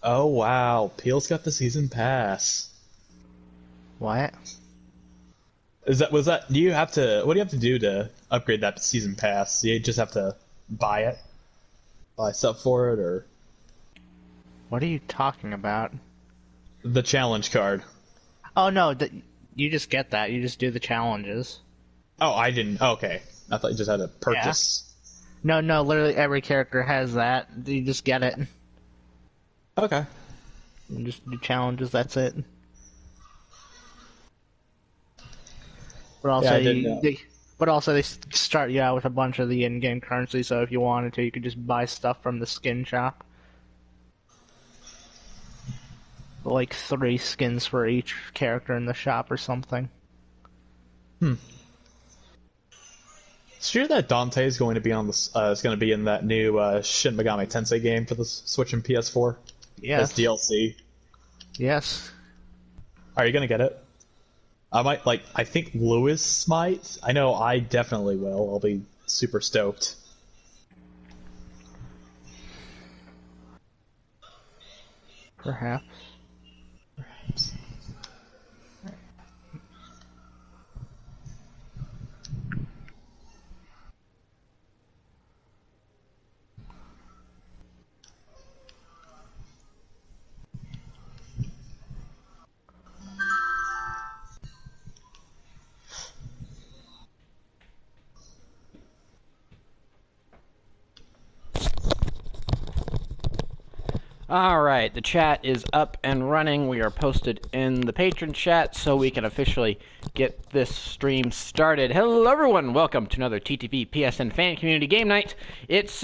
Oh wow, Peel's got the season pass. What? Do you have to? What do you have to do to upgrade that season pass? Do you just have to buy it, buy stuff for it, or What are you talking about? the challenge card? Oh no, you just get that. You just do the challenges. Oh, I didn't. Okay, I thought you just had to purchase. No, literally every character has that. You just get it. Okay. You just do challenges, that's it. But also, they start you out with a bunch of the in-game currency, so if you wanted to, you could just buy stuff from the skin shop. Like 3 skins for each character in the shop or something. Sure that Dante is going to be on this. Is going to be in that new Shin Megami Tensei game for the Switch and PS4. Yes. As DLC. Yes. Are you gonna get it? I might I think Lewis might. I know I definitely will. I'll be super stoked. Perhaps. Alright, the chat is up and running. We are posted in the patron chat so we can officially get this stream started. Hello everyone, welcome to another TTV PSN fan community game night. It's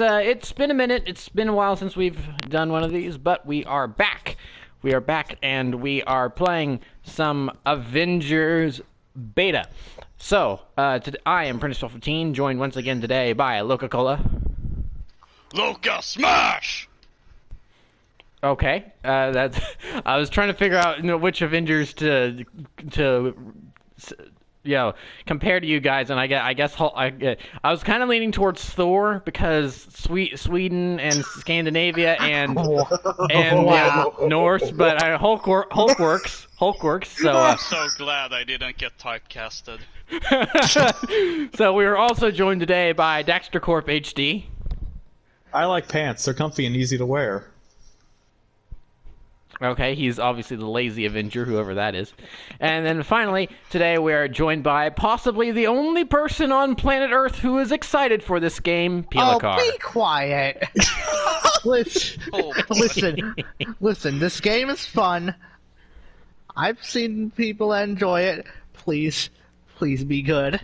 been a minute, it's been a while since we've done one of these, but we are back. We are back and we are playing some Avengers Beta. So, I am Prince1215, joined once again today by Loca-Cola. Loca Smash! Okay, that's. I was trying to figure out, which Avengers to compare to you guys, and I guess I was kind of leaning towards Thor because Sweden and Scandinavia and Norse, but Hulk works. So I'm so glad I didn't get typecasted. So we are also joined today by Daxter Corp HD. I like pants. They're comfy and easy to wear. Okay, he's obviously the lazy Avenger, whoever that is. And then finally, today we are joined by possibly the only person on planet Earth who is excited for this game, Pilakar. Oh, be quiet! Listen, this game is fun. I've seen people enjoy it. Please be good.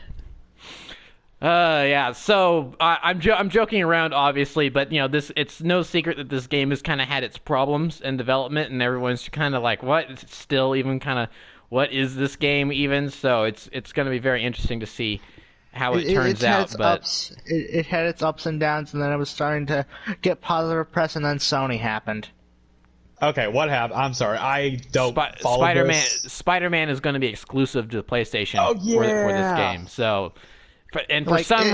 Yeah, so I'm joking around, obviously, but it's no secret that this game has kind of had its problems in development, and everyone's kind of like, what? It's still even kind of, what is this game even? So it's going to be very interesting to see how it turns out. But it had its ups and downs, and then it was starting to get positive press, and then Sony happened. Okay, what happened? I'm sorry, I don't follow Spider-Man. this. Spider-Man is going to be exclusive to the PlayStation for this game. So. And for some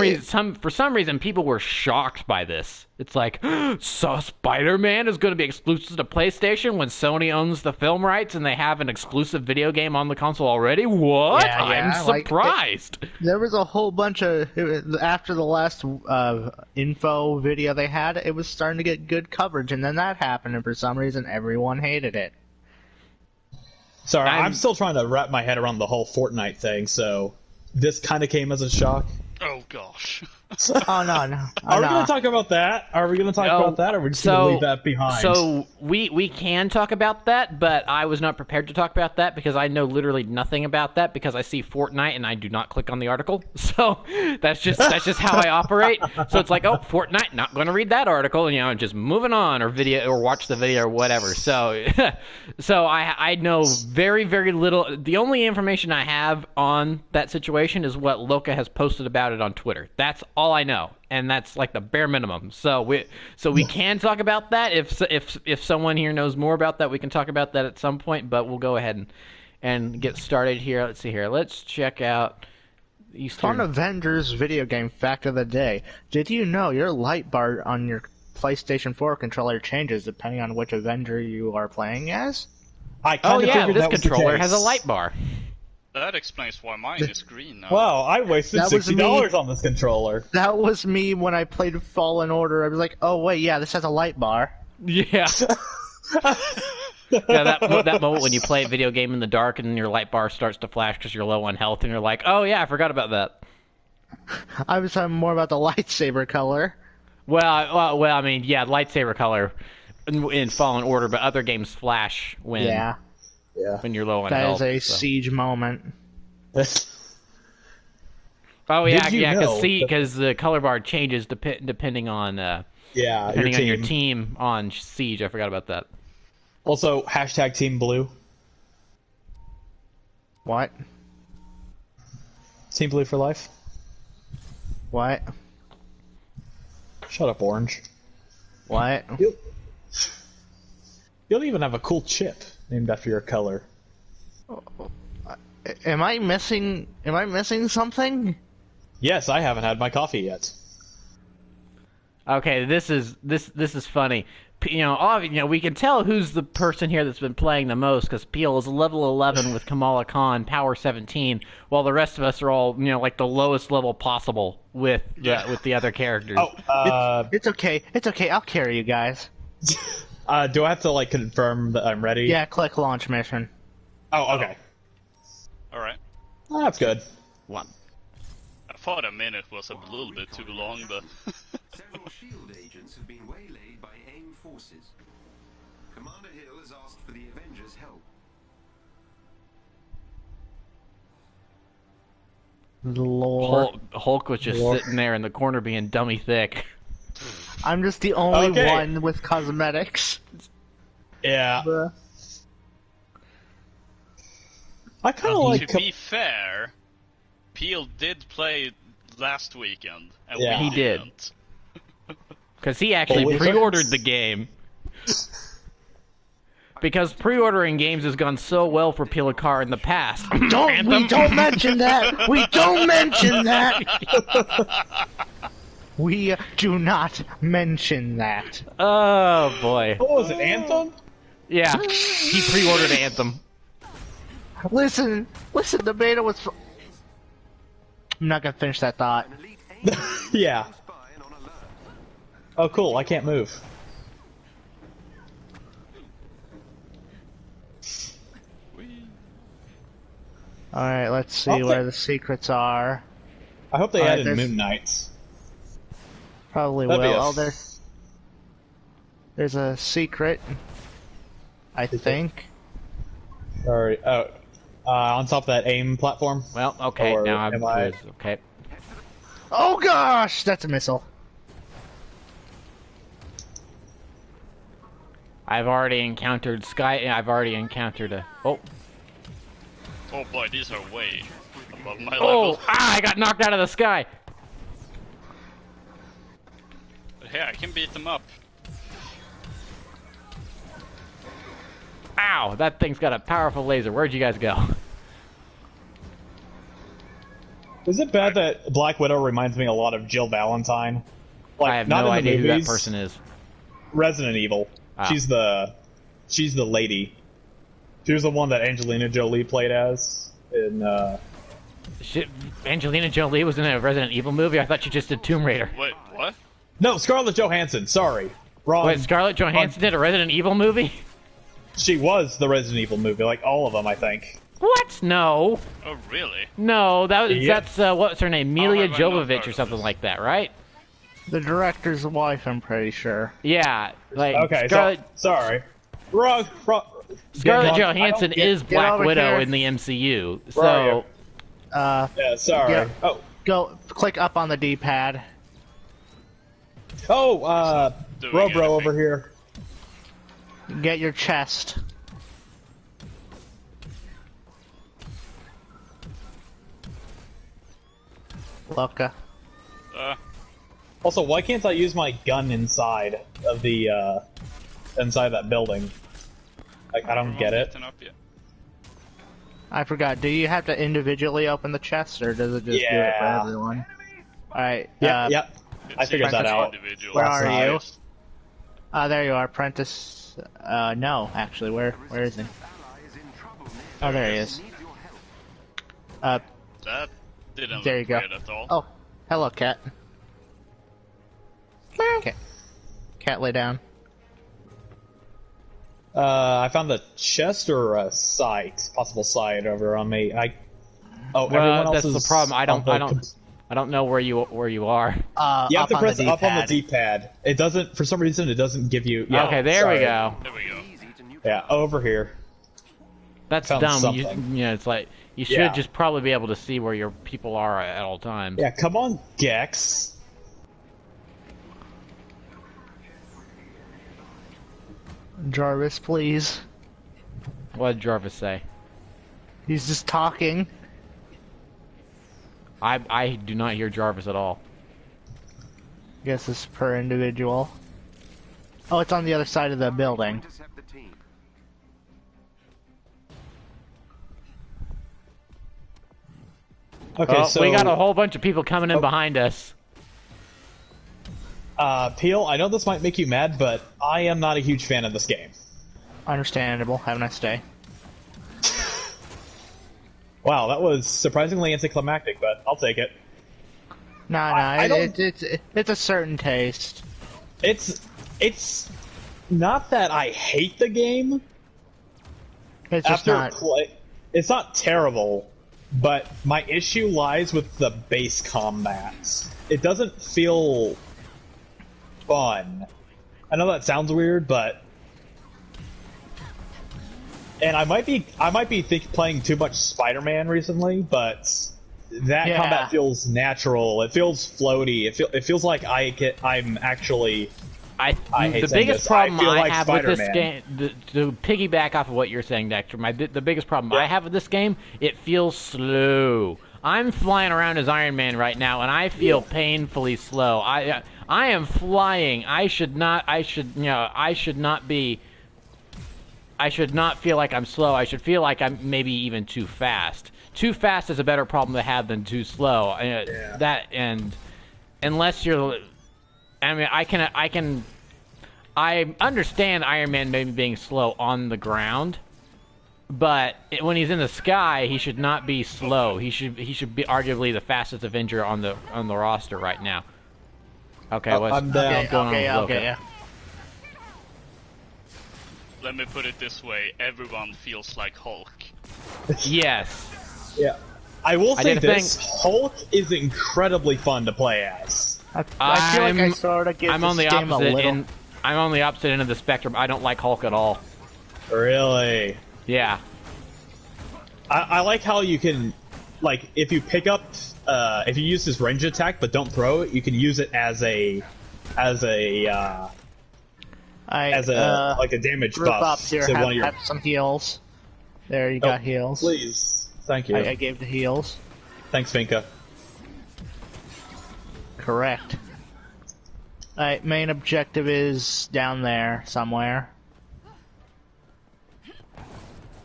reason, people were shocked by this. It's like, so Spider-Man is going to be exclusive to PlayStation when Sony owns the film rights and they have an exclusive video game on the console already? What? Yeah, I'm surprised. There was a whole bunch of... After the last info video they had, it was starting to get good coverage, and then that happened, and for some reason, everyone hated it. Sorry, I'm still trying to wrap my head around the whole Fortnite thing, so... This kind of came as a shock. Oh gosh. Oh no. Are we going to talk about that? Or are we just going to leave that behind? So we can talk about that, but I was not prepared to talk about that because I know literally nothing about that because I see Fortnite and I do not click on the article. So that's just how I operate. So it's like, oh, Fortnite, not going to read that article, and just moving on or watch the video or whatever. So I know very, very little. The only information I have on that situation is what Loca has posted about it on Twitter. That's all I know, and that's like the bare minimum. So we can talk about that if someone here knows more about that. We can talk about that at some point, but we'll go ahead and get started here. Let's see here. Let's check out Fun Avengers video game fact of the day. Did you know your light bar on your PlayStation 4 controller changes depending on which Avenger you are playing as. I Oh kind of yeah, figured this that was the controller case. has a light bar. That explains why mine is green now. Wow, I wasted That was me. $60 on this controller. That was me when I played Fallen Order. I was like, oh wait, yeah, this has a light bar. Yeah. Yeah, that moment when you play a video game in the dark and your light bar starts to flash because you're low on health and you're like, oh yeah, I forgot about that. I was talking more about the lightsaber color. Well, I mean, yeah, lightsaber color in Fallen Order, but other games flash when Yeah, when you're low on that health. is a so. siege moment. Oh yeah, Did you yeah, know because the color bar changes depending on Yeah, depending your on your team. team on Siege. I forgot about that. Also, hashtag Team Blue. What? Team Blue for life. What? Shut up, Orange. What? You'll even have a cool chip named after your color. Am I missing something? Yes, I haven't had my coffee yet. Okay, this is funny. You know, we can tell who's the person here that's been playing the most because Peel is level 11 with Kamala Khan, power 17, while the rest of us are all, like the lowest level possible with the other characters. Oh, It's okay. It's okay. I'll carry you guys. do I have to confirm that I'm ready? Yeah, click launch mission. Oh, okay. Alright. Oh, that's good. One. I thought a minute was a little bit too long, but... Several SHIELD agents have been waylaid by AIM forces. Commander Hill has asked for the Avengers' help. Lord. Hulk was just sitting there in the corner being dummy thick. I'm just the only Okay. one with cosmetics. Yeah. Bruh. I kind of to be fair, Peel did play last weekend, and Yeah. we He did. didn't. Because he actually Holy pre-ordered smokes. the game. Because pre-ordering games has gone so well for Pilikar in the past. We don't mention that. We don't mention that. We do not mention that. Oh boy. What was it, Anthem? Yeah, he pre-ordered Anthem. Listen. The beta was. I'm not gonna finish that thought. An elite AIM Yeah. spy and on alert. Oh, cool. I can't move. All right, let's see Okay. where the secrets are. I hope they Alright, added there's- Moon Knights. Probably That'd be will. a- Oh, there's a secret. I think. Sorry. Oh, on top of that AIM platform. Well, okay, Or now I'm am I- okay. Oh gosh, that's a missile. I've already encountered I've already encountered a. Oh, Oh boy, these are way above my oh! level. I got knocked out of the sky. But hey, I can beat them up. Ow! That thing's got a powerful laser. Where'd you guys go? Is it bad that Black Widow reminds me a lot of Jill Valentine? I have not no in the idea who that movies, person is. Resident Evil. Ah. She's the lady. She was the one that Angelina Jolie played as in. Shit, Angelina Jolie was in a Resident Evil movie. I thought she just did Tomb Raider. Wait, what? No, Scarlett Johansson. Sorry, wrong. Wait, Scarlett Johansson did a Resident Evil movie? She was the Resident Evil movie, like all of them, I think. What? No, Oh really? no. Yeah. That's what's her name? Milia have I not Jovovich heard or of something this? like that, right? The director's wife, I'm pretty sure. Yeah, like Okay, Scarlett, so sorry. Wrong. Scarlett Wrong. Johansson is get Black over Widow here. in the MCU. Where are So you? Yeah, sorry. Yeah. Oh, Click up on the D-pad. Doing Bro anything. over here. Get your chest. Luca. Also, why can't I use my gun inside of the inside that building? Like, I don't get it. Beaten up yet. I forgot. Do you have to individually open the chest, or does it just do it for Yeah. everyone? Alright, Yep, yep. I It's figured that French out. individual. Where last are night. you? There you are, Prentice. No, actually, where is he? Oh, there he is. That didn't There you look go. weird at all. Oh, hello, cat. Cat, lay down. I found a chest or a site, possible site over on me. Everyone else that's is the problem. I on don't know where you are. You have to press up up on the D-pad. It doesn't, for some reason, it doesn't give you. Yeah, Okay, there we go. There we go. Yeah, over here. That's Found dumb. something. It's like you should Yeah. just probably be able to see where your people are at all times. Yeah, come on, Gex. Jarvis, please. What did Jarvis say? He's just talking. I do not hear Jarvis at all. Guess it's per individual. Oh, it's on the other side of the building. Intercept the team. Okay, Oh, so we got a whole bunch of people coming in behind us. Peel, I know this might make you mad, but I am not a huge fan of this game. Understandable. Have a nice day. Wow, that was surprisingly anticlimactic, but I'll take it. Nah, don't- it's a certain taste. It's not that I hate the game. It's just not. It's not terrible, but my issue lies with the base combats. It doesn't feel fun. I know that sounds weird, but and I might be playing too much Spider-Man recently, but that Yeah. combat feels natural. It feels floaty. It feels like I'm actually. I hate The saying biggest this. problem I feel I like have with this Spider-Man. game, to piggyback off of what you're saying, Dexter, the biggest problem I have with this game, it feels slow. I'm flying around as Iron Man right now, and I feel painfully slow. I am flying. I should not feel like I'm slow. I should feel like I'm maybe even too fast. Too fast is a better problem to have than too slow. That and unless you're, I mean, I understand Iron Man maybe being slow on the ground, but when he's in the sky, he should not be slow. He should be arguably the fastest Avenger on the roster right now. Okay, what's I'm down. going on with Loka? Okay, yeah. Let me put it this way: everyone feels like Hulk. Yes. Yeah. I will say did this: Hulk is incredibly fun to play as. I feel like I sort of give I'm on this the game a opposite little. end. I'm on the opposite end of the spectrum. I don't like Hulk at all. Really? Yeah. I like how you can, like, if you pick up, if you use his range attack but don't throw it, you can use it as a like a damage group buff up here. to one of your. Have some heals. There, you got heals. Please, thank you. I gave the heals. Thanks, Finka. Correct. Alright, main objective is down there somewhere.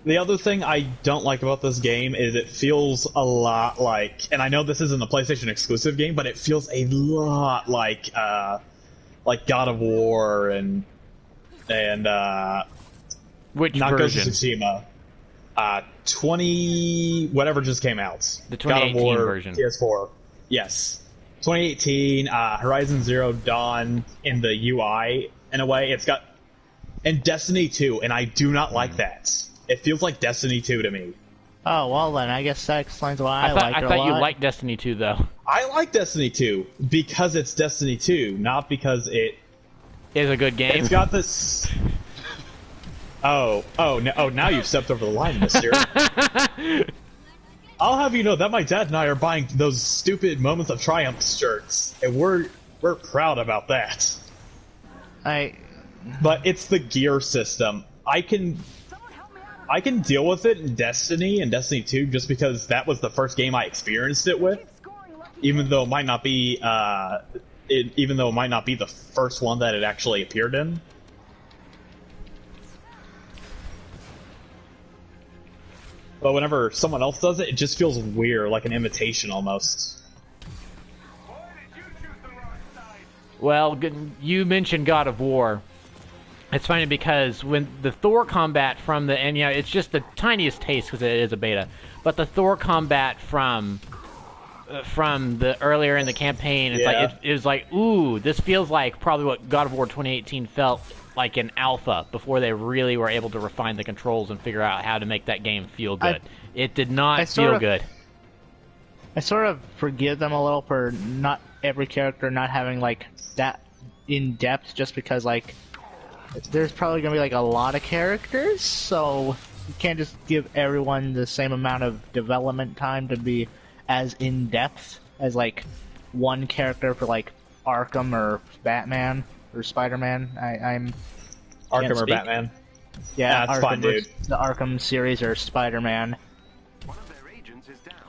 The other thing I don't like about this game is it feels a lot like, and I know this isn't a PlayStation exclusive game, but it feels a lot like God of War and Which not Ghost of version? Tsushima. 20 whatever just came out. The God of 2018 War, version. PS4. Yes. 2018, Horizon Zero Dawn in the UI, in a way. It's got... And Destiny 2, and I do not like that. It feels like Destiny 2 to me. Oh, well then, I guess that explains why I, I like it a thought you lot. liked Destiny 2, though. I like Destiny 2 because it's Destiny 2, not because Is a good game. it's got this... now you've stepped over the line, mister. I'll have you know that my dad and I are buying those stupid Moments of Triumph shirts, and we're proud about that. But it's the gear system. I can deal with it in Destiny and Destiny 2 just because that was the first game I experienced it with, even though it might not be the first one that it actually appeared in. But whenever someone else does it, it just feels weird, like an imitation almost. Well, you mentioned God of War. It's funny because when the Thor combat from the, and it's just the tiniest taste because it is a beta, but the Thor combat from the earlier in the campaign, it's like it was like, ooh, this feels like probably what God of War 2018 felt like in alpha before they really were able to refine the controls and figure out how to make that game feel good. It did not feel good. I sort of forgive them a little for not every character not having like that in depth, just because like there's probably gonna be like a lot of characters, so you can't just give everyone the same amount of development time to be as in depth as like one character for like Arkham or Batman or Spider-Man. I'm Arkham or Batman. Yeah, that's Arkham, fine, dude. The Arkham series or Spider-Man. One of their agents is down.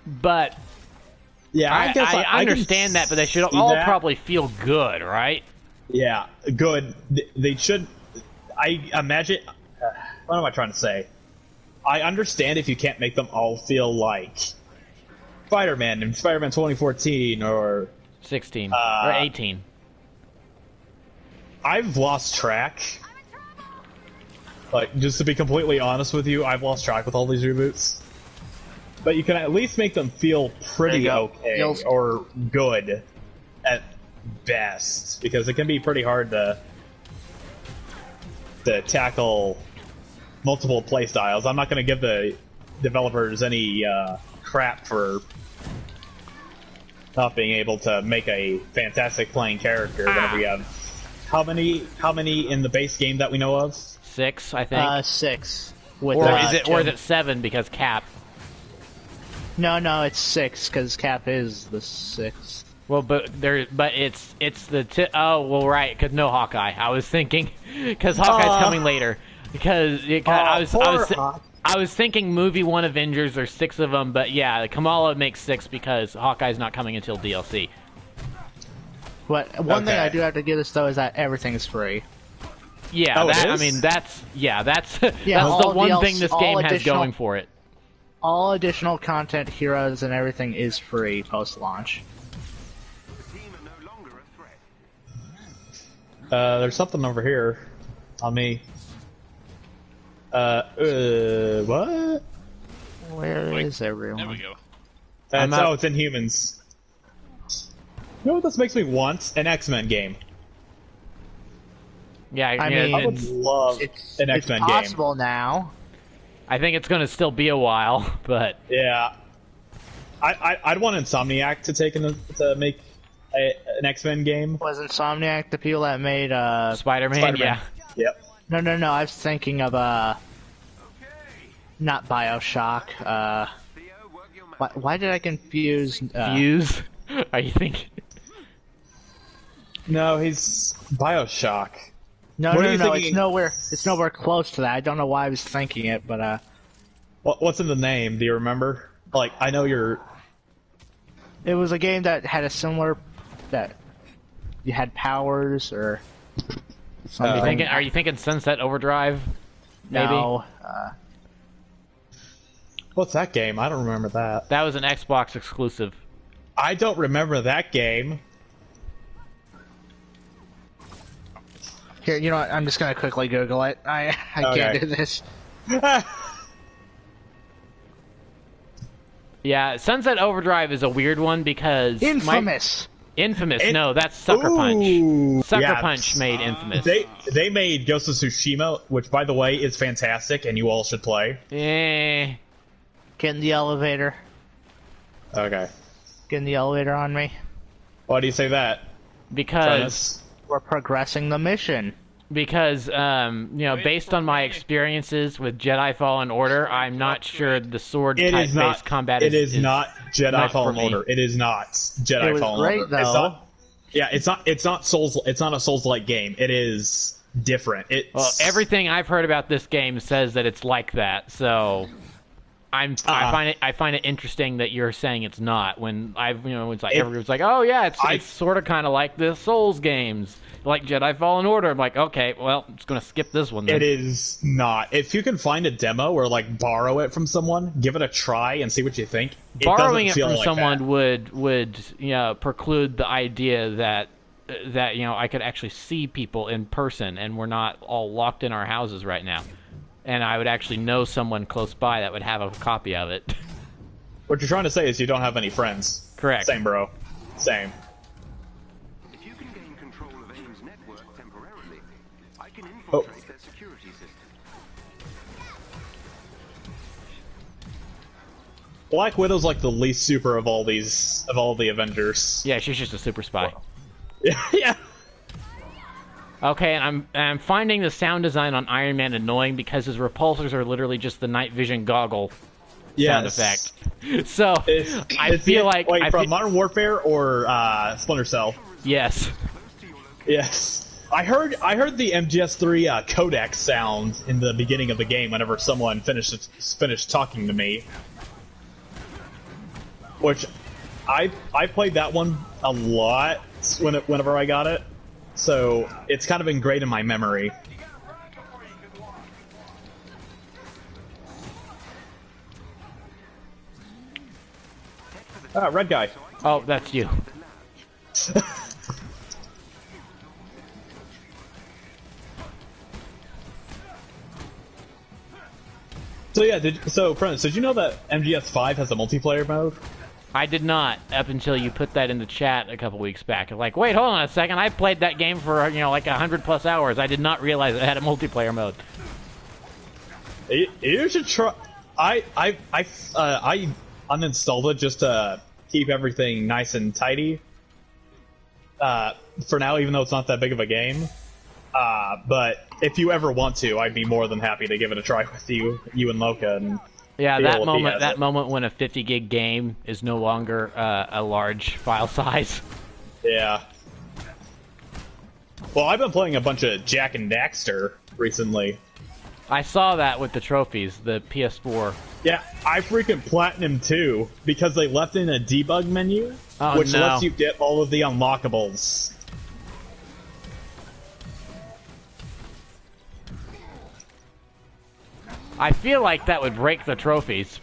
But Yeah, I guess I understand that, but they should all probably feel good, right? Yeah, good. They should. I imagine. What am I trying to say? I understand if you can't make them all feel like Spider-Man in Spider-Man 2014 or 16 or 18. I've lost track. Like, just to be completely honest with you, I've lost track with all these reboots. But you can at least make them feel pretty okay or good at best, because it can be pretty hard to tackle multiple playstyles. I'm not going to give the developers any crap for not being able to make a fantastic playing character whenever you have how many in the base game that we know of? 6, I think. 6. Or is it 7 because Cap? No, it's 6 because Cap is the 6th. Well, but it's the right, because no Hawkeye. I was thinking because Hawkeye's coming later because I was thinking movie 1 Avengers, there's 6 of them, but yeah, Kamala makes 6 because Hawkeye's not coming until DLC. But one thing I do have to give this though is that everything's free. Yeah, that's the one thing this game has going for it. All additional content, heroes, and everything is free post-launch. The team are no longer a threat. There's something over here on me. What? Where is everyone? There we go. It's in humans. You know what this makes me want? An X-Men game. Yeah, I mean, I would love an X-Men game. It's possible now. I think it's going to still be a while, but Yeah. I'd want Insomniac to make an X-Men game. Was Insomniac the people that made Spider-Man, yeah. Yep. No, I was thinking of not BioShock. Theo, work your magic. Why did I confuse Fuse? Are you thinking? No, he's BioShock. No, What are you it's thinking? nowhere close to that. I don't know why I was thinking it, but What's in the name? Do you remember? Like, I know you're. it was a game that had a similar that you had powers or something. Are you thinking Sunset Overdrive? Maybe? No, What's that game? I don't remember that. That was an Xbox exclusive. I don't remember that game. here, you know what? I'm just gonna quickly Google it. I can't do this. Yeah, Sunset Overdrive is a weird one because Infamous. No, that's Sucker Punch. Ooh, Sucker yeah. Punch made Infamous. They made Ghost of Tsushima, which, by the way, is fantastic, and you all should play. Eh. Get in the elevator. Okay. Get in the elevator on me. Why do you say that? Because We're progressing the mission. based on my experiences with Jedi Fallen Order, I'm not sure the sword type based combat is not Jedi not Fallen for me. Order. It is not Jedi It was Fallen great, Order. though. It's not Souls. It's not a Souls-like game. It is different. It's everything I've heard about this game says that it's like that. So I find it interesting that you're saying it's not. When it's like everyone's like, oh yeah, it's sort of kind of like the Souls games, like Jedi Fallen Order. I'm like, okay, well, I'm just gonna skip this one then. It is not. If you can find a demo or like borrow it from someone, give it a try and see what you think. Borrowing it doesn't feel from like someone that. would preclude the idea that that I could actually see people in person, and we're not all locked in our houses right now. And I would actually know someone close by that would have a copy of it. What you're trying to say is you don't have any friends. Correct. Same, bro. Same. If you can gain control of AIM's network temporarily, I can Oh. infiltrate their security system. Black Widow's like the least super of all the Avengers. Yeah, she's just a super spy. Yeah. Okay, and I'm finding the sound design on Iron Man annoying because his repulsors are literally just the night vision goggle sound effect. So I feel like wait, from Modern Warfare or Splinter Cell. Yes. Yes. I heard the MGS3 codec sound in the beginning of the game whenever someone finished talking to me. Which I played that one a lot whenever I got it. So it's kind of ingrained in my memory. Red guy. Oh, that's you. So yeah, Prentice, did you know that MGS5 has a multiplayer mode? I did not, up until you put that in the chat a couple weeks back. Like, wait, hold on a second. I played that game for like 100+ hours. I did not realize it had a multiplayer mode. You should try. I uninstalled it just to keep everything nice and tidy. For now, even though it's not that big of a game. But if you ever want to, I'd be more than happy to give it a try with you and Loka. And yeah, that moment when a 50 gig game is no longer a large file size. Yeah. Well, I've been playing a bunch of Jack and Daxter recently. I saw that with the trophies, the PS4. Yeah, I freaking platinum too because they left in a debug menu, which lets you get all of the unlockables. I feel like that would break the trophies.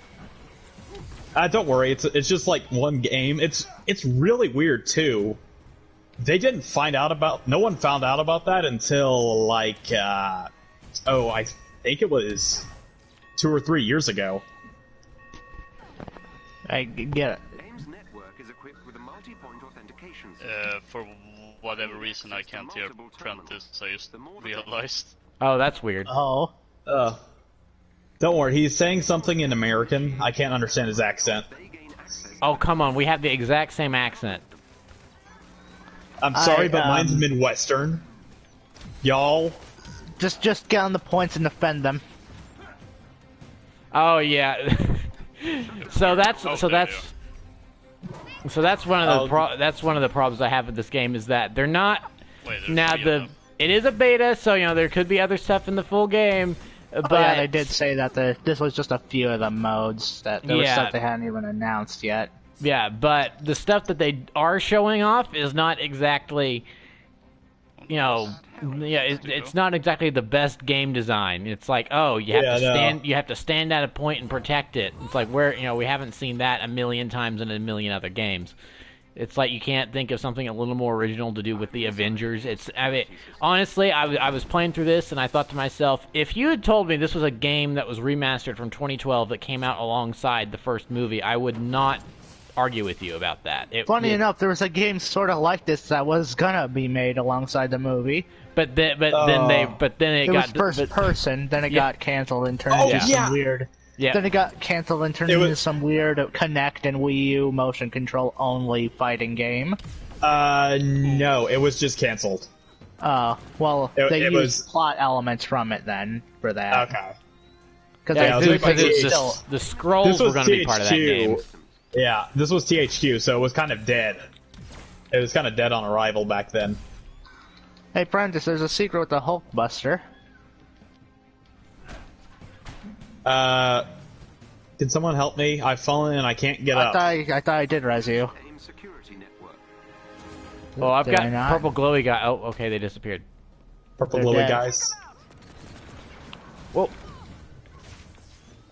Don't worry, it's just like one game. It's really weird too. No one found out about that until like I think it was 2 or 3 years ago. I get it. AIM's network is equipped with a multi-point authentication system. For whatever reason, I can't hear Prentice, I just realized. Oh, that's weird. Oh. Don't worry, he's saying something in American. I can't understand his accent. Oh, come on, we have the exact same accent. I'm sorry, but mine's Midwestern. Y'all. Just get on the points and defend them. Oh yeah. So that's one of the problems I have with this game is that they're not it is a beta, so there could be other stuff in the full game. But yeah, they did say that this was just a few of the modes, that there was stuff they hadn't even announced yet. Yeah, but the stuff that they are showing off is not exactly, it's not exactly the best game design. It's like, oh, you have to stand at a point and protect it. It's like we haven't seen that a million times in a million other games. It's like you can't think of something a little more original to do with the Avengers. Honestly, I was playing through this and I thought to myself, if you had told me this was a game that was remastered from 2012 that came out alongside the first movie, I would not argue with you about that. Funny enough, there was a game sort of like this that was gonna be made alongside the movie. But then it got was first person. Then it got canceled and turned into some weird. Yeah. Then it got canceled and turned into some weird Kinect and Wii U motion control only fighting game. No, it was just canceled. Well, they used plot elements from it then for that. Okay. Because the scrolls were going to be part of that game. Yeah, this was THQ, so it was kind of dead. It was kind of dead on arrival back then. Hey, Prentice, there's a secret with the Hulkbuster. Can someone help me? I've fallen and I can't get up. I thought I did res you. AIM security network. Well, I've got purple glowy guy. Oh, okay, they disappeared. Purple glowy guys. Whoa.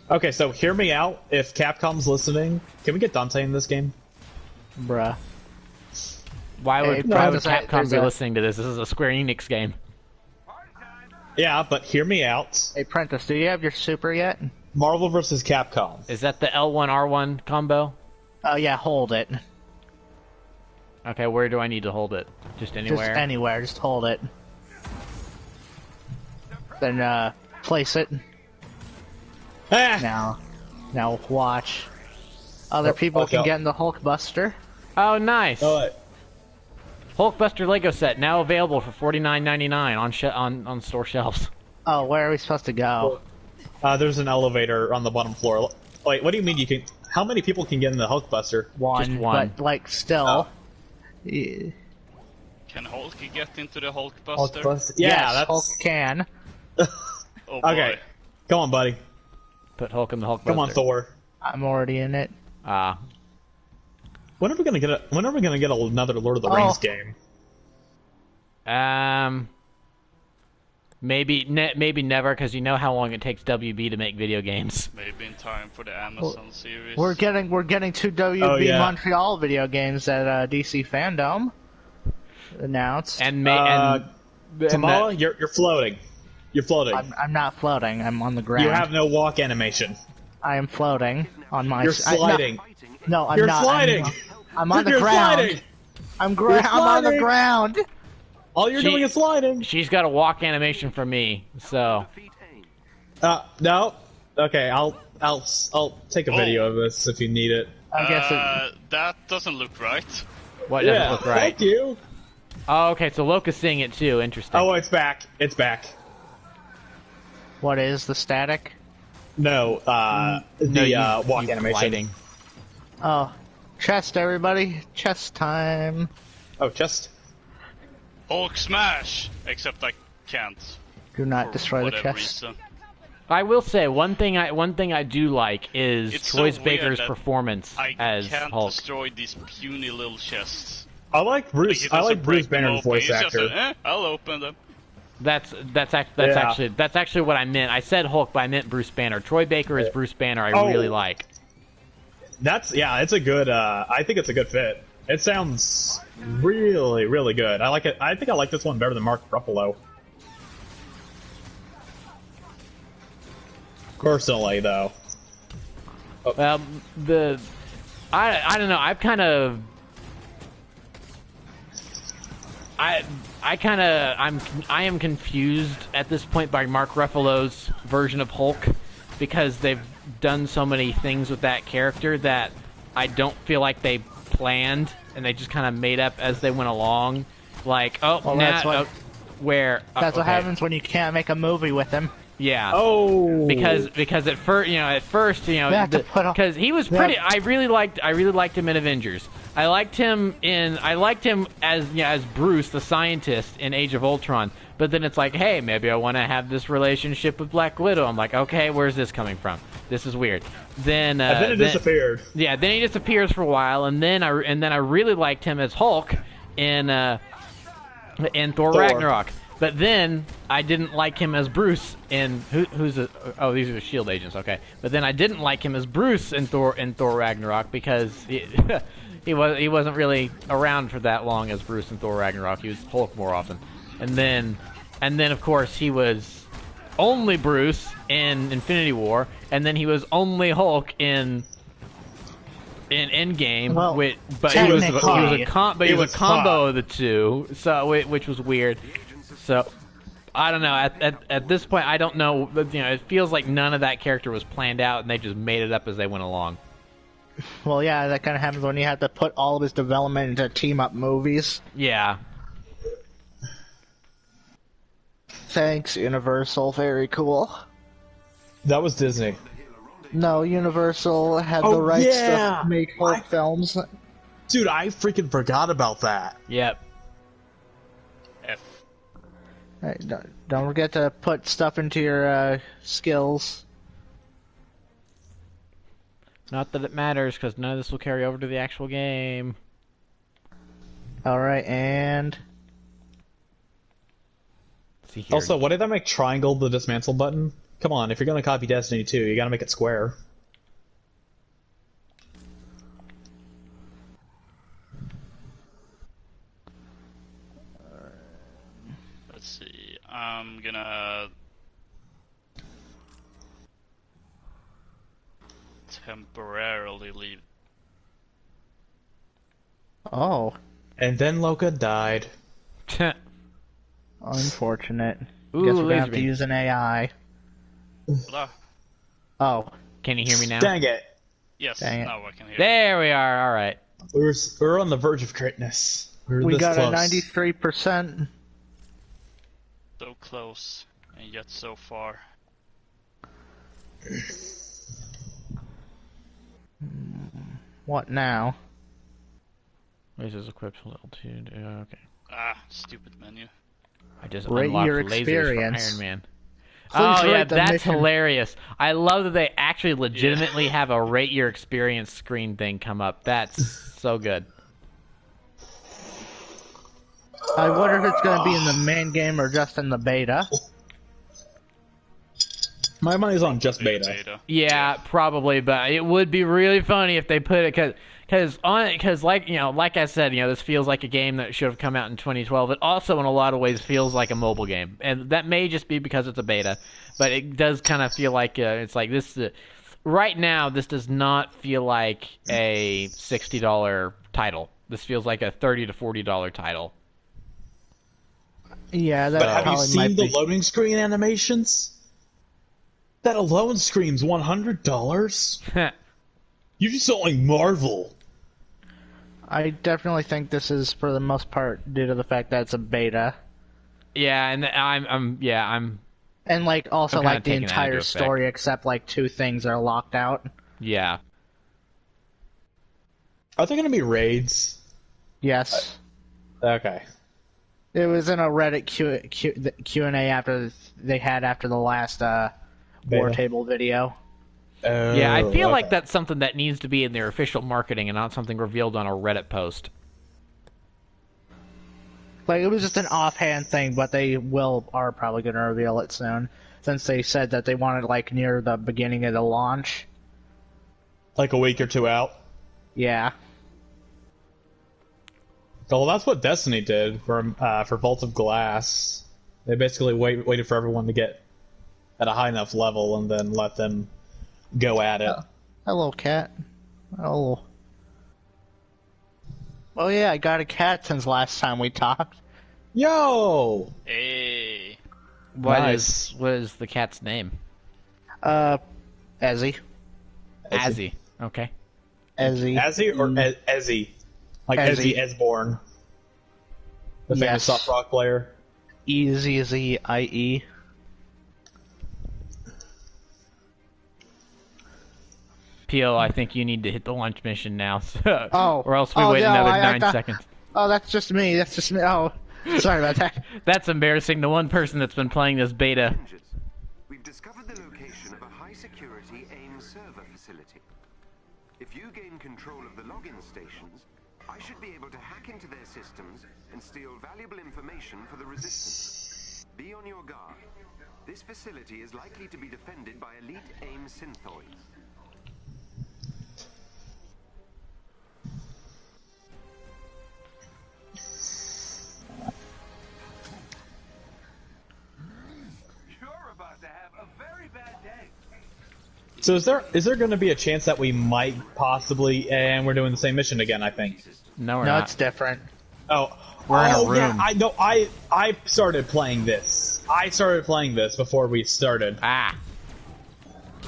Okay, so hear me out. If Capcom's listening, can we get Dante in this game? Bruh. Why would Prentice, Capcom there's be a- listening to this? This is a Square Enix game. Yeah, but hear me out. Hey, Prentice, do you have your super yet? Marvel vs. Capcom. Is that the L1 R1 combo? Oh yeah, hold it. Okay, where do I need to hold it? Just anywhere? Just anywhere, just hold it. Then place it. Ah! Now watch. Other people okay. can get in the Hulkbuster. Oh, nice! Oh, Hulkbuster Lego set now available for $49.99 on store shelves. Oh, where are we supposed to go? there's an elevator on the bottom floor. Wait, what do you mean you can? How many people can get in the Hulkbuster? One, Just one. but like still. Oh. Yeah. Can Hulk get into the Hulkbuster? Yeah, Yes, that's Hulk can. Oh boy. okay. Come on, buddy. Put Hulk in the Hulkbuster. Come on, Thor. I'm already in it. When are we gonna get another Lord of the Rings game? Maybe never, because you know how long it takes WB to make video games. Maybe in time for the Amazon series. We're getting two WB Oh, yeah. Montreal video games at DC Fandom announced. And Tamala, you're floating. You're floating. I'm not floating. I'm on the ground. You have no walk animation. I am floating on my. You're sliding. No, I'm You're not. sliding. I'm on the You're ground. sliding. I'm on the sliding. ground. All you're doing is sliding. she's got a walk animation for me, so No. Okay, I'll take a video of this if you need it. I guess that doesn't look right. what doesn't Yeah, look right? thank you. Oh, okay, so Locust's seeing it too. Interesting. Oh, it's back. It's back. what is the static? No, No, walk you animation. gliding. Oh, chest, everybody! Chest time. Oh, just. Hulk smash! Except I can't. Do not For destroy the whatever chest. reason. I will say one thing I do like is It's so Troy's weird Baker's that performance I as can't Hulk. destroy these puny little chests. I like Bruce. He I doesn't like Bruce break them Banner's open. voice He's just actor. I'll open them. That's Yeah. actually what I meant. I said Hulk, but I meant Bruce Banner. Troy Baker as Bruce Banner. I Oh. really like. It's a good. I think it's a good fit. It sounds really, really good. I like it. I think I like this one better than Mark Ruffalo. Personally, though. Well, I don't know. I've kind of. I am confused at this point by Mark Ruffalo's version of Hulk, because they've done so many things with that character that I don't feel like they planned, and they just kind of made up as they went along. Like, Well, that's what- That's what okay. happens when you can't make a movie with him. Yeah. Oh, Because at first They have to put on- because he was they pretty. have- I really liked him in Avengers. I liked him as Bruce, the scientist in Age of Ultron. But then it's like, hey, maybe I want to have this relationship with Black Widow. I'm like, okay, where's this coming from? This is weird. Then and then it disappeared. Yeah, then he disappears for a while, and then I really liked him as Hulk in Thor Ragnarok. But then I didn't like him as Bruce in these are the Shield agents, okay. But then I didn't like him as Bruce in Thor Ragnarok because he wasn't really around for that long as Bruce in Thor Ragnarok. He was Hulk more often. And then of course he was only Bruce in Infinity War, and then he was only Hulk in Endgame. Well, but he was technically, a combo of the two, so which was weird. So, I don't know. At this point, I don't know. It feels like none of that character was planned out, and they just made it up as they went along. Well, yeah, that kind of happens when you have to put all of his development into team-up movies. Yeah. Thanks, Universal. Very cool. That was Disney. No, Universal had Oh, the rights yeah! to make Hulk films. Dude, I freaking forgot about that. Yep. F. Hey, don't forget to put stuff into your skills. Not that it matters, because none of this will carry over to the actual game. Alright, and... Let's see here. Also, why did I make triangle the dismantle button? Come on, if you're gonna copy Destiny 2, you gotta make it square. I'm gonna temporarily leave. Oh, And then Loka died. unfortunate. Ooh, Guess we're gonna laser have to beam. use an AI. Ah, Oh, Can you hear me now? Dang it. yes, Dang it. now I can hear you. There we are. All right. We were on the verge of greatness. We were we this got close. a 93%. So close, and yet so far. What now? Lasers equipped for level 2. Okay. Ah, stupid menu. I just Rate unlocked your lasers for experience. Iron Man. Please Oh yeah, rate the that's mission. hilarious. I love that they actually legitimately have a rate your experience screen thing come up. That's so good. I wonder if it's gonna be in the main game or just in the beta. My money's on just beta. Yeah, probably, but it would be really funny if they put it because like like I said, this feels like a game that should have come out in 2012. It also in a lot of ways feels like a mobile game, and that may just be because it's a beta, but it does kind of feel like it's like this. Right now, this does not feel like a $60 title. This feels like a $30 to $40 title. Yeah, that But have you probably seen might the be. loading screen animations? That alone screams $100. You just only marvel. I definitely think this is for the most part due to the fact that it's a beta, Yeah, and I'm and like also I'm kinda like the taking that into entire effect. story except like 2 things are locked out. yeah. Are there going to be raids? Yes. Okay. It was in a Reddit Q&A after the last War Beta. Table video. Yeah, I feel like okay. that's something that needs to be in their official marketing and not something revealed on a Reddit post. Like it was just an offhand thing, but they are probably going to reveal it soon, since they said that they wanted like near the beginning of the launch. Like a week or two out. Yeah. Well, that's what Destiny did for Vault of Glass. They basically waited for everyone to get at a high enough level and then let them go at it. Hello, cat. Oh. Oh yeah, I got a cat since last time we talked. Yo! Hey. What is the cat's name? Ezzy. Azzy. Okay. Ezzy. Ezzy or Ezzy? Like Ezzy. Ezzy Esborn. The famous Yes. soft rock player. EZZIE. Peel, I think you need to hit the lunch mission now, so, Oh. or else we Oh, wait no, another I 9 thought- seconds. Oh, that's just me. That's just me. Oh, sorry about that. That's embarrassing. The one person that's been playing this beta. Avengers, we've discovered the location of a high-security AIM server facility. If you gain control of the login stations, I should be able to hack into their systems and steal valuable information for the Resistance. Be on your guard. This facility is likely to be defended by elite AIM synthoids. You're about to have a very bad day. So is there going to be a chance that we might possibly, and we're doing the same mission again, I think. No, we're No, not. it's different. Oh, We're in a yeah, room. I know. I started playing this. I started playing this before we started. Ah.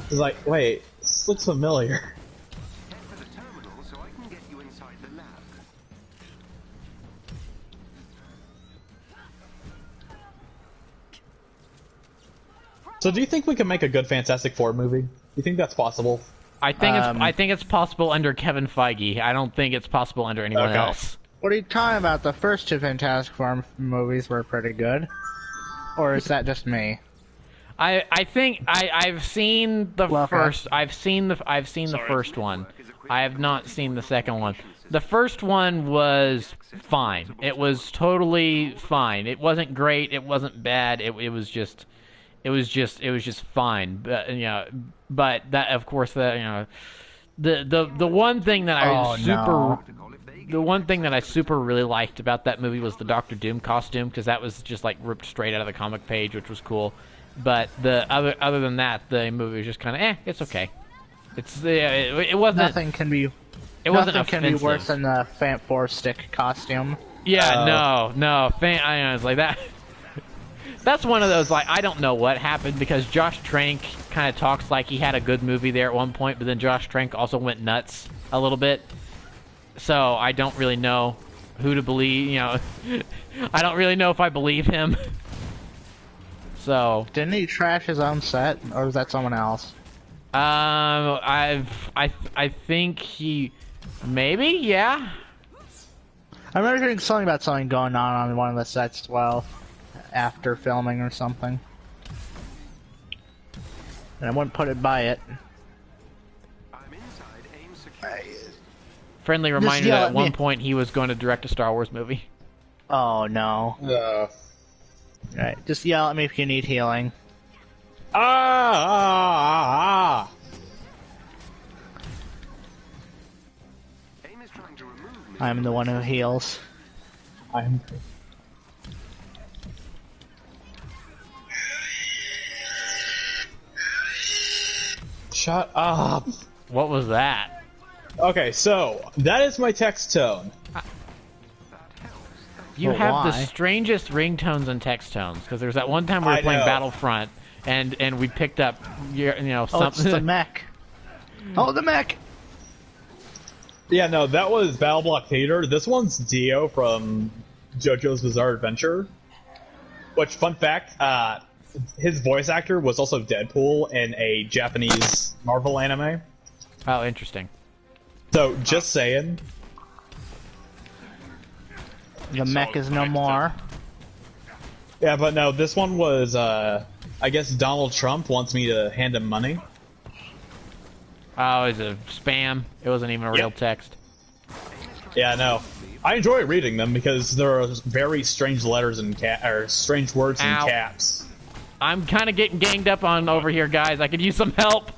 It's like, wait, this looks familiar. Head for the terminal so I can get you inside the lab. So, do you think we can make a good Fantastic Four movie? Do you think that's possible? I think it's possible under Kevin Feige. I don't think it's possible under anyone Okay. else. What are you talking about? The first 2 Fantastic Four movies were pretty good. Or is that just me? I think I've seen the Well, okay. first. I've seen the first one. I have not seen the second one. The first one was fine. It was totally fine. It wasn't great. It wasn't bad. It was just fine. But but that of course The one thing that I no. the one thing that I super really liked about that movie was the Doctor Doom costume, because that was just like ripped straight out of the comic page, which was cool. But the other than that, the movie was just kind of it's okay. It wasn't. Nothing can be worse than the Fant 4 stick costume. Yeah, no, I was like that. That's one of those, like, I don't know what happened, because Josh Trank kind of talks like he had a good movie there at one point, but then Josh Trank also went nuts a little bit. So I don't really know who to believe, I don't really know if I believe him. So Didn't he trash his own set, or was that someone else? I think he, maybe, yeah. I remember hearing something about something going on one of the sets as well, after filming or something. And I wouldn't put it by it. I'm inside AIM security. Friendly reminder that at one point he was going to direct a Star Wars movie. Oh no. Alright, just yell at me if you need healing. Ah! AIM is trying to remove me. I'm the one who heals. I'm. Shut up. What was that? Okay, so that is my text tone. You But have why? the strangest ringtones and text tones, because there's that one time we were I playing know. Battlefront, and we picked up, Oh, it's something. the mech. Oh, the mech! Yeah, no, that was Battle Block Theater. This one's Dio from JoJo's Bizarre Adventure. Which, fun fact, his voice actor was also Deadpool in a Japanese Marvel anime. Oh, interesting. So, just saying. The It's mech all is no connected. more. Yeah, but no, this one was, I guess Donald Trump wants me to hand him money. Oh, it's a spam. It wasn't even a real Yep. text. Yeah, no. I enjoy reading them because there are very strange letters and strange words in Ow. caps. I'm kind of getting ganged up on over here, guys. I could use some help.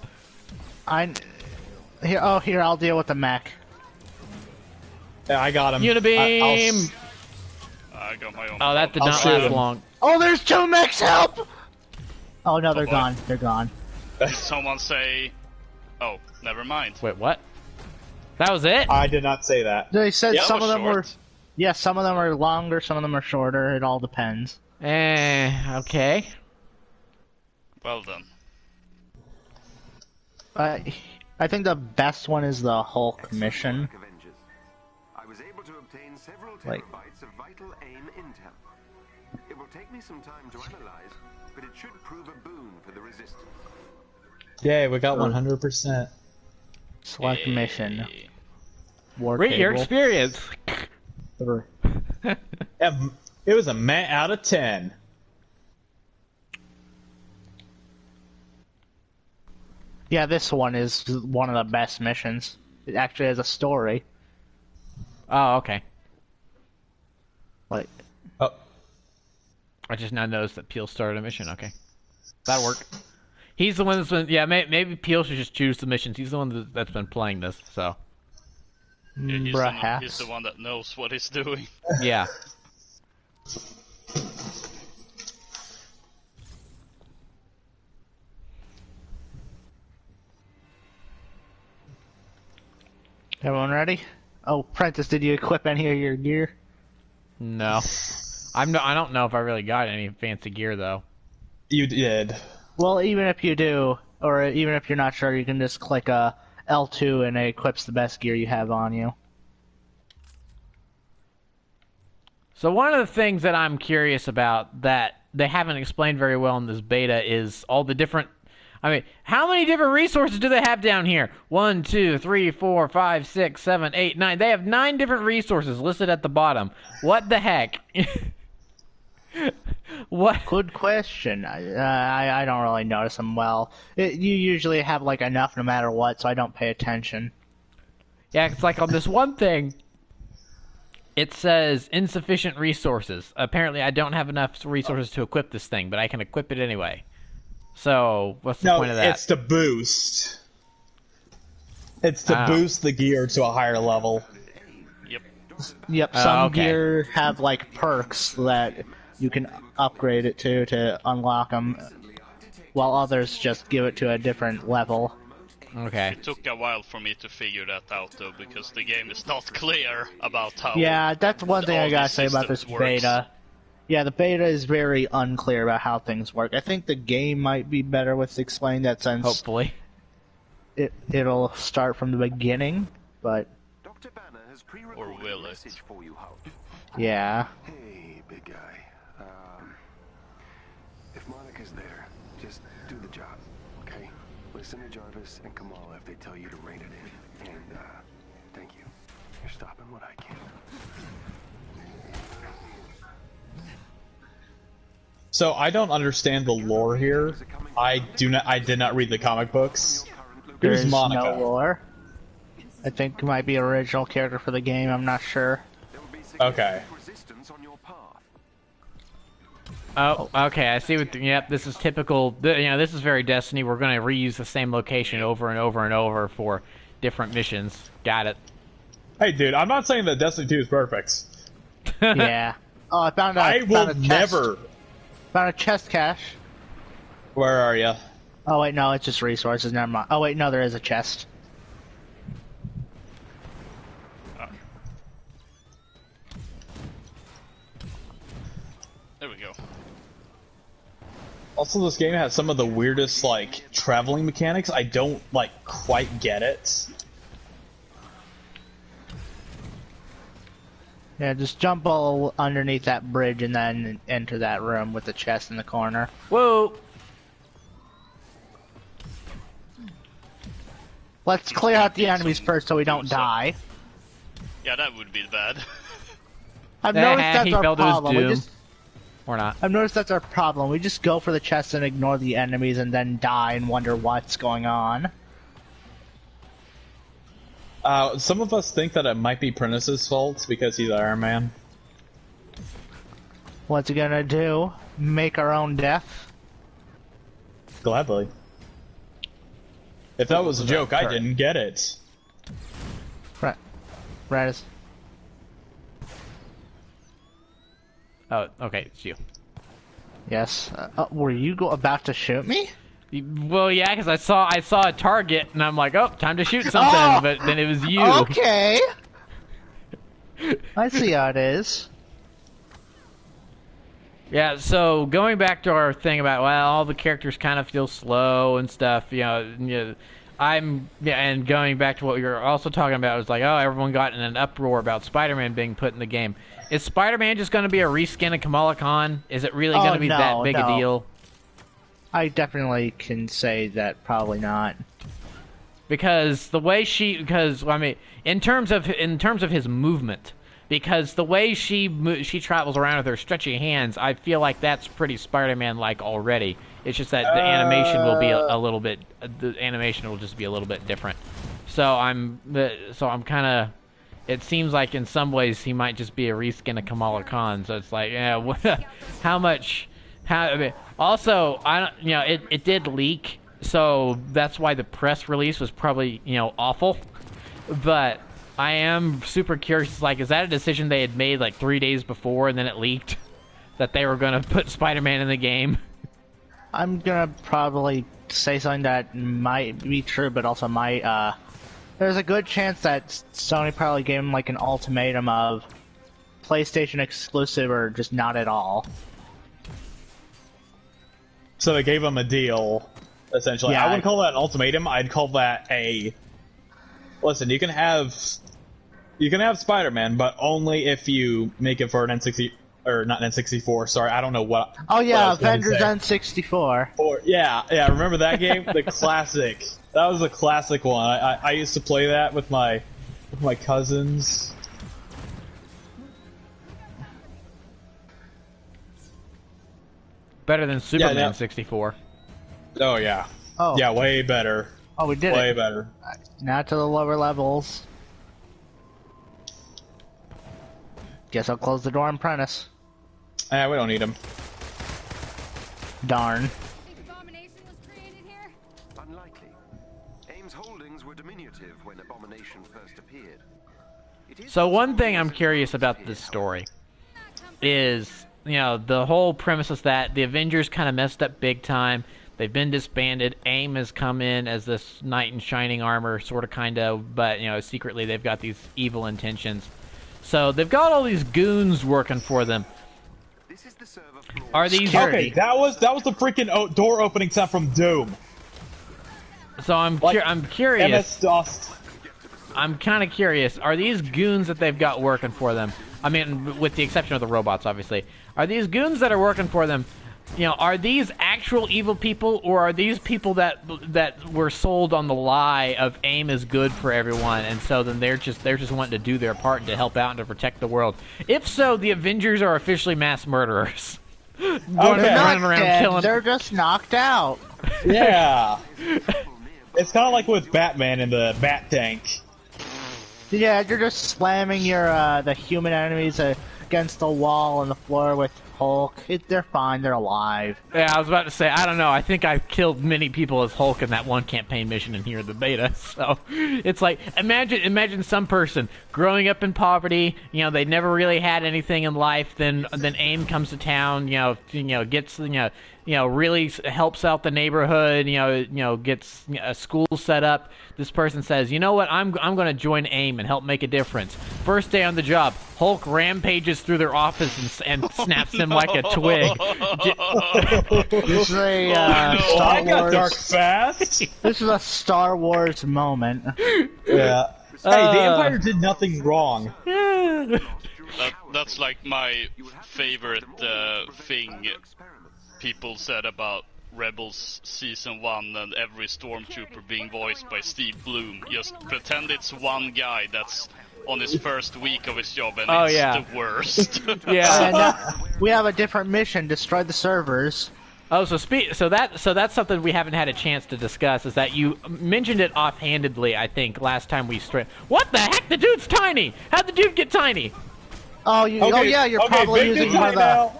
Here, I'll deal with the mech. Yeah, I got him. Unibeam. I got my own. Oh, that did I'll not shoot last him. long. Oh, there's two mechs, help! Oh no, they're boy. gone. They're gone. Did someone say? Oh, never mind. Wait, what? That was it? I did not say that. They said Yeah, it some was of them were... short. Yeah, some of them are longer, some of them are shorter. It all depends. Okay. Well done. I think the best one is the Hulk mission. Avengers. I was able to obtain several Like- terabytes of vital AIM intel. It will take me some time to analyze, but it should prove a boon for the Resistance. Yay, we got 100%. Select mission. War Rate your table. experience. It was a man out of 10. Yeah, this one is one of the best missions. It actually has a story. Oh, okay. Like, Oh, I just now noticed that Peel started a mission. Okay. That'll work. He's the one that's been... Yeah, maybe Peel should just choose the missions. He's the one that's been playing this, so... Yeah, he's perhaps. the one that knows what he's doing. Yeah. Everyone ready? Oh, Prentice, did you equip any of your gear? No. I don't know if I really got any fancy gear, though. you did. Well, even if you do, or even if you're not sure, you can just click L2 and it equips the best gear you have on you. So one of the things that I'm curious about that they haven't explained very well in this beta is all the different... I mean, how many different resources do they have down here? 1, 2, 3, 4, 5, 6, 7, 8, 9. They have 9 different resources listed at the bottom. What the heck? What? Good question. I don't really notice them well. You usually have like enough no matter what, so I don't pay attention. Yeah, it's like on this one thing, it says insufficient resources. Apparently, I don't have enough resources to equip this thing, but I can equip it anyway. So, what's the No, point of that? it's the boost. It's to boost the gear to a higher level. Yep. Yep, some gear have like perks that you can upgrade it to unlock them, while others just give it to a different level. Okay. It took a while for me to figure that out though, because the game is not clear about how. Yeah, that's one thing all I gotta these say about this systems works. beta. Yeah, the beta is very unclear about how things work. I think the game might be better with explaining that since Hopefully. it'll start from the beginning, but Dr. Banner has Or will pre-recorded a it? message for you, Hulk. yeah. Hey, big guy. If Monica's there, just do the job, okay? Listen to Jarvis and Kamala if they tell you to rein it in. And, thank you. You're stopping what I can. So I don't understand the lore here. I did not read the comic books. Who's There's Monica? no lore. I think it might be an original character for the game, I'm not sure. Okay. Resistance on your path. Oh, okay. I see what. Yep, this is typical. This is very Destiny. We're going to reuse the same location over and over and over for different missions. Got it. Hey, dude, I'm not saying that Destiny 2 is perfect. Yeah. Oh, I found a. I found will a chest. never. Found a chest cache. Where are you? Oh wait, no, it's just resources. Never mind. Oh wait, no, there is a chest. There we go. Also, this game has some of the weirdest, like, traveling mechanics. I don't, like, quite get it. Yeah, just jump all underneath that bridge and then enter that room with the chest in the corner. Whoa. Let's clear out the enemies first so we don't die. Yeah, that would be bad. I've noticed that's he our fell to his problem. doom. Or not. I've noticed that's our problem. We just go for the chest and ignore the enemies and then die and wonder what's going on. Some of us think that it might be Prentice's fault because he's Iron Man. What's he gonna do? Make our own death? Gladly. If that was a joke, I didn't get it. Radis. Oh, okay, it's you. Yes. Were you about to shoot me? Well, yeah, because I saw a target, and I'm like, oh, time to shoot something, Oh! but then it was you. Okay. I see how it is. Yeah, so going back to our thing about, well, all the characters kind of feel slow and stuff, and going back to what we were also talking about, was like, oh, everyone got in an uproar about Spider-Man being put in the game. Is Spider-Man just going to be a reskin of Kamala Khan? Is it really going to be that big a deal? I definitely can say that probably not. Because the way in terms of his movement, because the way she travels around with her stretchy hands, I feel like that's pretty Spider-Man-like already. It's just that the animation will be a little bit. The animation will just be a little bit different. So I'm kind of. It seems like in some ways he might just be a reskin of Kamala Khan. So it's like, yeah, how much? Also, it did leak, so that's why the press release was probably awful. But I am super curious. Like, is that a decision they had made like 3 days before, and then it leaked that they were going to put Spider-Man in the game? I'm gonna probably say something that might be true, but also might. There's a good chance that Sony probably gave him like an ultimatum of PlayStation exclusive or just not at all. So they gave him a deal, essentially. Yeah, I wouldn't call that an ultimatum. I'd call that a... Listen, you can have Spider-Man, but only if you make it for an N60... Or not N64, sorry, I don't know what... Oh yeah, what Avengers N64. Yeah, remember that game? The classic. That was a classic one. I used to play that with my cousins. Better than Superman 64. Oh yeah. Oh. Yeah, way better. Oh, we did Way it. better. Not to the lower levels. Guess I'll close the door on Prentice. Yeah, we don't need him. Darn. Think abomination was created here? Unlikely. AIM's holdings were diminutive when abomination first appeared. So one thing I'm curious about this story is, you know, the whole premise is that the Avengers kind of messed up big time. They've been disbanded. AIM has come in as this knight in shining armor, sort of, kind of, but, you know, secretly they've got these evil intentions. So they've got all these goons working for them. Are these... Okay, that was the freaking door opening sound from Doom. So I'm curious. MS-DOS. I'm kind of curious. Are these goons that they've got working for them? I mean, with the exception of the robots, obviously. Are these goons that are working for them? You know, are these actual evil people, or are these people that were sold on the lie of AIM is good for everyone, and so then they're just wanting to do their part and to help out and to protect the world? If so, the Avengers are officially mass murderers. Running around killing. They're just knocked out. Yeah. It's kind of like with Batman in the Bat Tank. Yeah, you're just slamming your the human enemies against the wall and the floor with Hulk. They're fine. They're alive. Yeah, I was about to say, I don't know. I think I've killed many people as Hulk in that one campaign mission in here in the beta. So it's like, imagine some person growing up in poverty. You know, they never really had anything in life. Then AIM comes to town. You know, gets really helps out the neighborhood. You know, gets a school set up. This person says, you know what? I'm going to join AIM and help make a difference. First day on the job, Hulk rampages through their office and snaps them like a twig. This is a Star Wars. Dark fast. This is a Star Wars moment. Yeah. Hey, the Empire did nothing wrong. That's like my favorite thing people said about Rebels Season 1 and every Stormtrooper being voiced by Steve Bloom. Just pretend it's one guy that's on his first week of his job and it's the worst. Yeah. We have a different mission, destroy the servers. Oh, so that's something we haven't had a chance to discuss, is that you mentioned it offhandedly, I think, last time we streamed. What the heck? The dude's tiny! How'd the dude get tiny? Oh, yeah, you're probably using one of the...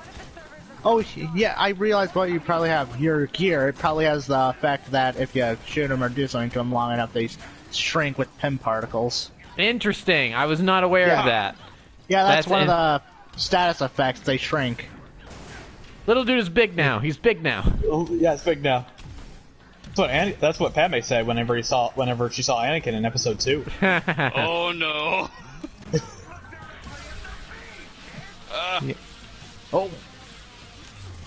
Oh, yeah, I realized what you probably have. Your gear, it probably has the effect that if you shoot them or do something to them long enough, they shrink with PIM particles. Interesting. I was not aware of that. Yeah, that's one of the status effects. They shrink. Little dude is big now. He's big now. Yeah, it's big now. That's what Padme said whenever she saw Anakin in Episode 2. Oh no. Oh.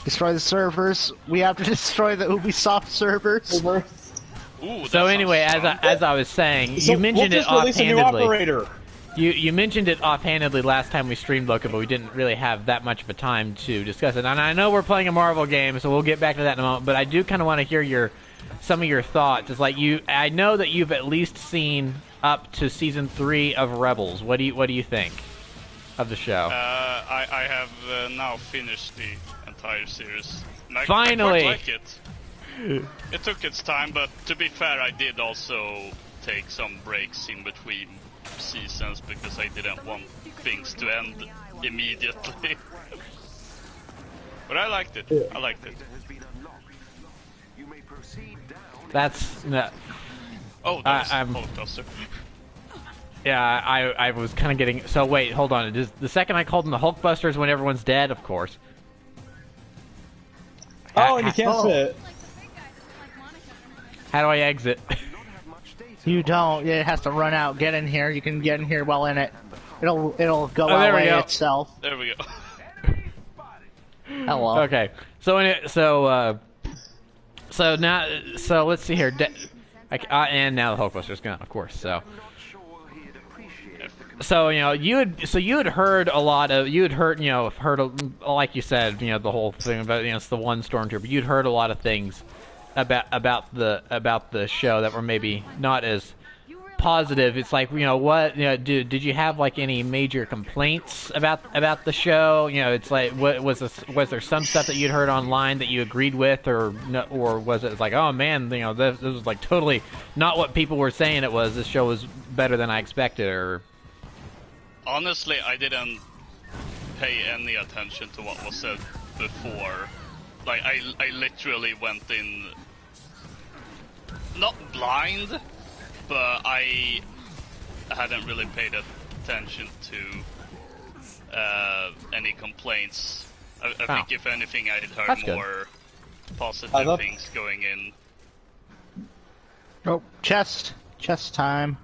Destroy the servers. We have to destroy the Ubisoft servers. Ooh, so anyway, as I was saying, you mentioned it offhandedly. You mentioned it offhandedly last time we streamed Loco, but we didn't really have that much of a time to discuss it. And I know we're playing a Marvel game, so we'll get back to that in a moment. But I do kind of want to hear some of your thoughts. It's like I know that you've at least seen up to Season 3 of Rebels. What do you think of the show? I have now finished the entire series. Finally! I quite like it. It took its time, but to be fair, I did also take some breaks in between seasons because I didn't want things to end immediately. But I liked it. I liked it. That's... Oh, that's Hulkbuster. Yeah, I was kind of getting... So wait, hold on. The second I called them the Hulkbusters when everyone's dead, of course. Oh, and you can't sit. How do I exit? You don't. It has to run out. Get in here. You can get in here while in it. It'll go away itself. There we go. Hello. Okay. So let's see here. And now the Hulkbuster's gone, of course. So you had heard a lot of like you said, the whole thing about it's the one stormtrooper. You'd heard a lot of things about the show that were maybe not as positive. It's like did you have like any major complaints about the show? It's like was there some stuff that you'd heard online that you agreed with, or was it like, oh man, this was like totally not what people were saying it was. This show was better than I expected, or... Honestly, I didn't pay any attention to what was said before. Like, I literally went in... Not blind, but I hadn't really paid attention to any complaints. I think if anything, I had heard That's more positive things going in. Oh, chest time.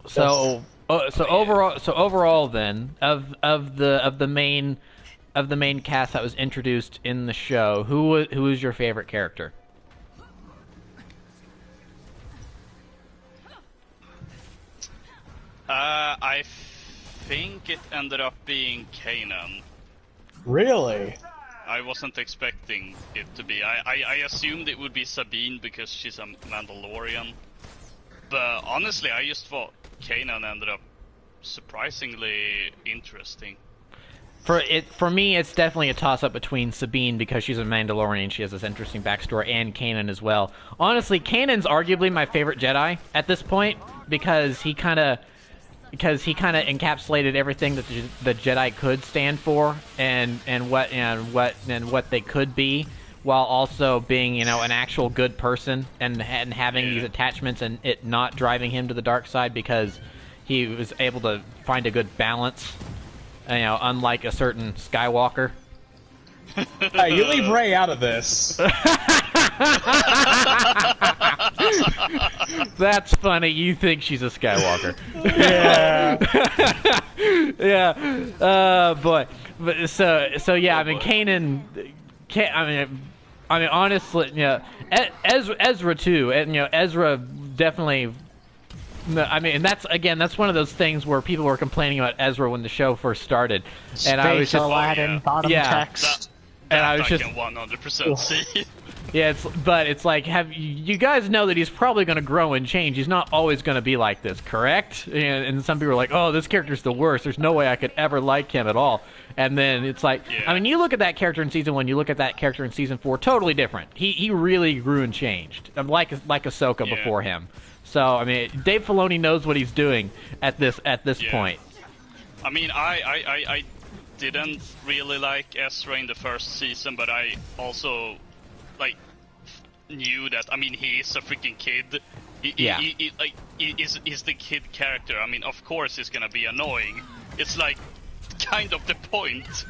So overall, then of the main cast that was introduced in the show, who is your favorite character? I think it ended up being Kanan. Really? I wasn't expecting it to be. I assumed it would be Sabine because she's a Mandalorian. But honestly, I just thought Kanan ended up surprisingly interesting. For me, it's definitely a toss-up between Sabine because she's a Mandalorian, she has this interesting backstory, and Kanan as well. Honestly, Kanan's arguably my favorite Jedi at this point because he kind of encapsulated everything that the Jedi could stand for and what they could be, while also being an actual good person and having these attachments and it not driving him to the dark side because he was able to find a good balance. Unlike a certain Skywalker. Hey, you leave Rey out of this. That's funny. You think she's a Skywalker? Yeah. Yeah. Boy. But so yeah. I mean, Kanan. I mean, honestly, Ezra too. And Ezra definitely. I mean, that's one of those things where people were complaining about Ezra when the show first started, and I was just Aladdin, bottom text. I was just 100% see. Yeah, it's like, you guys know that he's probably going to grow and change. He's not always going to be like this, correct? And some people are like, oh, this character's the worst. There's no way I could ever like him at all. And then it's like, I mean, you look at that character in Season 1, you look at that character in Season 4, totally different. He really grew and changed, like Ahsoka before him. So, I mean, Dave Filoni knows what he's doing at this point. I mean, I didn't really like Ezra in the first season, but I also knew that. I mean, he is a freaking kid. He's the kid character. I mean, of course he's gonna be annoying. It's like kind of the point.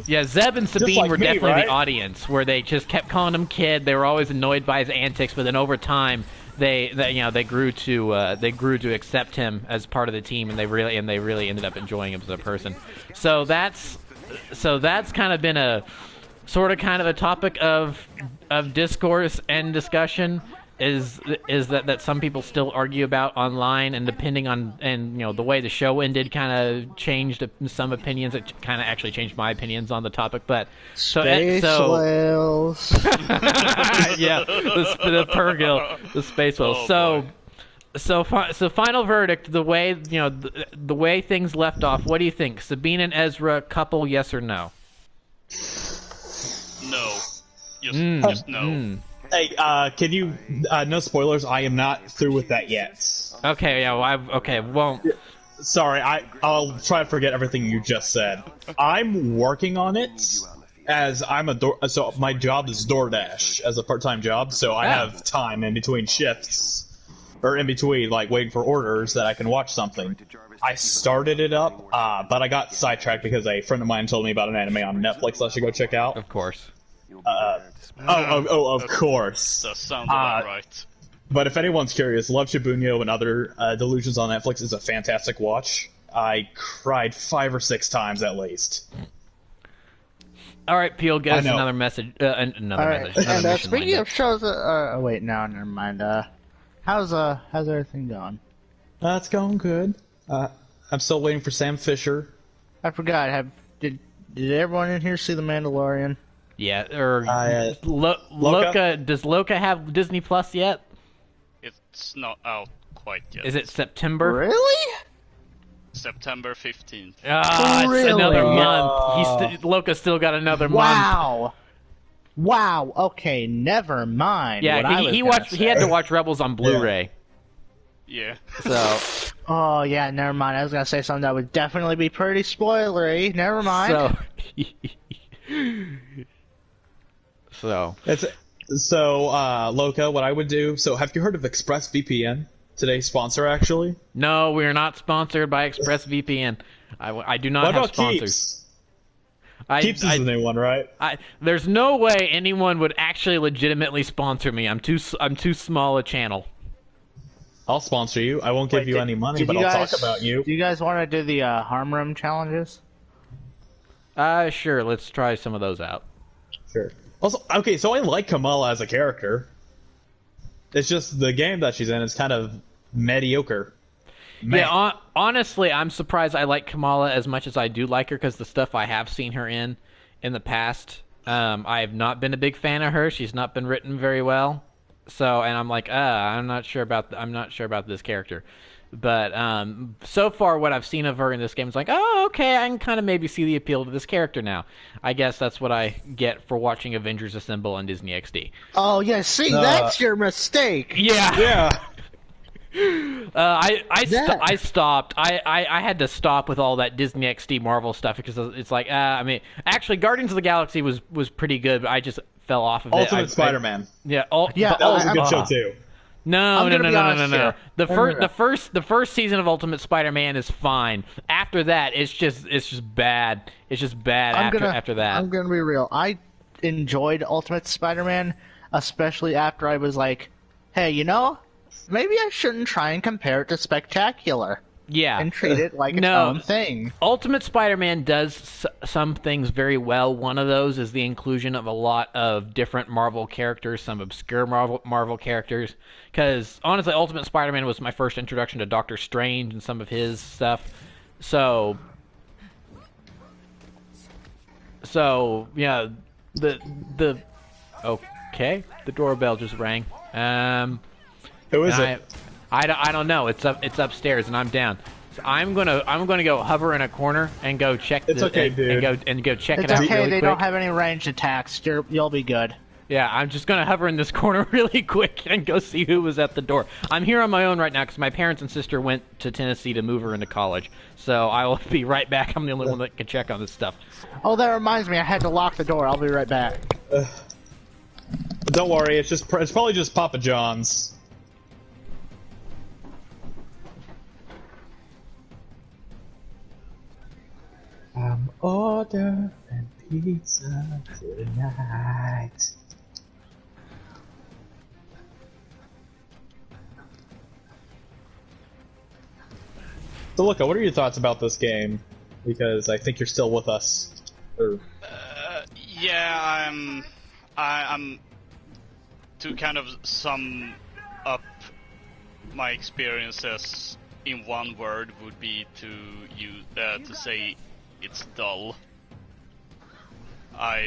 Yeah, Zeb and Sabine were definitely right? the audience, where they just kept calling him kid. They were always annoyed by his antics, but then over time, they grew to accept him as part of the team, and they really ended up enjoying him as a person. So that's kind of been a topic of discourse and discussion is that some people still argue about online, and depending on the way the show ended kind of changed some opinions. It kind of actually changed my opinions on the topic, but Space whales. Yeah, the Purrgil, the space whales. So final verdict, the way things left off. What do you think? Sabine and Ezra couple, yes or no? No. Just no. Hey, can you, no spoilers, I am not through with that yet. Okay, yeah, well... Sorry, I'll try to forget everything you just said. I'm working on it, as so my job is DoorDash, as a part-time job, so I have time in between shifts, or in between, waiting for orders, that I can watch something. I started it up, but I got sidetracked because a friend of mine told me about an anime on Netflix I should go check out. Of course. Of course. That sounds about right. But if anyone's curious, Love Shibuya and Other Delusions on Netflix is a fantastic watch. I cried 5 or 6 times at least. All right, Peel, get us another message. Another message. And speaking of shows, wait, no, never mind. How's everything going? It's going good. I'm still waiting for Sam Fisher. I forgot. Did everyone in here see The Mandalorian? Yeah, or Loka? Loka. Does Loka have Disney Plus yet? It's not out quite yet. Is it September? Really? September 15th. It's another month. Loka's still got another month. Wow. Okay, never mind. Yeah, he had to watch Rebels on Blu-ray. Yeah. So. Oh yeah, never mind. I was gonna say something that would definitely be pretty spoilery. Never mind. So Loka, what I would do. So, have you heard of ExpressVPN? today's sponsor, actually? No, we are not sponsored by ExpressVPN. I do not What have about sponsors. Keeps? Keeps is the new one, right? There's no way anyone would actually legitimately sponsor me. I'm too small a channel. I'll sponsor you. I won't give you any money, but I'll talk about you. Do you guys want to do the harm room challenges? Sure. Let's try some of those out. Sure. Also, okay, so I like Kamala as a character. It's just the game that she's in is kind of mediocre. Yeah, honestly, I'm surprised I like Kamala as much as I do like her, because the stuff I have seen her in the past, I have not been a big fan of her. She's not been written very well. So, and I'm like, I'm not sure about this character. But so far, what I've seen of her in this game is like, oh, okay, I can kind of maybe see the appeal to this character now. I guess that's what I get for watching Avengers Assemble on Disney XD. Oh yeah, see, that's your mistake. Yeah. I stopped. I had to stop with all that Disney XD Marvel stuff because it's like, I mean, actually, Guardians of the Galaxy was pretty good, but I just fell off of it. Ultimate Spider-Man. Yeah, that was a good show too. No. Here. The first season of Ultimate Spider-Man is fine. After that, it's just bad. It's just bad after that. I'm gonna be real. I enjoyed Ultimate Spider-Man, especially after I was like, hey, maybe I shouldn't try and compare it to Spectacular. Yeah. And treat it like its own thing. Ultimate Spider-Man does some things very well. One of those is the inclusion of a lot of different Marvel characters, some obscure Marvel characters. Because, honestly, Ultimate Spider-Man was my first introduction to Doctor Strange and some of his stuff. So yeah, okay, the doorbell just rang. Who is it? I don't know. It's upstairs and I'm down. So I'm gonna go hover in a corner and go check. It's okay, dude. And go check it It's out. okay. Really They quick. don't have any ranged attacks. You'll be good. Yeah, I'm just gonna hover in this corner really quick and go see who was at the door. I'm here on my own right now because my parents and sister went to Tennessee to move her into college. So I will be right back. I'm the only one that can check on this stuff. Oh, that reminds me. I had to lock the door. I'll be right back. Don't worry. It's probably just Papa John's. I'm ordering pizza tonight. So, Luca, what are your thoughts about this game? Because I think you're still with us. Yeah, I'm to kind of sum up my experiences in one word would be to say it's dull.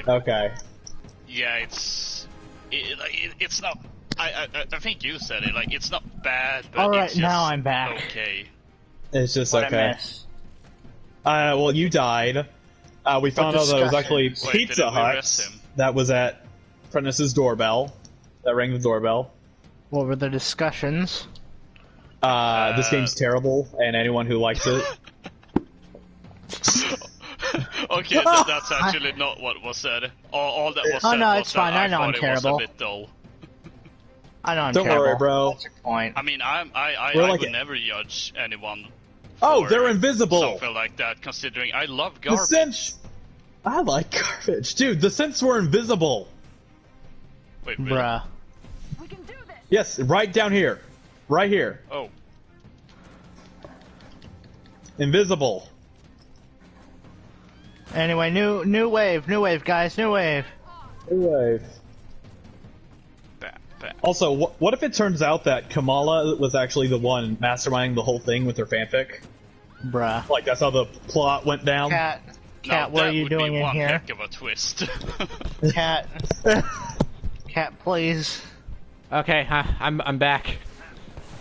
Okay. Yeah, it's not. I think you said it. Like, it's not bad, but All right, it's just now I'm back. okay. It's just What okay. I miss. Well, you died. We found out that it was actually Wait, Pizza didn't we Hut rest him? that was at Prentice's doorbell. That rang the doorbell. What were the discussions? This game's terrible, and anyone who likes it. Okay, that's actually not what was said. All that was said no, was it's fine. that I know I'm thought it terrible. was a bit dull. I know I'm Don't terrible. worry, bro. That's your point. I mean, I We're like would it. never judge anyone. Oh, for they're invisible! Something like that, considering I love The garbage. synths! I like garbage. Dude, the synths were invisible! Wait, really? Bruh. Yes, right down here. Right here. Oh, Invisible. Anyway, new wave, guys, new wave. Anyway. bad. Also, what if it turns out that Kamala was actually the one masterminding the whole thing with her fanfic? Bruh. Like, that's how the plot went down? Cat, Now, what are that you would doing be in one here? heck of a twist. Cat, cat, please. Okay, I'm back.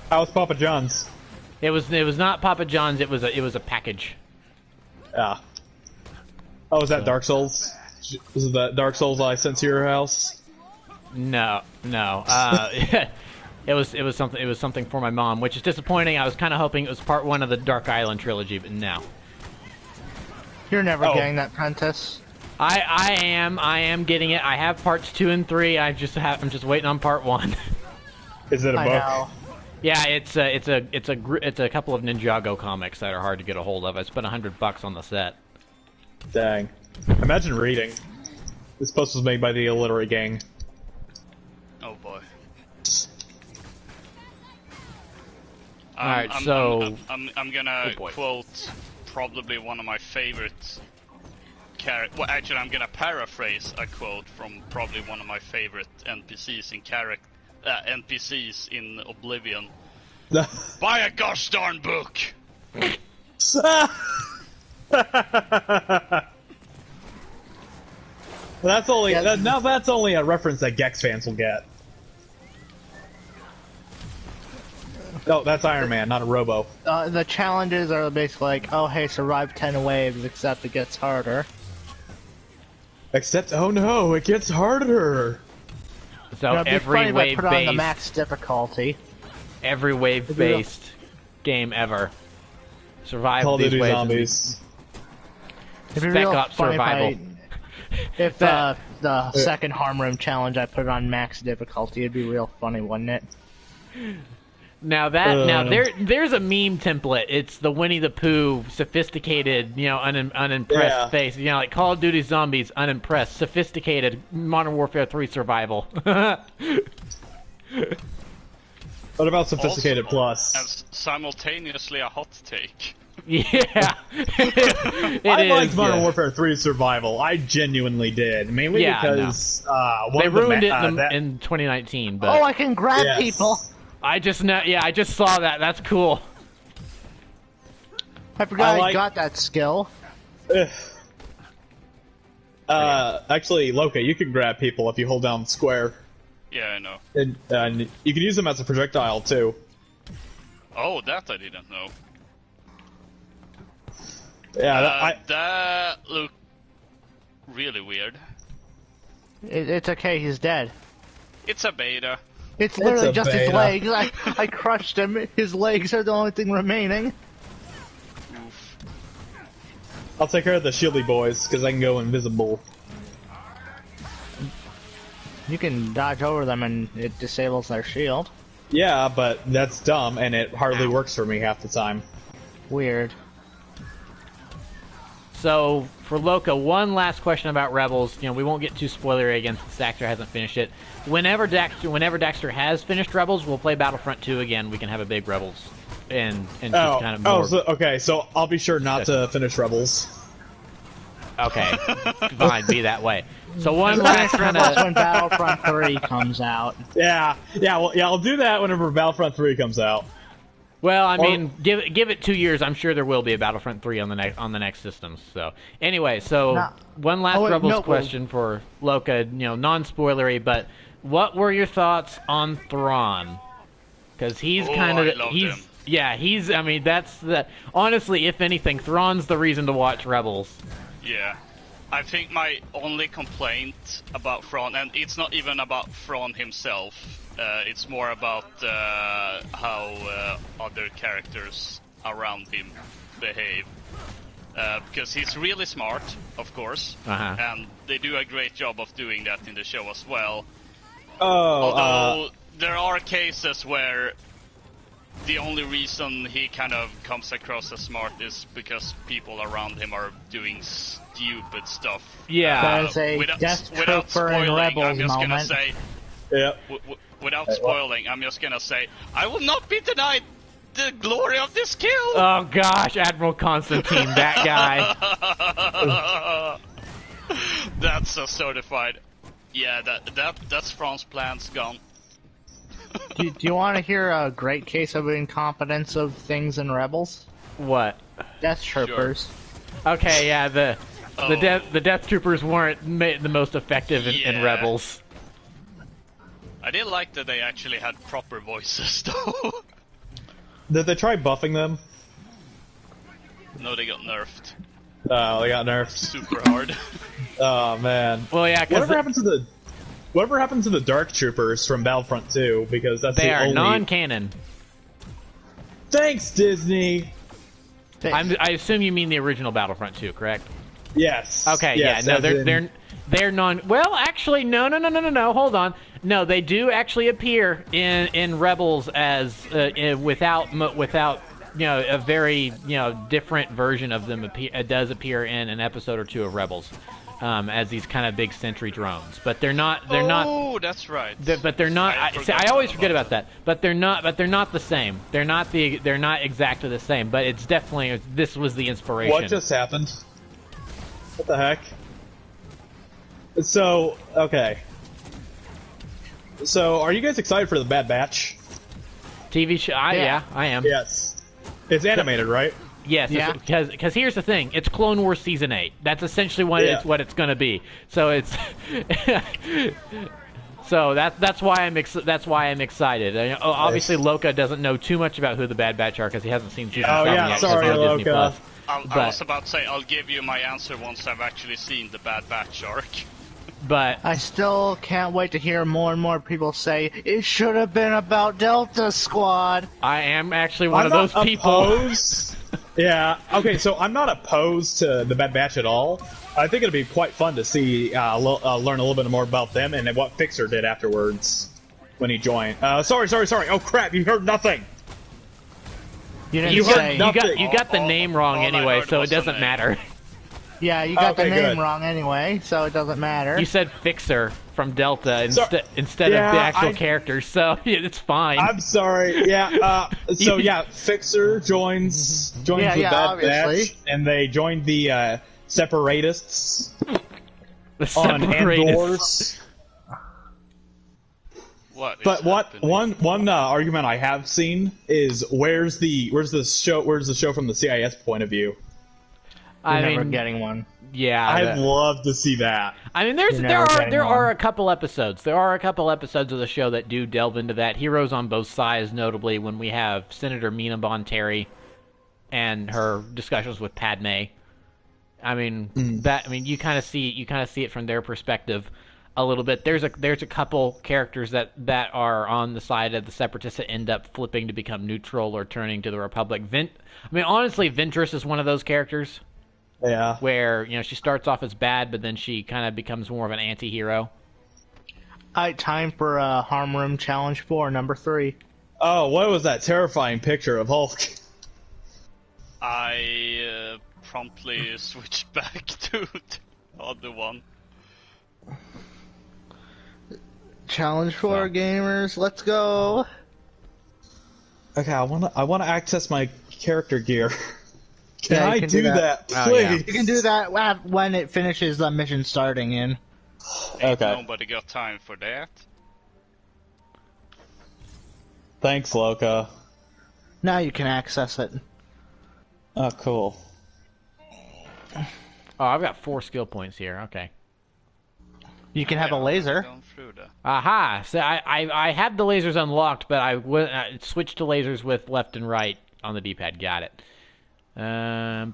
How's Papa John's? It was not Papa John's. It was a package. Yeah. Oh, was that Dark Souls? Was it that Dark Souls I sent to your house? No. It was something for my mom, which is disappointing. I was kind of hoping it was part 1 of the Dark Island trilogy, but no. You're never Oh. getting that, Prentice. I am getting it. I have parts 2 and 3. I'm just waiting on part 1. Is it a I book? know. Yeah, it's a couple of Ninjago comics that are hard to get a hold of. I spent $100 on the set. Dang. Imagine reading. This post was made by the illiterate gang. Oh boy. Alright, so... I'm gonna quote probably one of my favorite well, actually, I'm gonna paraphrase a quote from probably one of my favorite NPCs in Oblivion. Buy a gosh darn book! That's only that's only a reference that Gex fans will get. Oh, that's Iron Man, not a Robo. The challenges are basically like, oh hey, survive 10 waves, except it gets harder. Except, oh no, it gets harder. So every wave put on the max difficulty. Every wave-based game ever. Survive Call of these Duty waves. Zombies. Spec Ops Survival. If the second Harm Room challenge I put on max difficulty, it'd be real funny, wouldn't it? Now there's a meme template. It's the Winnie the Pooh sophisticated, unimpressed face. Like Call of Duty Zombies, unimpressed, sophisticated Modern Warfare 3 survival. What about sophisticated plus? As simultaneously a hot take. Yeah. I liked Modern Warfare 3 survival. I genuinely did, mainly because they ruined it in 2019. But oh, I can grab people. I just saw that. That's cool. I forgot I got that skill. Actually, Loka, you can grab people if you hold down square. Yeah, I know. And you can use them as a projectile too. Oh, that I didn't know. Yeah, that looked really weird. It's okay, he's dead. It's a beta. It's literally just his legs. I crushed him. His legs are the only thing remaining. Oof. I'll take care of the shieldy boys, because I can go invisible. You can dodge over them and it disables their shield. Yeah, but that's dumb, and it hardly works for me half the time. Weird. So, for Loka, one last question about Rebels. We won't get too spoilery again since Daxter hasn't finished it. Whenever Daxter has finished Rebels, we'll play Battlefront 2 again. We can have a big Rebels and just kind of more... okay, so I'll be sure not to finish Rebels. Okay, fine, be that way. So one last kind of... when Battlefront 3 comes out. Yeah, I'll do that whenever Battlefront 3 comes out. Well, I mean, give it 2 years. I'm sure there will be a Battlefront 3 on the next systems. So anyway, one last Rebels question for Loka. Non-spoilery, but what were your thoughts on Thrawn? Because he's I mean, that's the honestly, if anything, Thrawn's the reason to watch Rebels. Yeah. I think my only complaint about Thrawn, and it's not even about Thrawn himself, it's more about how other characters around him behave. Because he's really smart, of course, and they do a great job of doing that in the show as well. Although there are cases where the only reason he kind of comes across as smart is because people around him are doing stupid stuff. Yeah, without spoiling, I'm just moment. gonna say, without spoiling, I'm just gonna say, I will not be denied the glory of this kill. Oh gosh, Admiral Constantine, that guy. That's a certified. Yeah, that's Thrawn's plans gone. Do you want to hear a great case of incompetence of things in Rebels? What? Death Troopers. Sure. Okay, yeah, the Death Troopers weren't the most effective in Rebels. I did like that they actually had proper voices, though. Did they try buffing them? No, they got nerfed. Oh, they got nerfed. Super hard. Oh man. Well, yeah. Whatever happened to the Dark Troopers from Battlefront 2? Because that's they the are only... non-canon. Thanks, Disney. I assume you mean the original Battlefront 2, correct? Yes. Okay. Yes, yeah. No, They're non. Well, actually, no. Hold on. No, they do actually appear in Rebels as without a very different version of them. Does appear in an episode or two of Rebels. As these kind of big sentry drones, but they're not. Oh, that's right. But they're not. I always forget about that. But they're not the same. They're not exactly the same. But it's definitely this was the inspiration. What just happened? What the heck? So okay. So are you guys excited for the Bad Batch TV show? Yeah, I am. Yes. It's animated, right? Yes, yeah. Because here's the thing: it's Clone Wars season 8. That's essentially what it's going to be. So it's so that's why I'm excited. Obviously, Loka doesn't know too much about who the Bad Batch are because he hasn't seen season 7 yet. Sorry, on Disney Loka. Plus. I was about to say I'll give you my answer once I've actually seen the Bad Batch arc. But I still can't wait to hear more and more people say it should have been about Delta Squad. I am actually one of those people. Yeah. Okay. So I'm not opposed to the Bad Batch at all. I think it'd be quite fun to see learn a little bit more about them and what Fixer did afterwards when he joined. Sorry. Oh crap! You heard nothing. You got the name wrong anyway, so it doesn't matter. Yeah, you got the name good. wrong anyway, so it doesn't matter. You said Fixer from Delta instead of the actual characters, so it's fine. I'm sorry. Yeah. Fixer joins the Bad Batch, and they joined the Separatists on Andor's. But one argument I have seen is where's the show from the CIS point of view? You're never getting one. Yeah, I'd love to see that. I mean, there are a couple episodes. There are a couple episodes of the show that do delve into that. Heroes on both sides, notably when we have Senator Mina Bonteri and her discussions with Padme. I mean, you kind of see it from their perspective a little bit. There's a couple characters that are on the side of the Separatists that end up flipping to become neutral or turning to the Republic. Honestly, Ventress is one of those characters. Yeah. Where, she starts off as bad, but then she kind of becomes more of an anti-hero. Alright, time for Harm Room Challenge 4, number 3. Oh, what was that terrifying picture of Hulk? I promptly switched back to the other one. Challenge 4, gamers, let's go! Okay, I wanna access my character gear. Can Yeah, I do that, please? You can do that when it finishes the mission starting in. Okay. Nobody got time for that. Thanks, Loka. Now you can access it. Oh, cool. Oh, I've got 4 skill points here. Okay. You can have a laser. Aha! So I have the lasers unlocked, but I switched to lasers with left and right on the D-pad. Got it. Let's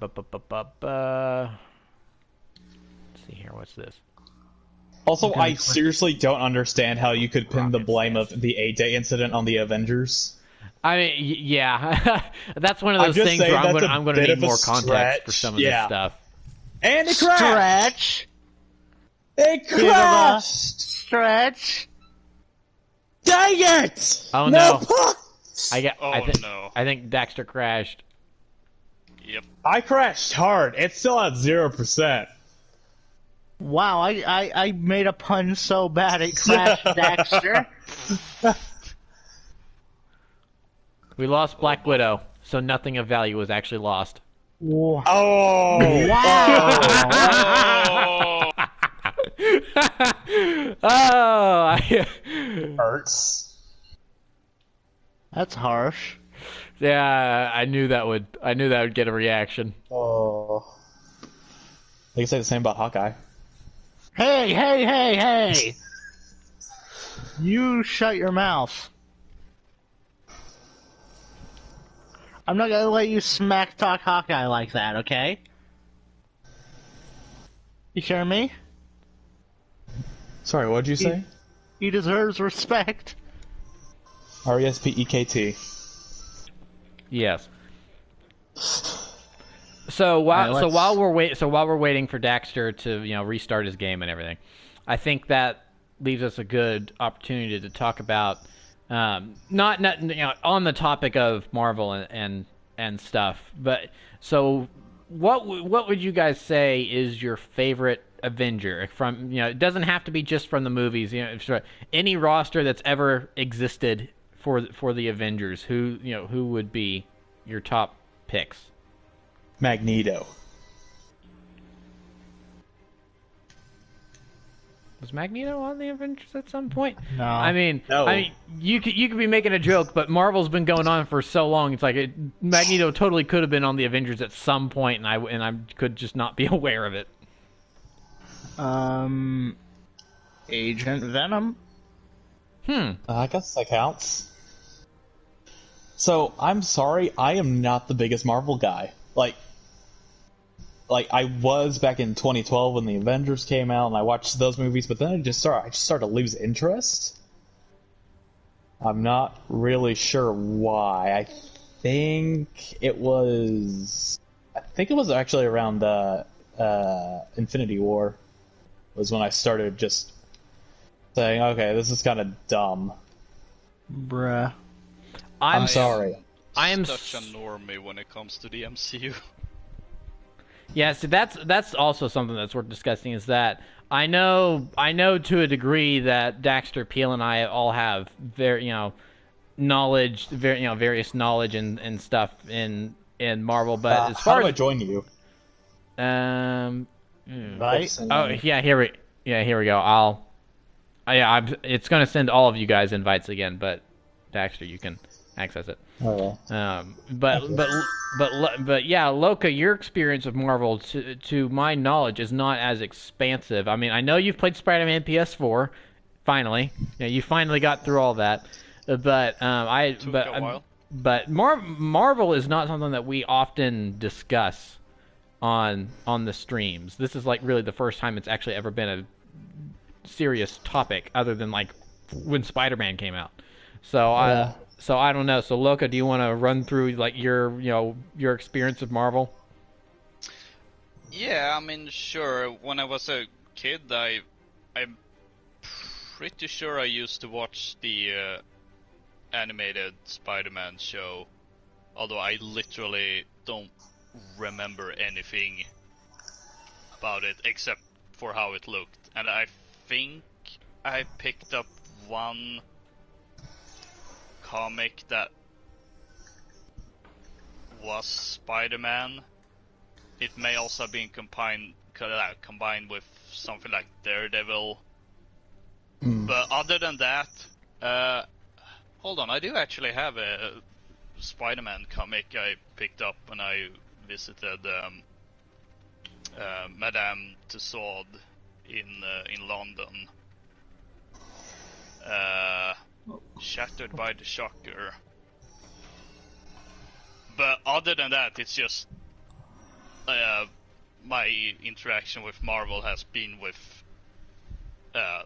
see here. What's this? Also, I seriously don't understand how you could pin the blame of the A-Day incident on the Avengers. I mean, yeah, that's one of those things where I'm going to need more context for some of this stuff. And it crashed. It crashed. Stretch. Dang it! Oh no! No. I think Daxter crashed. Yep. I crashed hard. It's still at 0%. Wow, I made a pun so bad it crashed Daxter. We lost Black Widow, so nothing of value was actually lost. Whoa. Oh! Oh! Hurts. That's harsh. Yeah, I knew that would get a reaction. Oh. They can say the same about Hawkeye. Hey! You shut your mouth. I'm not gonna let you smack talk Hawkeye like that, okay? You hear me? Sorry, what'd you say? He deserves respect. R-E-S-P-E-K-T. Yes. So while Alright, while we're waiting for Daxter to restart his game and everything, I think that leaves us a good opportunity to talk about not on the topic of Marvel and stuff. But so what would you guys say is your favorite Avenger from it doesn't have to be just from the movies, any roster that's ever existed for the Avengers, who would be your top picks? Magneto. Was Magneto on the Avengers at some point? No. I mean, No. You could be making a joke, but Marvel's been going on for so long. It's like Magneto totally could have been on the Avengers at some point, and I could just not be aware of it. Agent Venom. I guess that counts. So, I'm sorry, I am not the biggest Marvel guy. Like I was back in 2012 when the Avengers came out, and I watched those movies, but then I just started to lose interest. I'm not really sure why. I think it was actually around Infinity War was when I started just saying, okay, this is kind of dumb. Bruh. I'm sorry. I am such a normie when it comes to the MCU. Yeah, so that's also something that's worth discussing. Is that I know to a degree that Daxter, Peel, and I all have knowledge, various knowledge and stuff in Marvel. But as far how do as I join you? Right? Oh yeah, here we go. It's gonna send all of you guys invites again, but Daxter, you can access it. Oh. But yeah, Loka, your experience of Marvel, to my knowledge, is not as expansive. I mean, I know you've played Spider-Man PS4. Finally, you finally got through all that. But Took a while. But Marvel is not something that we often discuss on the streams. This is like really the first time it's actually ever been a serious topic, other than like when Spider-Man came out. So I don't know. So Loka, do you want to run through like your experience of Marvel? Yeah, I mean, sure. When I was a kid, I'm pretty sure I used to watch the animated Spider-Man show, although I literally don't remember anything about it except for how it looked. And I think I picked up one comic that was Spider-Man. It may also have been combined with something like Daredevil. But other than that, hold on, I do actually have a Spider-Man comic I picked up when I visited Madame Tussauds in London. Shattered by the Shocker. But other than that, it's just my interaction with Marvel has been with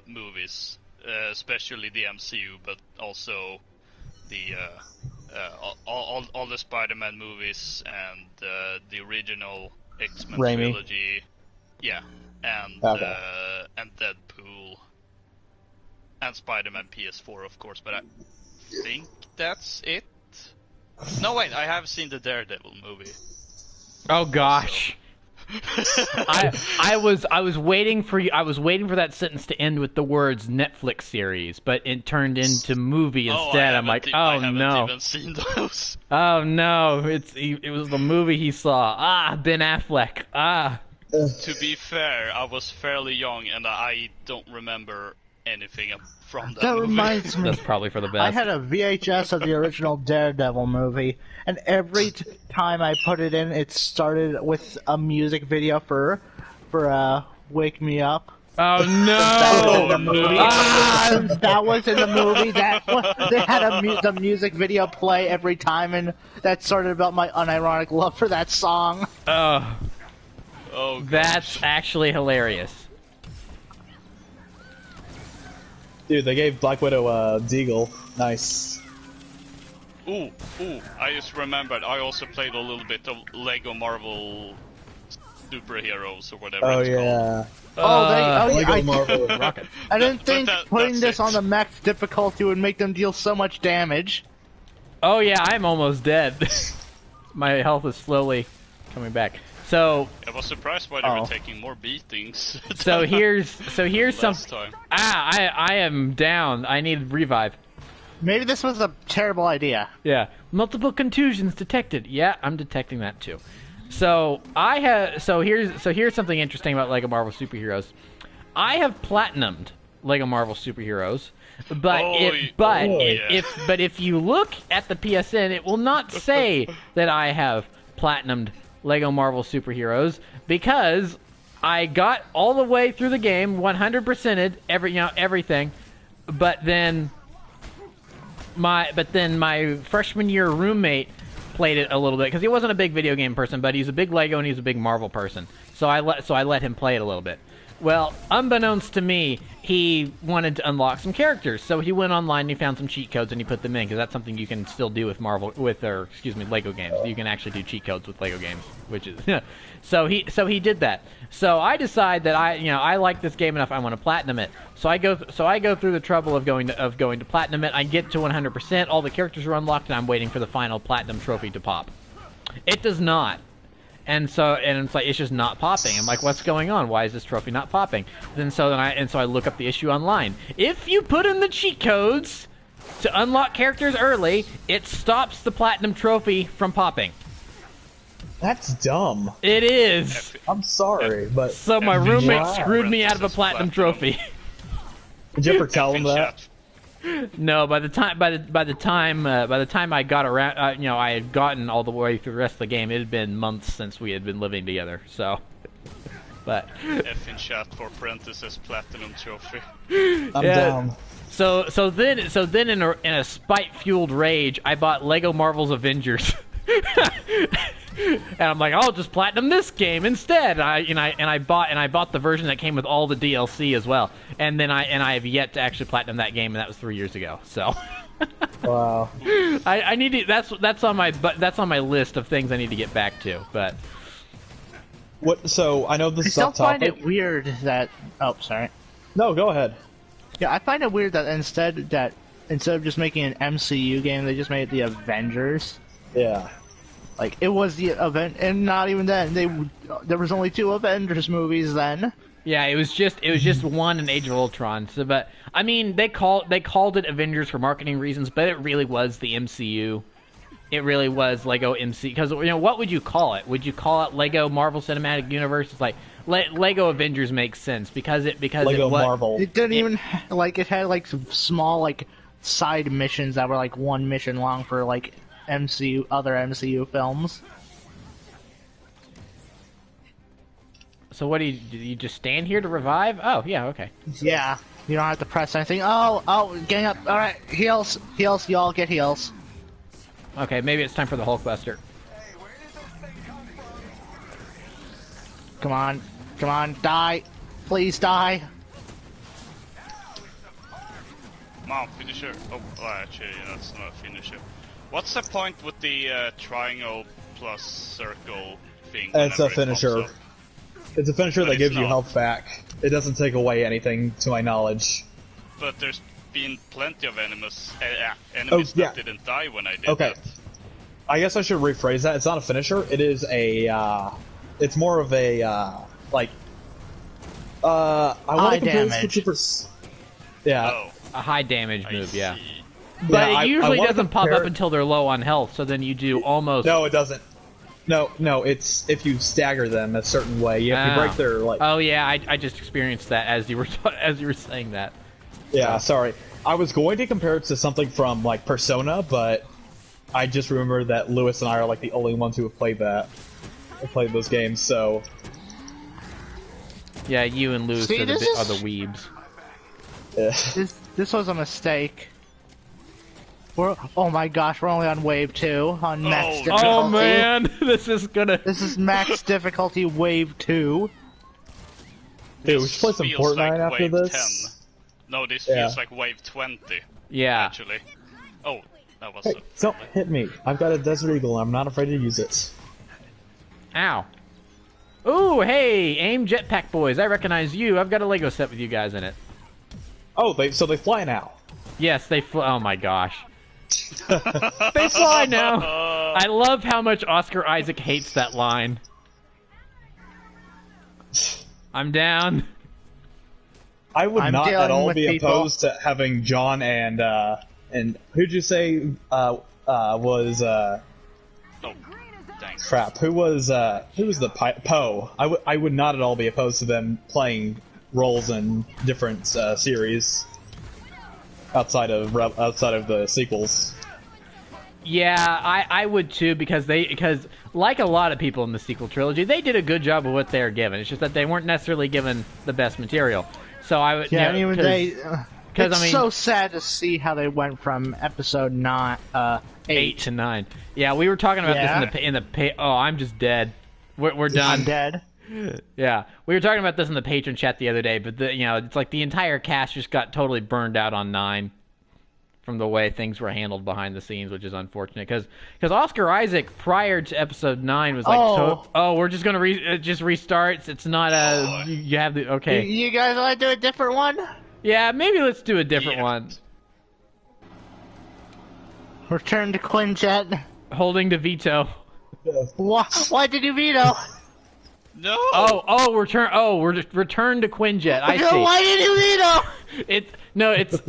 movies, especially the MCU, but also the all the Spider-Man movies and the original X-Men Raimi. trilogy, yeah, and Deadpool. And Spider-Man PS4, of course, but I think that's it. No, wait, I have seen the Daredevil movie. Oh gosh. I was waiting for you. I was waiting for that sentence to end with the words Netflix series, but it turned into movie instead. I'm like, I oh haven't no. even seen those. Oh no, it was the movie he saw. Ben Affleck. To be fair, I was fairly young and I don't remember anything from that That movie. reminds me. That's probably for the best. I had a VHS of the original Daredevil movie, and every time I put it in, it started with a music video for "Wake Me Up." Oh no! That was in the movie. They had the music video play every time, and that started about my unironic love for that song. Oh, Oh, that's actually hilarious. Dude, they gave Black Widow Deagle. Nice. Ooh, I just remembered, I also played a little bit of Lego Marvel Superheroes or whatever Oh it's yeah. I, Marvel. Rocket. I didn't think putting that's this it. on the max difficulty would make them deal so much damage. Oh yeah, I'm almost dead. My health is slowly coming back. So I was surprised why they were taking more beatings. so here's some. last time. I am down. I need revive. Maybe this was a terrible idea. Yeah, multiple contusions detected. Yeah, I'm detecting that too. So here's something interesting about Lego Marvel Superheroes. I have platinumed Lego Marvel Superheroes, but if you look at the PSN, it will not say that I have platinumed Lego Marvel Superheroes because I got all the way through the game, 100%ed everything, but then my freshman year roommate played it a little bit because he wasn't a big video game person, but he's a big Lego and he's a big Marvel person. So I let him play it a little bit. Well, unbeknownst to me, he wanted to unlock some characters, so he went online and he found some cheat codes and he put them in because that's something you can still do with Lego games. You can actually do cheat codes with Lego games, which is so he did that. So I decide that I like this game enough. I want to platinum it. So I go through the trouble of going to platinum it. I get to 100%. All the characters are unlocked, and I'm waiting for the final platinum trophy to pop. It does not. And it's like it's just not popping. I'm like, what's going on? Why is this trophy not popping? So I look up the issue online. If you put in the cheat codes to unlock characters early, it stops the platinum trophy from popping. That's dumb. It is. I'm sorry, but So my roommate screwed me out of a platinum trophy. did you ever tell him that? No, by the time I got around, I had gotten all the way through the rest of the game. It had been months since we had been living together. So, but F in chat for parenthesis platinum trophy. I'm down. So then in a spite-fueled rage, I bought Lego Marvel's Avengers. And I'm like, I'll just platinum this game instead. I bought the version that came with all the DLC as well. And then I have yet to actually platinum that game, and that was 3 years ago. So, Wow. I need to. That's on my list of things I need to get back to. But What? So I know this I is still off find topic. it weird that. Oh, sorry. No, go ahead. Yeah, I find it weird that instead of just making an MCU game, they just made the Avengers. Yeah. Like, it was the event, and not even then. There was only 2 Avengers movies then. yeah, it was just one in Age of Ultron. So, but I mean, they called it Avengers for marketing reasons, but it really was the MCU. It really was Lego MC. Because what would you call it? Would you call it Lego Marvel Cinematic Universe? It's like Lego Avengers makes sense because Lego Marvel. It didn't even it had like some small side missions that were like 1 mission long for like other MCU films. So what do you just stand here to revive? Oh yeah, okay. Yeah, you don't have to press anything. Oh, gang up! All right, heals, y'all get heals. Okay, maybe it's time for the Hulkbuster. Come on, die, please die. Come on, finisher. Oh, actually, that's not a finisher. What's the point with the triangle plus circle thing? It's a whenever it finisher. pops up? It's a finisher But that it's gives you not. health back. It doesn't take away anything, to my knowledge. But there's been plenty of enemies yeah. that didn't die when I did Okay. that. I guess I should rephrase that. It's not a finisher. It is a. It's more of a I want High to compare this damage. to Super. Yeah. Oh, A high damage I move, yeah. see. But Yeah, I it usually wanna doesn't pop compare- up until they're low on health. So then you do almost. No, it doesn't. No. It's if you stagger them a certain way. If you break their Oh yeah, I just experienced that as you were saying that. Yeah, sorry. I was going to compare it to something from like Persona, but I just remember that Lewis and I are like the only ones who have played that. Played those games, so Yeah, you and Lewis See, are this the is- weebs. yeah. This was a mistake. Oh my gosh, we're only on wave 2 on max difficulty. Oh man, this is gonna. This is max difficulty wave 2. Dude, we should play some Feels Fortnite like after wave this. 10. No, this Yeah. feels like wave 20, Yeah. actually. Oh, That was Hey, don't hit me. I've got a Desert Eagle, and I'm not afraid to use it. Ow. Ooh, hey, AIM Jetpack Boys. I recognize you. I've got a Lego set with you guys in it. Oh, so they fly now. Yes, they fly. Oh my gosh. They fly now. I love how much Oscar Isaac hates that line. I'm down. I would I'm not at dealing all with be people. opposed to having John and who'd you say was Oh, dang. crap? Who was the Poe? I would not at all be opposed to them playing roles in different series outside of the sequels. Yeah, I would too, because like a lot of people in the sequel trilogy, they did a good job of what they were given. It's just that they weren't necessarily given the best material. So I would, Yeah, you know, it's so sad to see how they went from episode 8 to 9. Yeah, we were talking about this in the oh, I'm just dead. We're done. I'm dead. Yeah, we were talking about this in the patron chat the other day, but it's like the entire cast just got totally burned out on 9 from the way things were handled behind the scenes, which is unfortunate. Because Oscar Isaac prior to episode 9 was like, we're just gonna just restart. It's not a you have the okay. You guys want to do a different one? Yeah, maybe let's do a different one. Return to Quinjet. Holding to veto. Why did you veto? No. We're return to Quinjet. I see. Why did you veto?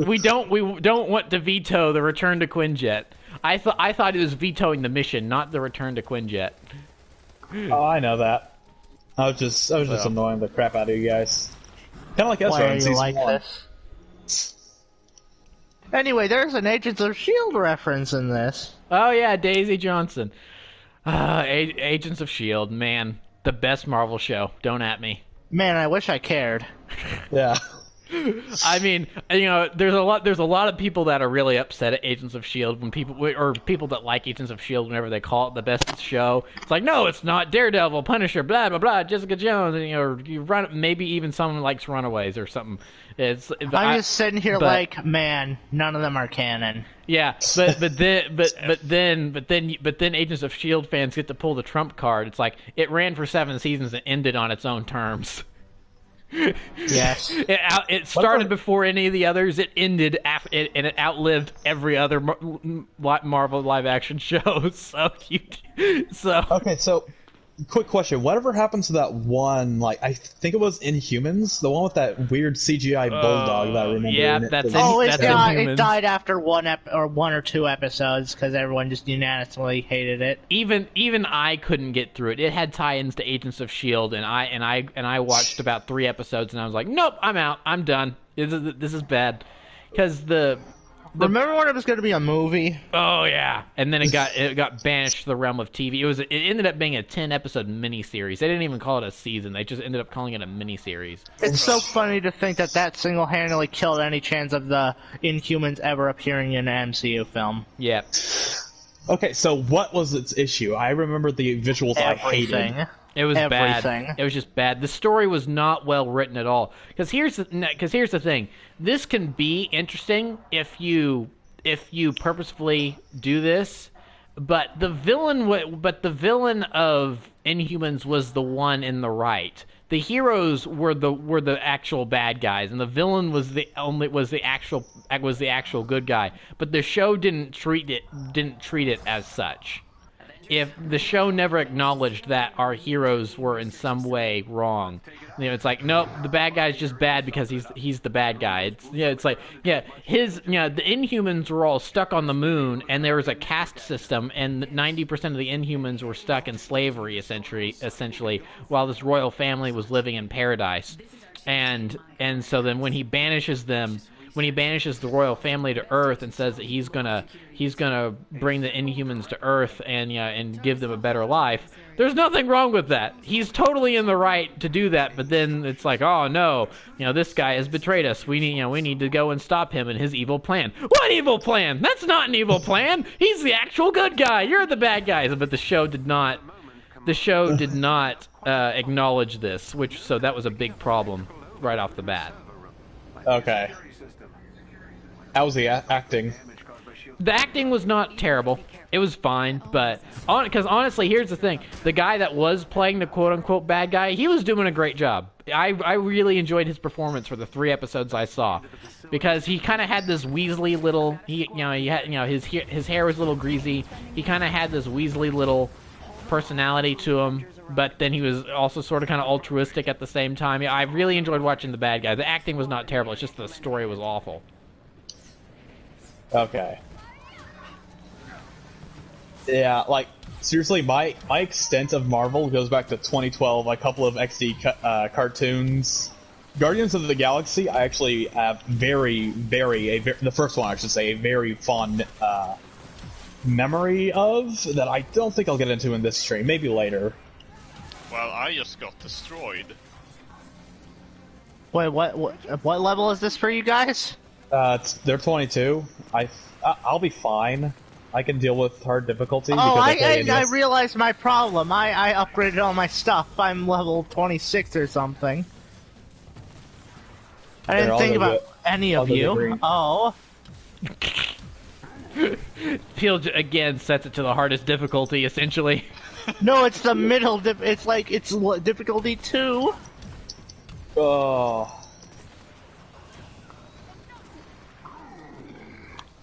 We don't want to veto the return to Quinjet. I thought it was vetoing the mission, not the return to Quinjet. Oh, I know that. I was just annoying the crap out of you guys. Kind of like Why Ezra are in you season like 1. this? Anyway, there's an Agents of S.H.I.E.L.D. reference in this. Oh yeah, Daisy Johnson. Agents of S.H.I.E.L.D. Man, the best Marvel show. Don't at me. Man, I wish I cared. Yeah. I mean, there's a lot of people that are really upset at Agents of S.H.I.E.L.D. when people that like Agents of S.H.I.E.L.D. whenever they call it the best show. It's like, no, it's not. Daredevil, Punisher, blah blah blah, Jessica Jones, and you run, maybe even someone likes Runaways or something. I'm just sitting here like, man, none of them are canon. Yeah, but then Agents of S.H.I.E.L.D. fans get to pull the trump card. It's like it ran for 7 seasons and ended on its own terms. Yes. It started before any of the others. It ended and it outlived every other Marvel live action show. Okay, so quick question: whatever happened to that one? Like, I think it was Inhumans, the one with that weird CGI bulldog that I remember. Yeah, in it. that's it died after one or two episodes because everyone just unanimously hated it. Even I couldn't get through it. It had tie-ins to Agents of S.H.I.E.L.D. and I watched about 3 episodes and I was like, nope, I'm out. I'm done. This is bad. Because Remember when it was going to be a movie? Oh yeah, and then it got banished to the realm of TV. It ended up being a 10-episode miniseries. They didn't even call it a season. They just ended up calling it a miniseries. It's so funny to think that single-handedly killed any chance of the Inhumans ever appearing in an MCU film. Yeah. Okay, so what was its issue? I remember the visuals I hated. It was bad. It was just bad. The story was not well written at all. Because here's the thing. This can be interesting if you purposefully do this, but the villain of Inhumans was the one in the right. The heroes were the actual bad guys, and the villain was the actual good guy. But the show didn't treat it as such. If the show never acknowledged that our heroes were in some way wrong, it's like, nope, the bad guy's just bad because he's the bad guy. The Inhumans were all stuck on the moon, and there was a caste system, and 90% of the Inhumans were stuck in slavery, essentially, while this royal family was living in paradise. And so then when he banishes the royal family to Earth and says that he's gonna bring the Inhumans to Earth and give them a better life, there's nothing wrong with that. He's totally in the right to do that. But then it's like, oh no, this guy has betrayed us. We need to go and stop him and his evil plan. What evil plan? That's not an evil plan. He's the actual good guy. You're the bad guys. But the show did not acknowledge this, so that was a big problem right off the bat. Okay. How was the acting? The acting was not terrible. It was fine, but because honestly, here's the thing: the guy that was playing the quote-unquote bad guy, he was doing a great job. I really enjoyed his performance for the 3 episodes I saw, because he kind of had this Weasley little. His hair was a little greasy. He kind of had this Weasley little personality to him, but then he was also sort of kind of altruistic at the same time. Yeah, I really enjoyed watching the bad guy. The acting was not terrible. It's just the story was awful. Okay. Yeah, like, seriously, my extent of Marvel goes back to 2012, a couple of XD cartoons. Guardians of the Galaxy, I actually have the first one, I should say, a very fond memory of, that I don't think I'll get into in this stream, maybe later. Well, I just got destroyed. Wait, what level is this for you guys? They're 22. I'll be fine. I can deal with hard difficulty. Oh, I realized my problem. I upgraded all my stuff. I'm level 26 or something. I didn't think about any of you. Oh. Field again sets it to the hardest difficulty, essentially. No, it's the middle. It's like it's difficulty 2. Oh.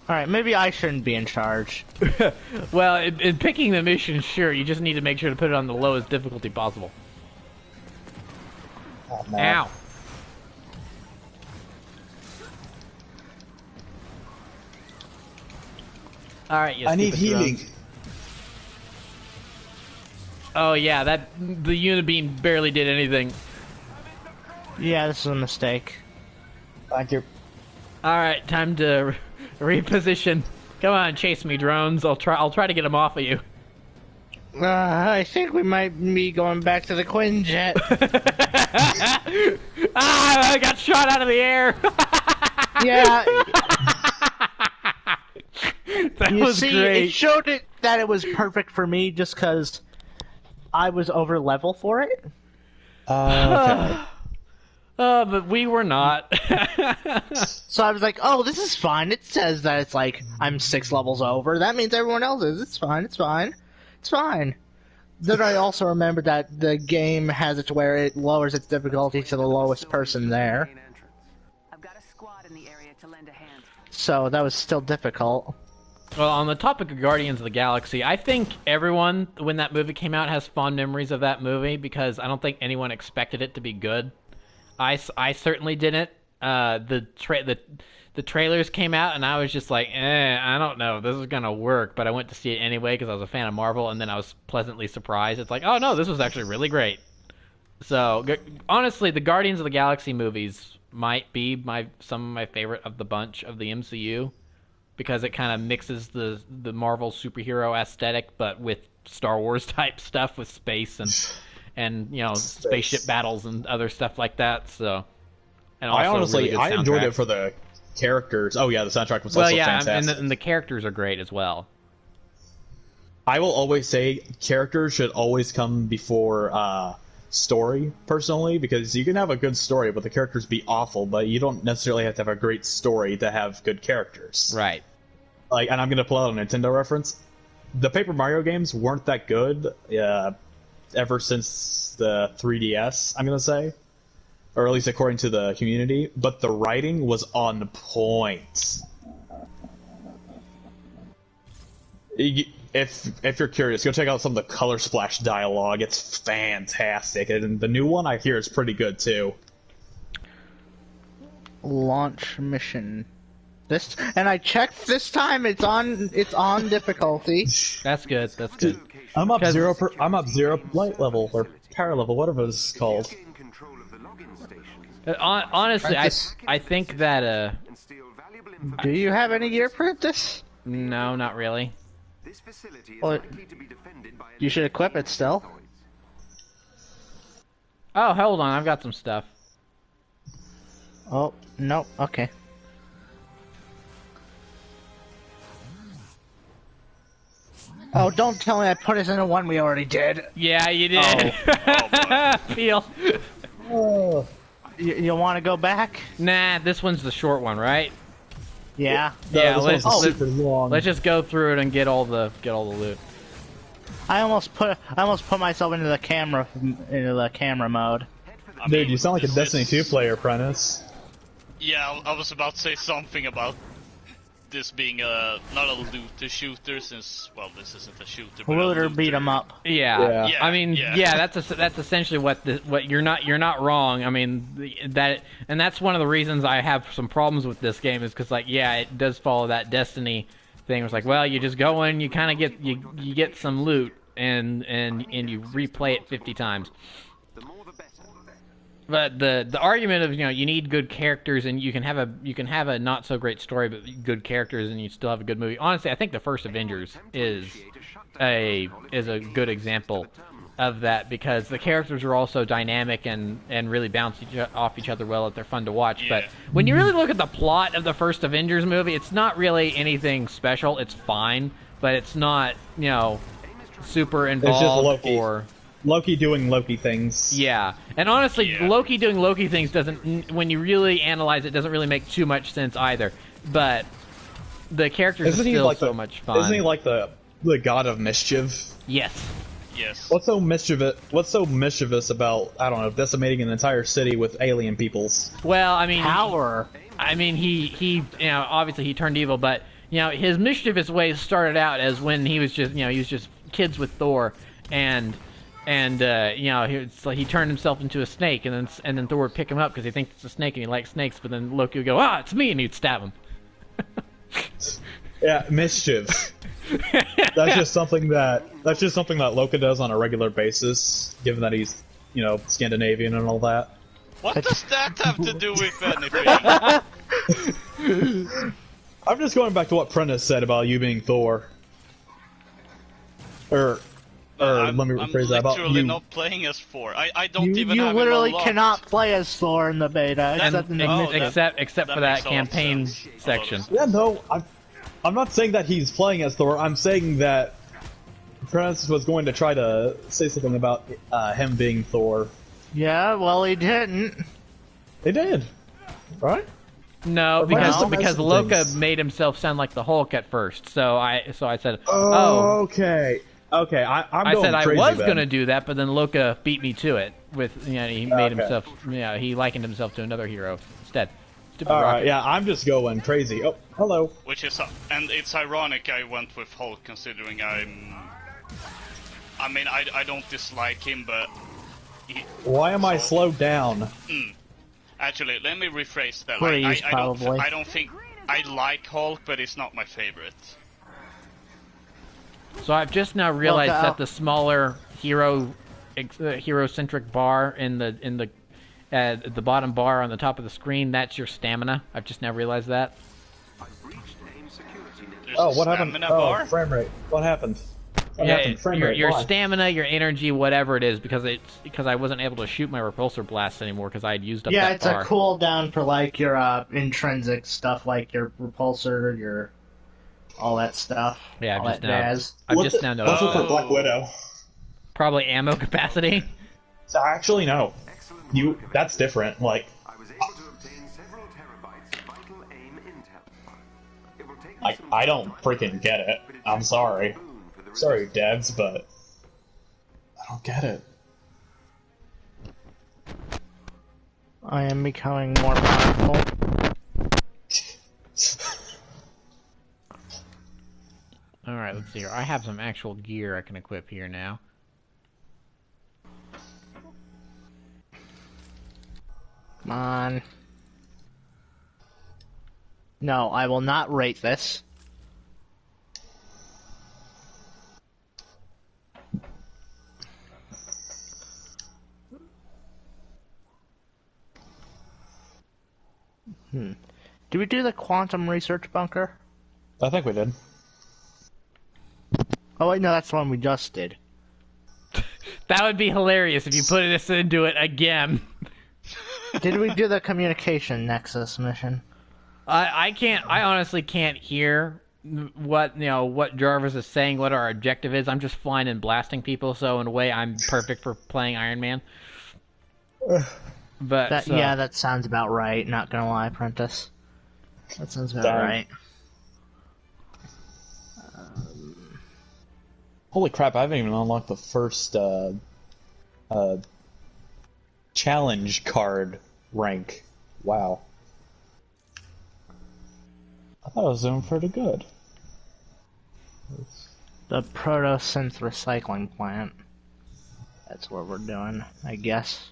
Alright, maybe I shouldn't be in charge. Well, in picking the mission, sure, you just need to make sure to put it on the lowest difficulty possible. Oh, man. Ow. Alright, you I need healing. drones. Oh yeah, the Unibeam barely did anything. Yeah, this is a mistake. Thank you. Alright, time to reposition. Come on, chase me, drones. I'll try to get them off of you. I think we might be going back to the Quinjet. I got shot out of the air. Yeah. That was great. It showed it that it was perfect for me just because I was over level for it. Okay. But we were not. So I was like, oh, this is fine. It says that it's like, I'm 6 levels over. That means everyone else is. It's fine, it's fine. It's fine. Then I also remembered that the game has it to where it lowers its difficulty to the lowest person there. I've got a squad in the area to lend a hand. So that was still difficult. Well, on the topic of Guardians of the Galaxy, I think everyone, when that movie came out, has fond memories of that movie because I don't think anyone expected it to be good. I certainly didn't. The trailers came out, and I was just like, I don't know if this is gonna work. But I went to see it anyway because I was a fan of Marvel, and then I was pleasantly surprised. It's like, oh no, this was actually really great. So honestly, the Guardians of the Galaxy movies might be some of my favorite of the bunch of the MCU because it kind of mixes the Marvel superhero aesthetic, but with Star Wars type stuff with space and spaceship battles and other stuff like that. So, and also I honestly really good I enjoyed soundtrack. it for the characters. Oh yeah, the soundtrack was also fantastic. And the characters are great as well. I will always say characters should always come before story, personally, because you can have a good story, but the characters be awful. But you don't necessarily have to have a great story to have good characters. Right. Like, and I'm gonna pull out a Nintendo reference. The Paper Mario games weren't that good. Ever since the 3DS, I'm gonna say, or at least according to the community, but the writing was on point. If you're curious, go check out some of the Color Splash dialogue. It's fantastic, and the new one I hear is pretty good too. Launch mission. And I checked this time. It's on difficulty. That's good. That's good. I'm up zero light level or power level, whatever it's called. Honestly, I think that Do you have any gear for this? no, not really. Well, you should equip it still. Oh, hold on, I've got some stuff. Oh no. Okay. Oh, don't tell me I put us in a one we already did. Yeah, you did. Feel. Oh. You want to go back? Nah, this one's the short one, right? Yeah. Yeah, this one's super long. let's just go through it and get all the loot. I almost put myself into the camera mode. Dude, you sound like a Destiny 2 player, Prentice. Yeah, I was about to say something about this being not a looter shooter, since, well, this isn't a shooter. But Looter beat 'em up. Yeah. Yeah, I mean, yeah. that's essentially what you're not wrong. I mean, that's one of the reasons I have some problems with this game is because, like, yeah, it does follow that Destiny thing. It's like, well, you just go in, you kind of get you get some loot and you replay it 50 times. But the argument of, you need good characters and you can have a not so great story but good characters and you still have a good movie. Honestly, I think the first Avengers is a good example of that, because the characters are also dynamic and really bounce off each other well. They're fun to watch. Yeah. But when you really look at the plot of the first Avengers movie, it's not really anything special. It's fine, but it's not, super involved or Loki doing Loki things. Yeah, and honestly, Loki doing Loki things doesn't, when you really analyze it, doesn't really make too much sense either. But the characters are still so much fun. Isn't he like the god of mischief? Yes. Yes. What's so mischievous about, I don't know, decimating an entire city with alien peoples? Well, I mean, Power. He obviously he turned evil, but his mischievous ways started out as when he was just kids with Thor, and he turned himself into a snake, and then Thor would pick him up because he thinks it's a snake and he likes snakes, but then Loki would go, it's me, and he'd stab him. Yeah, mischief. That's just something that Loki does on a regular basis, given that he's Scandinavian and all that. What does that have to do with anything? I'm just going back to what Prentice said about you being Thor. Let me rephrase that about you. I'm literally not playing as Thor. I don't even You have literally him unlocked. cannot play as Thor in the beta, Except for that campaign section. Yeah, no, I'm not saying that he's playing as Thor. I'm saying that Prentice was going to try to say something about him being Thor. Yeah, well, he didn't. They did, right? No, because Loka made himself sound like the Hulk at first. So I said, okay. Okay, I said I was then. gonna do that, but then Loka beat me to it. He made himself, he likened himself to another hero instead. Alright, yeah, I'm just going crazy. Oh, hello. Which is, and it's ironic I went with Hulk, considering I don't dislike him, but why am I slowed down? Actually, let me rephrase that. Please, I don't think I like Hulk, but it's not my favorite. So I've just now realized that the smaller hero-centric bar in the bottom bar on the top of the screen, that's your stamina. I've just now realized that. Oh, what happened? Oh, frame rate. What happened? Your stamina, your energy, whatever it is, because I wasn't able to shoot my repulsor blast anymore because I had used up that bar. Yeah, it's a cooldown for like your intrinsic stuff, like your repulsor, your all that stuff. Yeah, I've just now noticed. What's with Black Widow? Probably ammo capacity. Actually, no. That's different. Like, I was able to obtain several terabytes of vital aim intel. It will take I don't freaking get it. I'm sorry. Sorry, devs, but I don't get it. I am becoming more powerful. Alright, let's see here. I have some actual gear I can equip here now. Come on. No, I will not rate this. Did we do the quantum research bunker? I think we did. Oh wait, no, that's the one we just did. That would be hilarious if you put us into it again. Did we do the communication nexus mission? I honestly can't hear what Jarvis is saying, what our objective is. I'm just flying and blasting people, so in a way I'm perfect for playing Iron Man. Yeah, that sounds about right, not gonna lie, Prentice. That sounds about Darn. right. Holy crap! I haven't even unlocked the first challenge card rank. Wow. I thought I was doing pretty good. The proto-synth recycling plant. That's what we're doing, I guess.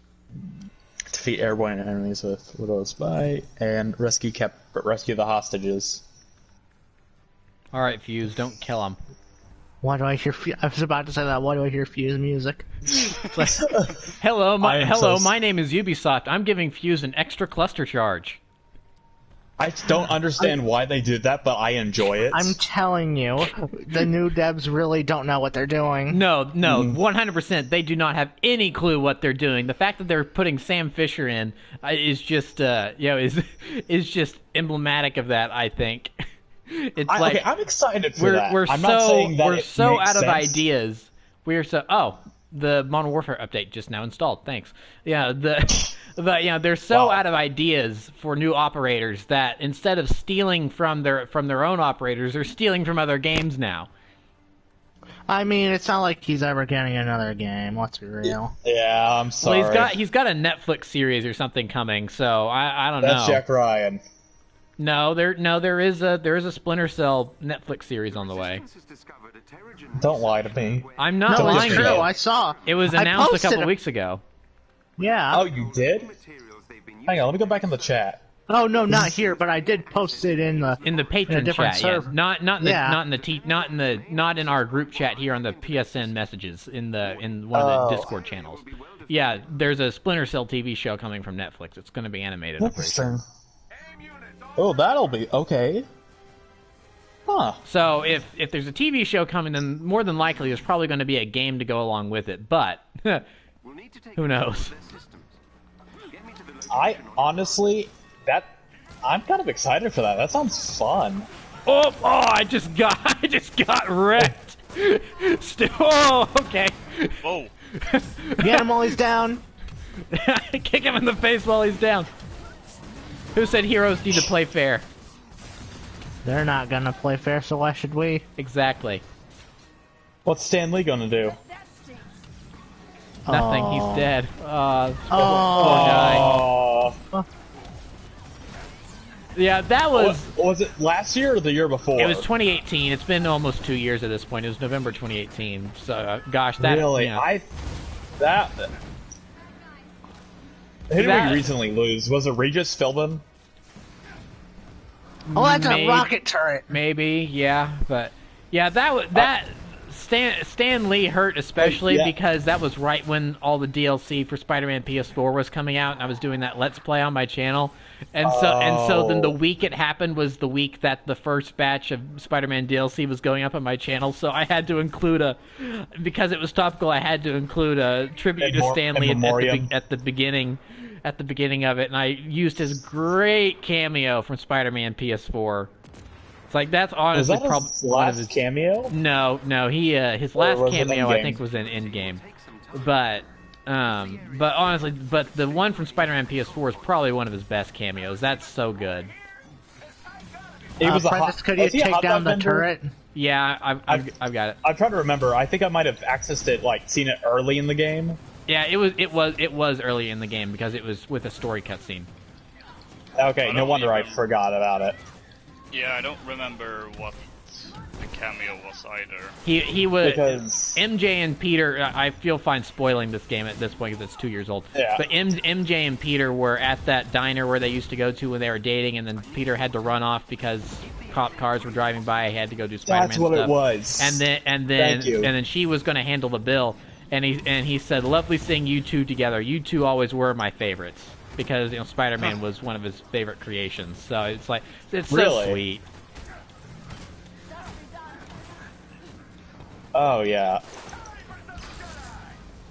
Defeat airborne enemies with Widow's Bite and rescue the hostages. All right, Fuse, don't kill him. Why do I hear? I was about to say that. Why do I hear Fuse music? Hello, so my name is Ubisoft. I'm giving Fuse an extra cluster charge. I don't understand why they did that, but I enjoy it. I'm telling you, the new devs really don't know what they're doing. No, 100%. They do not have any clue what they're doing. The fact that they're putting Sam Fisher in is just, is just emblematic of that. I think it's okay, I'm excited for that. We're I'm not saying that we're it so makes out of sense. ideas. We're so the Modern Warfare update just now installed. Thanks. Yeah, they're so out of ideas for new operators that instead of stealing from their own operators, they're stealing from other games now. I mean, it's not like he's ever getting another game. Let's be real. Yeah, I'm sorry. Well, he's got a Netflix series or something coming, so I don't know. That's Jack Ryan. No, there is a Splinter Cell Netflix series on the way. Don't lie to me. I'm not No, lying. it's to true. you. I saw. It was I announced a posted couple it. weeks ago. Yeah. Oh, you did? Hang on, let me go back in the chat. Oh no, not here, but I did post it in the Patron different chat, yeah. server. Not in our group chat here on the PSN messages in one of the Discord channels. Yeah, there's a Splinter Cell TV show coming from Netflix. It's going to be animated. I'm pretty sure. Interesting. Oh, that'll be okay. Huh. So if there's a TV show coming, then more than likely there's probably going to be a game to go along with it. But who knows? I honestly, I'm kind of excited for that. That sounds fun. Oh! I just got wrecked. Oh, okay. Whoa. Get him while he's down. Kick him in the face while he's down. Who said heroes need to play fair? They're not gonna play fair, so why should we? Exactly. What's Stan Lee gonna do? Nothing. Oh. He's dead. Oh. Poor guy. Oh. Yeah, that was. Was it last year or the year before? It was 2018. It's been almost 2 years at this point. It was November 2018. So, gosh, that. Really? You know, Who did That- we recently lose? Was it Regis Philbin? Oh, that's a Maybe. rocket turret. maybe, yeah, but yeah, that Stan Lee hurt especially Yeah. because that was right when all the DLC for Spider-Man PS4 was coming out, and I was doing that Let's Play on my channel, and so then the week it happened was the week that the first batch of Spider-Man DLC was going up on my channel, so I had to include because it was topical, I had to include a tribute to Stan Lee at the beginning of it, and I used his great cameo from Spider-Man PS4. It's like that's honestly Was that probably his one of last his cameo? No, he his Or last was it cameo I Endgame? think was in Endgame, but honestly, the one from Spider-Man PS4 is probably one of his best cameos. That's so good. It was Prentice, could you was he a take hot down dog the vendor? turret? Yeah, I've got it. I'm trying to remember. I think I might have accessed it, seen it early in the game. Yeah, it was early in the game because it was with a story cutscene. Okay, no don't wonder I even- forgot about it. Yeah, I don't remember what the cameo was either. He was Because MJ and Peter. I feel fine spoiling this game at this point because it's 2 years old. Yeah. But MJ and Peter were at that diner where they used to go to when they were dating, and then Peter had to run off because cop cars were driving by. He had to go do Spider-Man that's what stuff. it was. And Thank you. then she was going to handle the bill, and he said, "Lovely seeing you two together. You two always were my favorites." Because Spider-Man was one of his favorite creations, so it's like it's so Really? sweet. Oh yeah.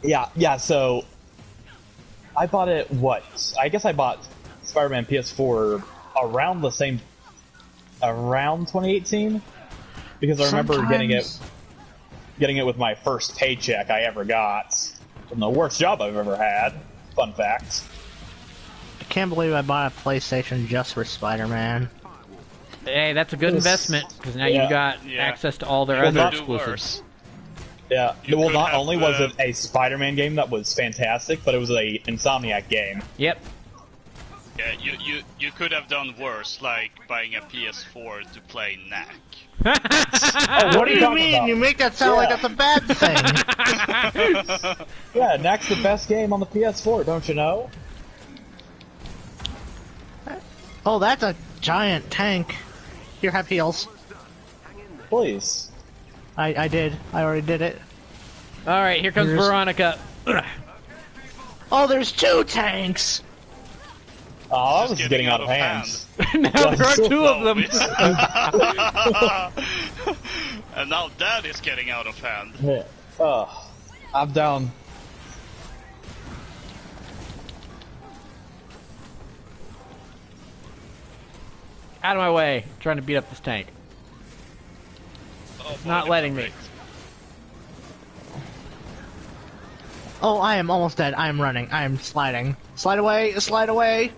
Yeah. So I bought it. I guess I bought Spider-Man PS4 around 2018, because I remember getting it with my first paycheck I ever got from the worst job I've ever had. Fun fact. I can't believe I bought a PlayStation just for Spider-Man. Hey, that's a good investment because now you've got access to all their Well, other not exclusives. Worse. Yeah. You Well, could not have, only was it a Spider-Man game that was fantastic, but it was a Insomniac game. Yep. Yeah, you could have done worse, like buying a PS4 to play Knack. What do you mean? about? You make that sound like that's a bad thing. Yeah, Knack's the best game on the PS4, don't you know? Oh, that's a giant tank. Here, have heals. Please. I did. I already did it. All right, here comes Veronica. Oh, there's 2 tanks! Oh, It's this is getting getting out of hand. Now there are 2 of them. And now that is getting out of hand. Yeah. I'm down. Out of my way. I'm trying to beat up this tank. Oh, boy, Not letting me. great. Oh, I am almost dead. I am running. I am sliding. Slide away! Slide away!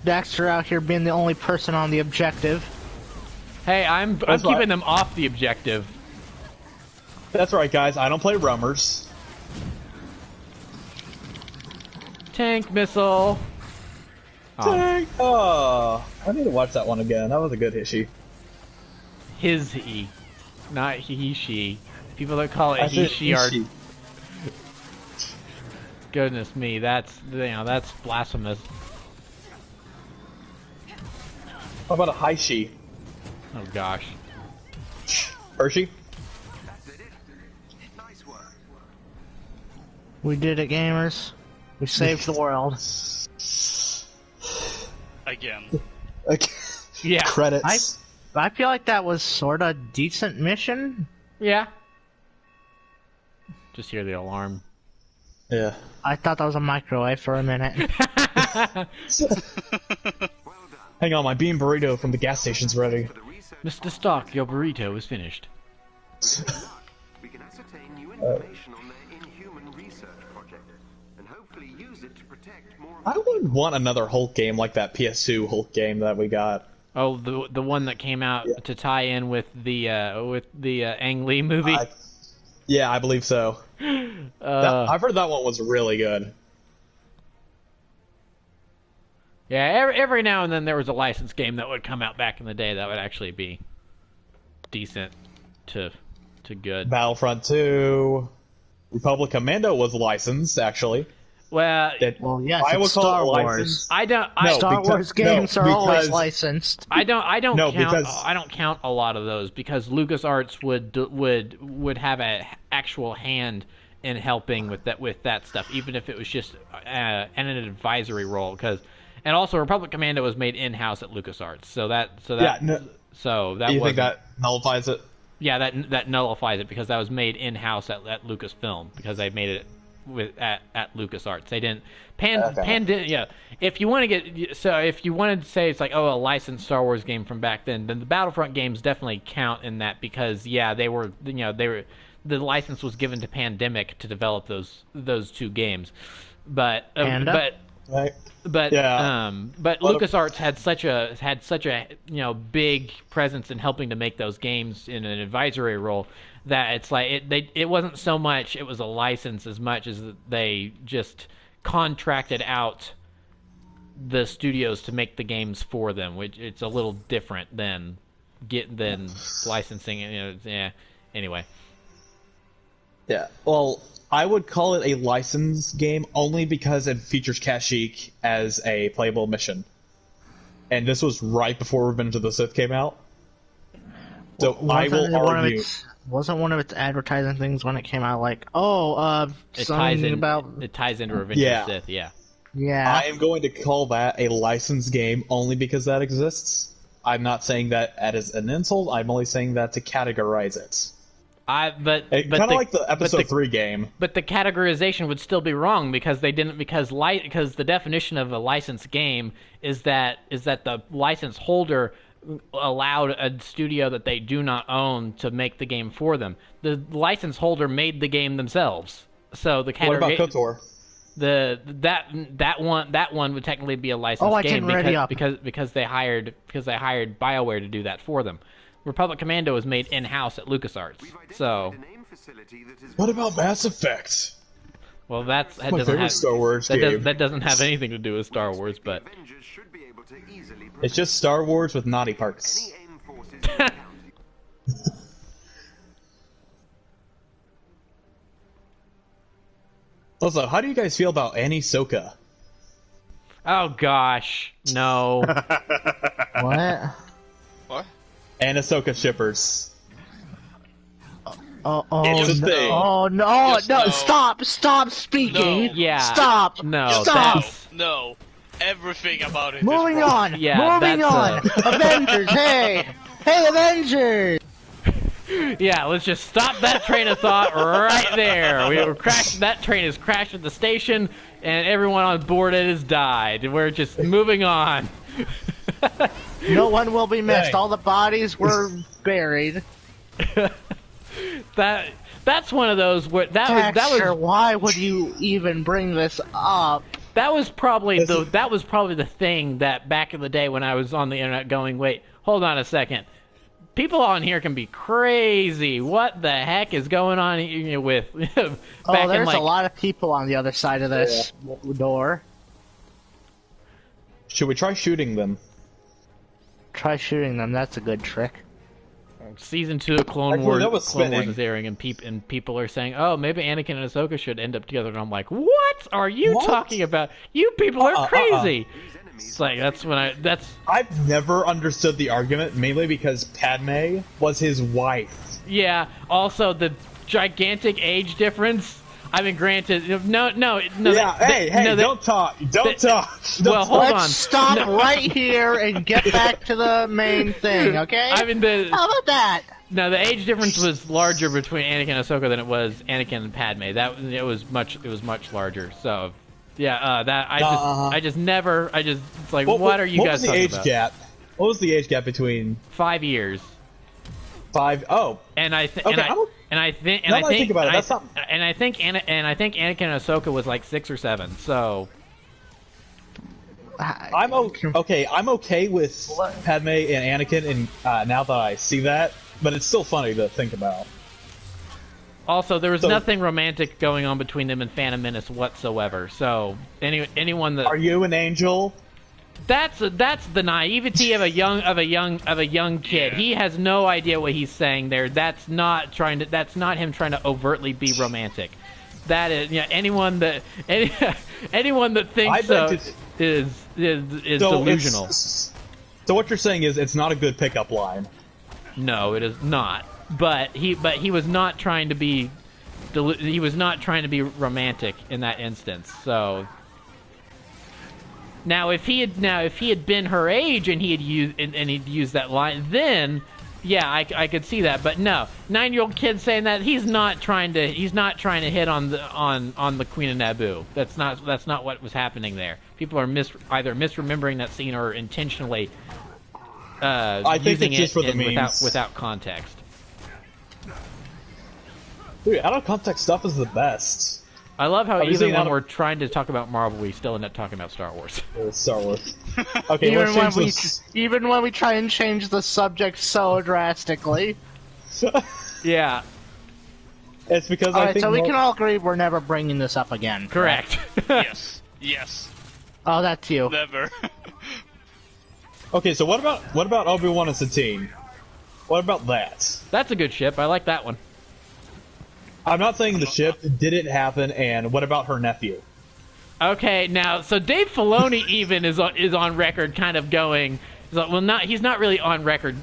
Daxter out here being the only person on the objective. Hey, I'm That's keeping right. them off the objective. That's right, guys. I don't play roamers. Tank missile. Oh, Dang. Oh, I need to watch that one again. That was a good issue. his he, not he she. People that call it I he said she are. Ishi. Goodness me, that's that's blasphemous. How about a Haishi? Oh gosh. Hershey? Nice work. We did it, gamers. We saved the world. Again. Okay. Yeah. Credits. I feel like that was sorta decent mission. Yeah. Just hear the alarm. Yeah. I thought that was a microwave for a minute. Hang on, my bean burrito from the gas station's ready. Mr. Stark, your burrito is finished. We can ascertain new information on their Inhuman research project, and hopefully use it to protect more. I would want another Hulk game like that PS2 Hulk game that we got. Oh, the one that came out to tie in with the Ang Lee movie. Yeah, I believe so. I've heard that one was really good. Yeah, every now and then there was a licensed game that would come out back in the day that would actually be decent to good. Battlefront 2, Republic Commando was licensed actually. Well, Well, yes, I would it's call Star it Wars. licensed. I don't. No, Star because- Wars games are always because- licensed. I don't No, count. because- I don't count a lot of those because LucasArts would have an actual hand in helping with that stuff, even if it was just an advisory role. And also Republic Commando was made in house at LucasArts, so that Yeah, no, wasn't- you think that nullifies it? Yeah, that nullifies it because that was made in house at Lucasfilm because they made it at LucasArts. They didn't Pan didn't. Yeah, if you want to say it's like a licensed Star Wars game from back then the Battlefront games definitely count in that because they were the license was given to Pandemic to develop those two games, but Right. but Yeah. but LucasArts had such a big presence in helping to make those games in an advisory role that it's like it wasn't so much it was a license as much as they just contracted out the studios to make the games for them, which it's a little different than licensing. Yeah. Anyway. Yeah. Well, I would call it a licensed game only because it features Kashyyyk as a playable mission. And this was right before Revenge of the Sith came out. So I will argue. Wasn't one of its advertising things when it came out like, It something about... It ties into Revenge Yeah. of the Sith, yeah. Yeah. I am going to call that a licensed game only because that exists. I'm not saying that as an insult. I'm only saying that to categorize it. Kind of like the Episode 3 game. But the categorization would still be wrong because they didn't because the definition of a licensed game is that the license holder allowed a studio that they do not own to make the game for them. The license holder made the game themselves. So the What about KOTOR? That one would technically be a licensed Oh, I game didn't ready up. because they hired BioWare to do that for them. Republic Commando was made in-house at LucasArts. So, What about Mass Effect? well, that My doesn't favorite have Star Wars game. that doesn't have anything to do with Star Wars, but It's just Star Wars with naughty parts. Also, how do you guys feel about Annie Soka? oh gosh, no. What? What? And Ahsoka shippers. Oh, It's a no. thing. Oh, no, Just no, no. stop speaking. No. Yeah. Stop. No, Stop. that's No. Everything about it Moving is wrong. on. Yeah, Moving on. that's Avengers, hey. Hey, Avengers. yeah. Let's just stop that train of thought right there. We were crashed. That train has crashed at the station, and everyone on board it has died. We're just moving on. No one will be missed. Dang. All the bodies were buried. That's one of those where Dexter, why would you even bring this up? that was probably the thing that back in the day when I was on the internet going, wait, hold on a second. People on here can be crazy. What the heck is going on here with back Oh, there's in like a lot of people on the other side of this door. Should we try shooting them? Try shooting them. That's a good trick. Season 2 of Clone Actually, Wars, that was Clone Wars spinning. is airing, and people are saying, "Oh, maybe Anakin and Ahsoka should end up together." And I'm like, "What are you What? talking about? You people are crazy." It's like that's I've never understood the argument, mainly because Padme was his wife. yeah. Also, the gigantic age difference. I mean, granted, no. Yeah, hey, don't talk. Don't talk. Well, hold Let's on. stop right here and get back to the main thing, okay? I mean, How about that? no, the age difference was larger between Anakin and Ahsoka than it was Anakin and Padme. It was much larger. So, yeah, it's like, what are you what guys was the talking age about? gap? What was the age gap between 5 years. 5? Oh, And I think, Okay, and I think, now that I think about it, that's not- and I think Anakin and Ahsoka was like 6 or 7. So, I'm okay. I'm okay with Padme and Anakin, and now that I see that, but it's still funny to think about. also, there was So- nothing romantic going on between them and Phantom Menace whatsoever. So, anyone that Are you an angel? That's the naivety of a young kid. Yeah. He has no idea what he's saying there. That's not him trying to overtly be romantic. That is, anyone that thinks I so bet it- is So delusional. So what you're saying is it's not a good pickup line. No, it is not. But he was not trying to be romantic in that instance. So. Now, if he had been her age and he'd used that line, then yeah, I could see that. But no, 9-year-old kid saying that he's not trying to hit on the Queen of Naboo. That's not what was happening there. People are either misremembering that scene or intentionally I think using it's just for the it memes. without context. Dude, out of context stuff is the best. I love how Have you even seen when Adam- we're trying to talk about Marvel, we still end up talking about Star Wars. Star Wars. Okay, Even let's when change this. even when we try and change the subject so drastically. Yeah, It's because All I right, think so we more- can all agree we're never bringing this up again. correct. Yes. Oh, that's you. Never. Okay, so what about Obi-Wan and Satine? What about that? That's a good ship. I like that one. I'm not saying the ship didn't happen, and what about her nephew? Okay, now so Dave Filoni even is on record, kind of going. He's not really on record.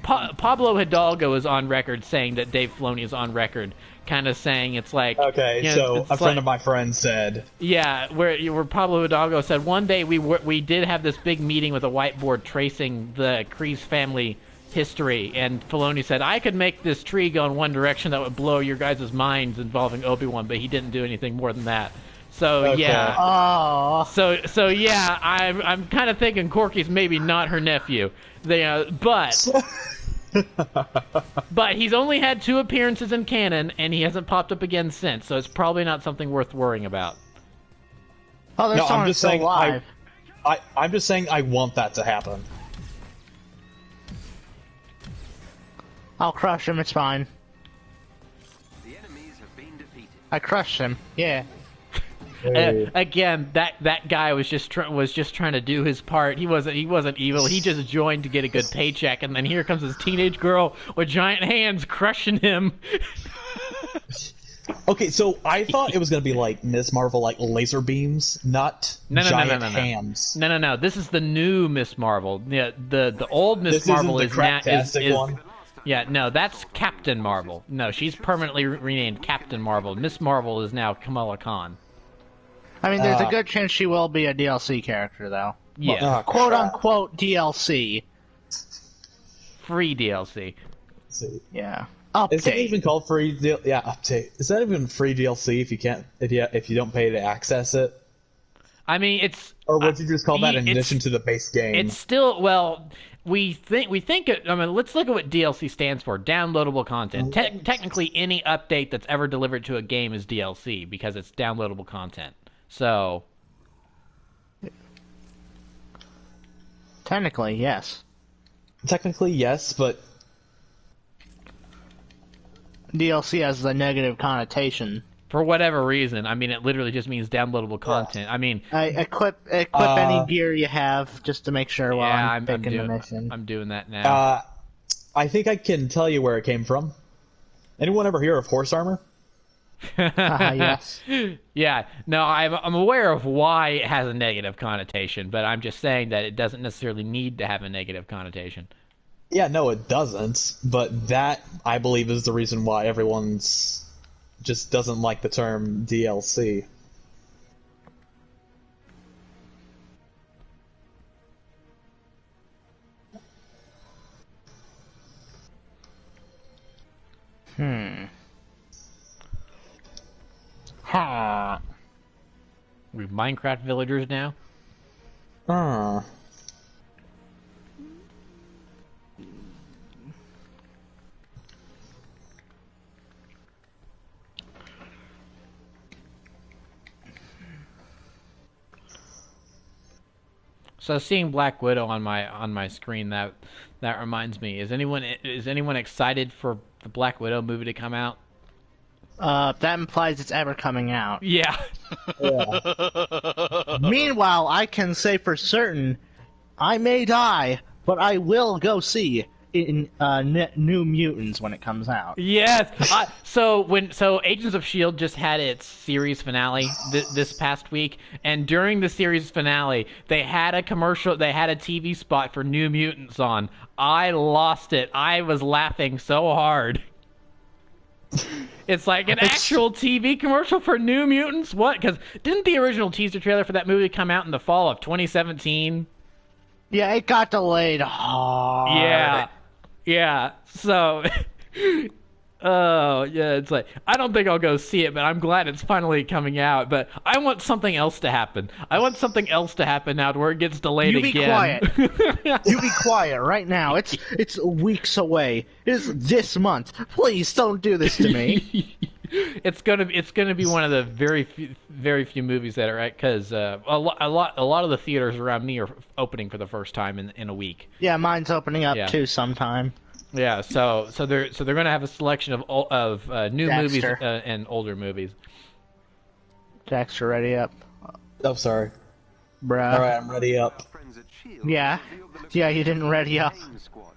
Pablo Hidalgo is on record saying that Dave Filoni is on record, kind of saying it's like. Okay, you know, so it's a friend like- of my friend said, Yeah, where Pablo Hidalgo said one day we did have this big meeting with a whiteboard tracing the Kreese family history, and Filoni said I could make this tree go in one direction that would blow your guys' minds involving Obi-Wan, but he didn't do anything more than that. So Okay. yeah, Oh, so yeah, I'm kind of thinking Corky's maybe not her nephew. But he's only had 2 appearances in canon, and he hasn't popped up again since. So it's probably not something worth worrying about. Oh, there's No, I'm someone just still saying. alive. I'm just saying I want that to happen. I'll crush him, it's fine. The enemies have been defeated. I crushed him, yeah. Again, that guy was just trying to do his part. He wasn't evil. He just joined to get a good paycheck, and then here comes this teenage girl with giant hands crushing him. Okay, so I thought it was gonna be like Ms. Marvel, like laser beams, not giant hands. No. This is the new Miss Marvel. Yeah, the old Miss This Marvel isn't the craptastic one? Yeah, no, that's Captain Marvel. No, she's permanently renamed Captain Marvel. Miss Marvel is now Kamala Khan. I mean, there's a good chance she will be a DLC character, though. Yeah, Quote-unquote DLC. free DLC. Yeah. Is that Update. even called free? Yeah, update. Is that even free DLC if you don't pay to access it? I mean, it's Or would you just call that in it's- addition to the base game? It's still, well, we think I mean, let's look at what DLC stands for. Downloadable content. Technically, any update that's ever delivered to a game is DLC because it's downloadable content. So, Technically, yes. Technically, yes, but DLC has the negative connotation. for whatever reason, I mean, it literally just means downloadable content. I mean, Equip any gear you have just to make sure while yeah, I'm picking the mission. I'm doing that now. I think I can tell you where it came from. Anyone ever hear of horse armor? Yes. Yeah, no, I'm aware of why it has a negative connotation, but I'm just saying that it doesn't necessarily need to have a negative connotation. Yeah, no, it doesn't. But that, I believe, is the reason why everyone's just doesn't like the term DLC. Ha. We Minecraft villagers now. So seeing Black Widow on my screen, that reminds me. Is anyone excited for the Black Widow movie to come out? That implies it's ever coming out. Yeah. Meanwhile, I can say for certain, I may die, but I will go see in New Mutants when it comes out. Yes. So Agents of S.H.I.E.L.D. just had its series finale this past week, and during the series finale, they had a commercial, they had a TV spot for New Mutants on. I lost it. I was laughing so hard. It's like an actual TV commercial for New Mutants? What? Because didn't the original teaser trailer for that movie come out in the fall of 2017? Yeah, it got delayed hard. Yeah. So, oh yeah, it's like I don't think I'll go see it, but I'm glad it's finally coming out. But I want something else to happen. I want something else to happen now, to where it gets delayed You be again. quiet. You be quiet right now. It's weeks away. It's this month. Please don't do this to me. It's gonna be one of the very few movies that are right, because a lot of the theaters around me are opening for the first time in a week. Yeah, mine's opening up Yeah. too sometime. Yeah, so they're gonna have a selection of new movies Dexter. and older movies. Dexter, ready up, Oh, sorry. bruh. All right, I'm ready up. Friends at S.H.I.E.L.D. Yeah, yeah, you didn't ready up. AIM squad.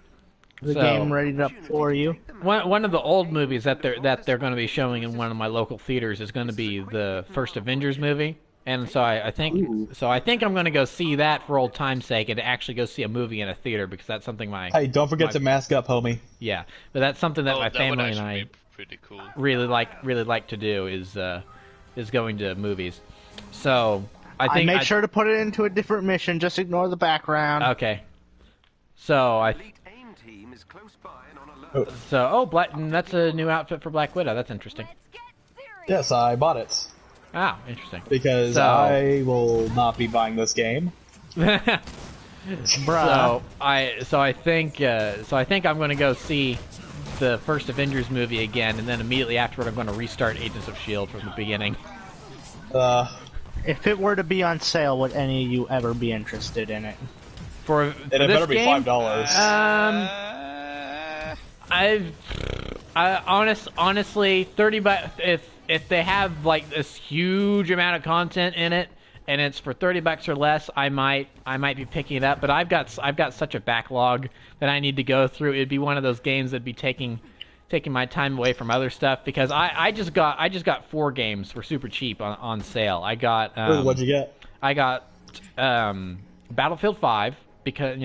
The So- game readied up for you. One of the old movies that they're going to be showing in one of my local theaters is going to be the first Avengers movie, and so I think I'm going to go see that for old time's sake, and to actually go see a movie in a theater, because that's something Hey, don't forget to mask up, homie. yeah, but that's something that my that would family and actually I be pretty cool. really like to do is going to movies. So I I think made sure to put it into a different mission. Just ignore the background. Okay. So Elite AIM team is close by and on alert. that's a new outfit for Black Widow. That's interesting. Yes, I bought it. Ah, interesting. Because So- I will not be buying this game. Bruh. So I think I'm going to go see the first Avengers movie again, and then immediately afterward I'm going to restart Agents of S.H.I.E.L.D. from the beginning. If it were to be on sale, would any of you ever be interested in it? For And this it better be game, honestly, $30. If they have like this huge amount of content in it, and it's for $30 or less, I might be picking it up. But I've got such a backlog that I need to go through. It'd be one of those games that'd be taking my time away from other stuff, because I just got 4 games for super cheap on sale. I got What'd you get? I got Battlefield 5 because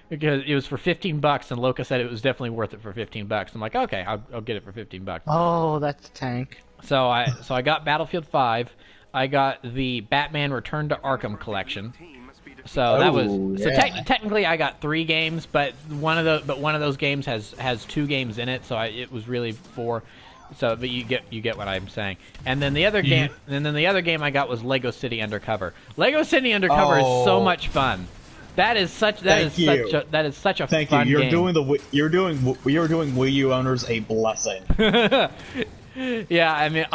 it was for $15, and Loca said it was definitely worth it for $15. I'm like, okay, I'll get it for $15. Oh, that's a tank. So I got Battlefield 5. I got the Batman Return to Arkham collection. So that was technically I got 3 games, but one of those games has 2 games in it, so it was really 4. So, but you get what I'm saying. And then the other game, I got was Lego City Undercover. Lego City Undercover is so much fun. That is such a Thank you. fun You're game. doing Wii U owners a blessing. Yeah, I mean,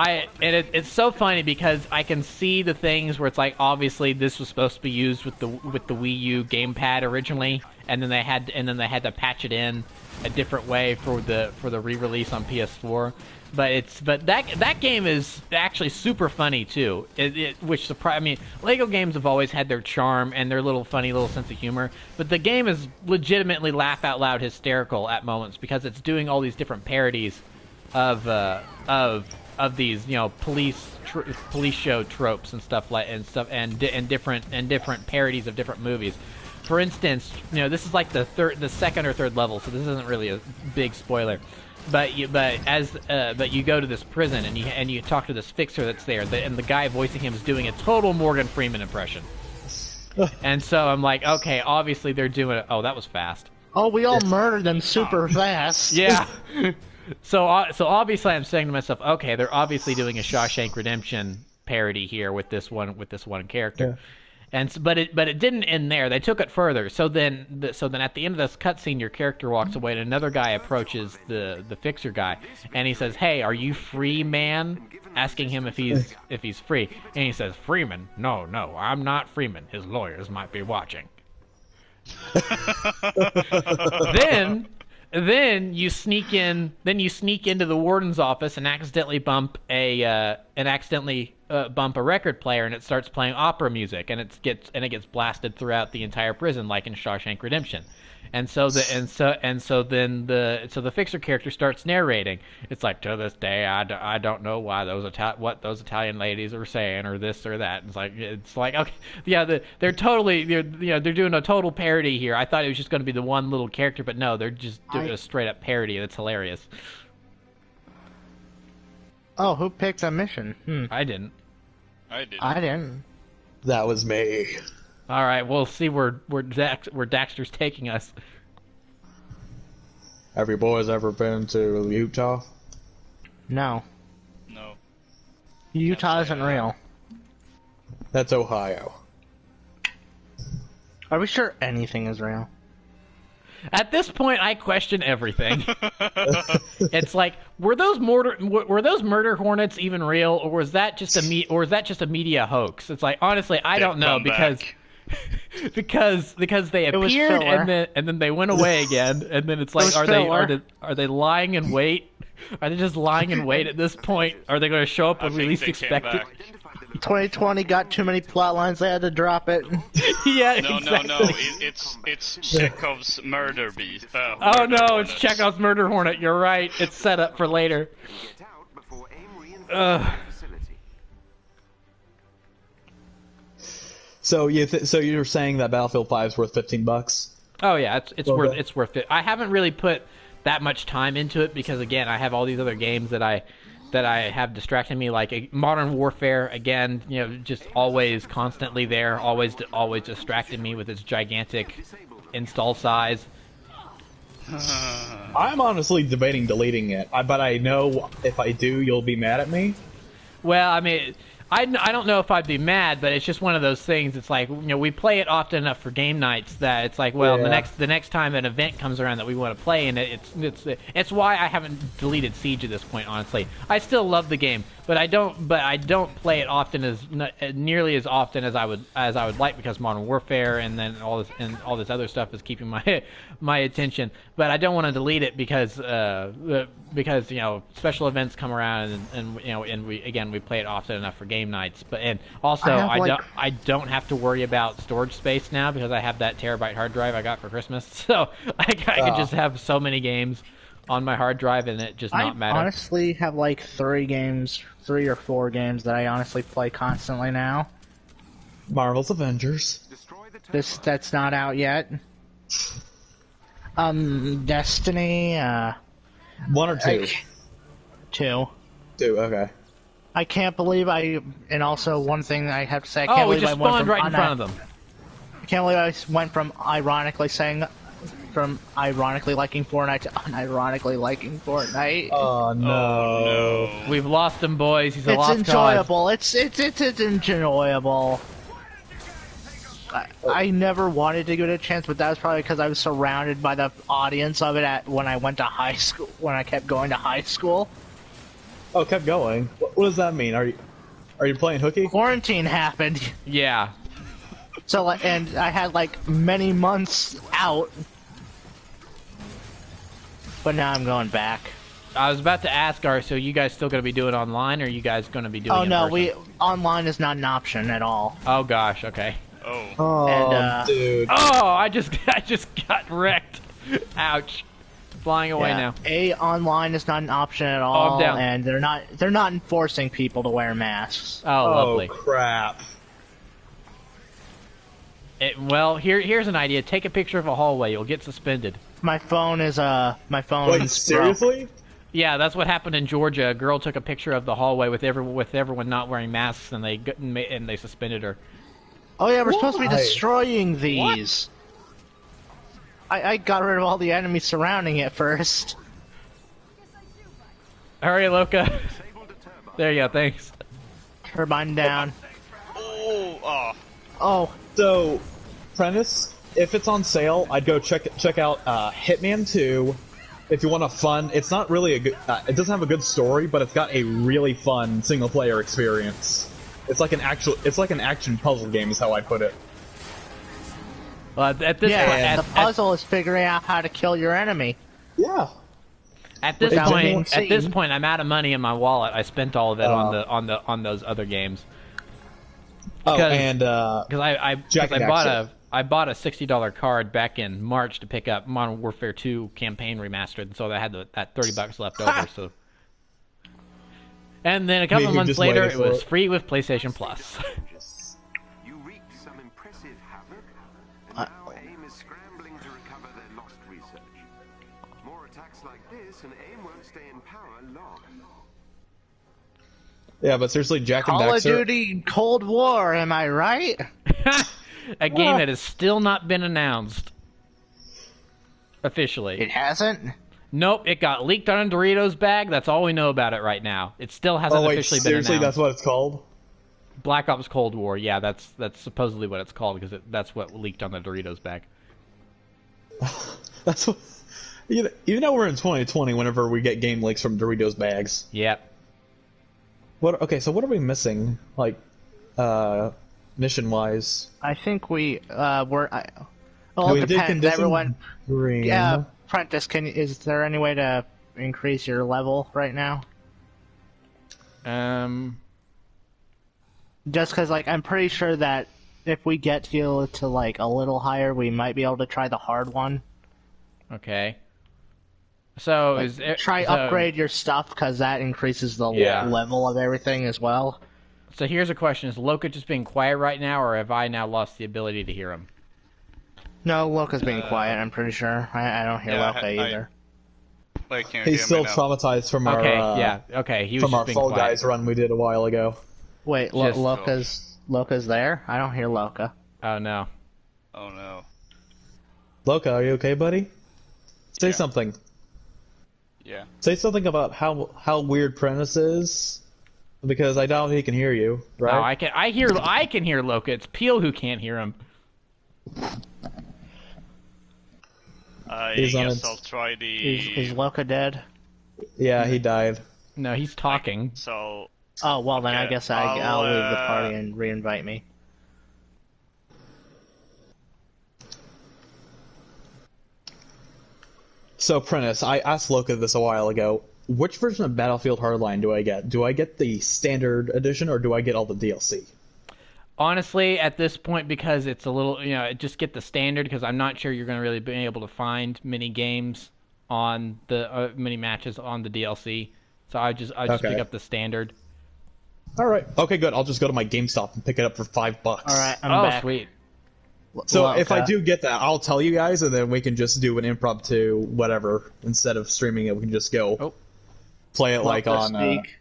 it's so funny because I can see the things where it's like, obviously this was supposed to be used with the Wii U gamepad originally, and then they had to patch it in a different way for the re-release on PS4. But that game is actually super funny too. I mean, Lego games have always had their charm and their funny little sense of humor, but the game is legitimately laugh out loud hysterical at moments because it's doing all these different parodies of these police show tropes and stuff and different parodies of different movies. For instance, this is like the second or third level, so this isn't really a big spoiler. But you go to this prison and you talk to this fixer that's there, and the guy voicing him is doing a total Morgan Freeman impression. And so I'm like, okay, obviously they're doing it. Oh, that was fast. Oh, we all murdered them super fast. Yeah. So obviously I'm saying to myself, okay, they're obviously doing a Shawshank Redemption parody here with this one character. Yeah. But it didn't end there. They took it further. So then at the end of this cutscene, your character walks away, and another guy approaches the fixer guy, and he says, "Hey, are you free, man?" Asking him if he's free, and he says, "Freeman? No, I'm not Freeman. His lawyers might be watching." Then you sneak into the warden's office and accidentally bump a record player, and it starts playing opera music, and it gets blasted throughout the entire prison like in Shawshank Redemption. And so the fixer character starts narrating. It's like, to this day I don't know why what those Italian ladies are saying or this or that. It's like okay, yeah, they're doing a total parody here. I thought it was just going to be the one little character, but no, they're just doing a straight up parody. It's hilarious. Oh, who picked a mission? I didn't. I didn't. That was me. All right, we'll see where Daxter's taking us. Have you boys ever been to Utah? No. No. Utah isn't real. That's Ohio. Are we sure anything is real? At this point, I question everything. It's like, were those murder hornets even real, or was that just a media hoax? It's like, honestly, I don't know because they appeared and then they went away again, and then it's like, are they lying in wait? Are they just lying in wait at this point? Are they going to show up when we least expect it? 2020 got too many plot lines, they had to drop it. Yeah, no, exactly. No, it's Chekhov's murder beast. Oh no, it's Chekhov's murder hornet. You're right. It's set up for later. So you're saying that Battlefield 5 is worth $15? Oh yeah, it's worth it. I haven't really put that much time into it because again, I have all these other games that I have distracted me, like Modern Warfare. Again, just always constantly there, always distracted me with its gigantic install size. I'm honestly debating deleting it, but I know if I do, you'll be mad at me. Well, I mean, I don't know if I'd be mad, but it's just one of those things. It's like, we play it often enough for game nights that it's like, well, the next time an event comes around that we want to play, and it's why I haven't deleted Siege at this point. Honestly, I still love the game, but I don't play it often nearly as often as I would like, because Modern Warfare and then all this other stuff is keeping my attention. But I don't want to delete it because special events come around and we play it often enough for game nights. But and also I don't have to worry about storage space now because I have that terabyte hard drive I got for Christmas. So I can just have so many games on my hard drive and it just not matter. I honestly have like 3 or 4 games that I honestly play constantly now. Marvel's Avengers. That's not out yet. Destiny. 1 or 2? 2. 2. Okay. I can't believe and also one thing I have to say, I can't believe we just spawned right in front of them. I can't believe I went from ironically liking Fortnite to unironically liking Fortnite. Oh no. We've lost him, boys. He's a lost cause. It's enjoyable. It's enjoyable. I never wanted to give it a chance, but that was probably because I was surrounded by the audience of it when I went to high school. When I kept going to high school. Oh, kept going. What does that mean? Are you playing hooky? Quarantine happened. Yeah. So and I had like many months out, but now I'm going back. I was about to ask, so you guys still going to be doing online, or are you guys going to be doing? Oh no, online is not an option at all. Oh gosh, okay. Oh, dude. Oh, I just got wrecked. Ouch. Flying away now. Online is not an option at all, I'm down. and they're not enforcing people to wear masks. Oh, lovely. Oh crap. Well, here's an idea. Take a picture of a hallway. You'll get suspended. My phone. Wait, seriously? Yeah, that's what happened in Georgia. A girl took a picture of the hallway with everyone not wearing masks, and they suspended her. Oh yeah, we're supposed to be destroying these. I got rid of all the enemies surrounding it first. Hurry, Loka. There you go, thanks. Turbine down. Oh. So, Prentice, if it's on sale, I'd go check out Hitman 2. If you want a fun, it's not really a good. It doesn't have a good story, but it's got a really fun single player experience. It's like an action puzzle game, is how I put it. At this point, the puzzle is figuring out how to kill your enemy. Yeah. At this point, I'm out of money in my wallet. I spent all of it on those other games. Because I bought a $60 card back in March to pick up Modern Warfare 2 Campaign Remastered, and so I had that $30 left over. So, and then a couple of months later, it was free with PlayStation Plus. You wreaked some impressive havoc, and now AIM is scrambling to recover their lost research. More attacks like this, and AIM won't stay in power long. Yeah, but seriously, Jack and Call Daxter... of Duty Cold War, am I right? A game that has still not been announced officially. It hasn't? Nope, it got leaked on a Doritos bag. That's all we know about it right now. It still hasn't officially been announced. Seriously, that's what it's called? Black Ops Cold War. Yeah, that's supposedly what it's called because that's what leaked on the Doritos bag. That's what. Even though we're in 2020, whenever we get game leaks from Doritos bags. Yep. Okay, so what are we missing? Like, mission-wise? I think we were. Well, it depends. Everyone. Green. Yeah, Prentice. Is there any way to increase your level right now? Just because, like, I'm pretty sure that if we get you to like a little higher, we might be able to try the hard one. Okay. So upgrade your stuff because that increases the level of everything as well. So here's a question: is Loka just being quiet right now, or have I now lost the ability to hear him? No, Loka's being quiet. I'm pretty sure. I don't hear Loka either. He's still traumatized from our He was from our Fall Guys run we did a while ago. Wait, Loka's there? I don't hear Loka. Oh no. Oh no. Loka, are you okay, buddy? Say something. Yeah. Say something about how weird Prentice is. Because I doubt he can hear you, right? No, I can hear Loka. It's Peel who can't hear him. I He's on guess his- I'll try the... Is Loka dead? Yeah, he died. No, he's talking. So, Oh, well, then I Okay, guess I'll leave the I'll, party and re-invite me. So, Prentice, I asked Loka this a while ago. Which version of Battlefield Hardline do I get? Do I get the standard edition, or do I get all the DLC? Honestly, at this point, because it's a little, just get the standard, because I'm not sure you're going to really be able to find many games on the many matches on the DLC. So I just Okay. pick up the standard. All right. Okay, good. I'll just go to my GameStop and pick it up for $5. All right, I'm Oh, back. sweet. So if I Loka. do get that, I'll tell you guys, and then we can just do an impromptu whatever. Instead of streaming it, we can just go play it like Loka on. speak.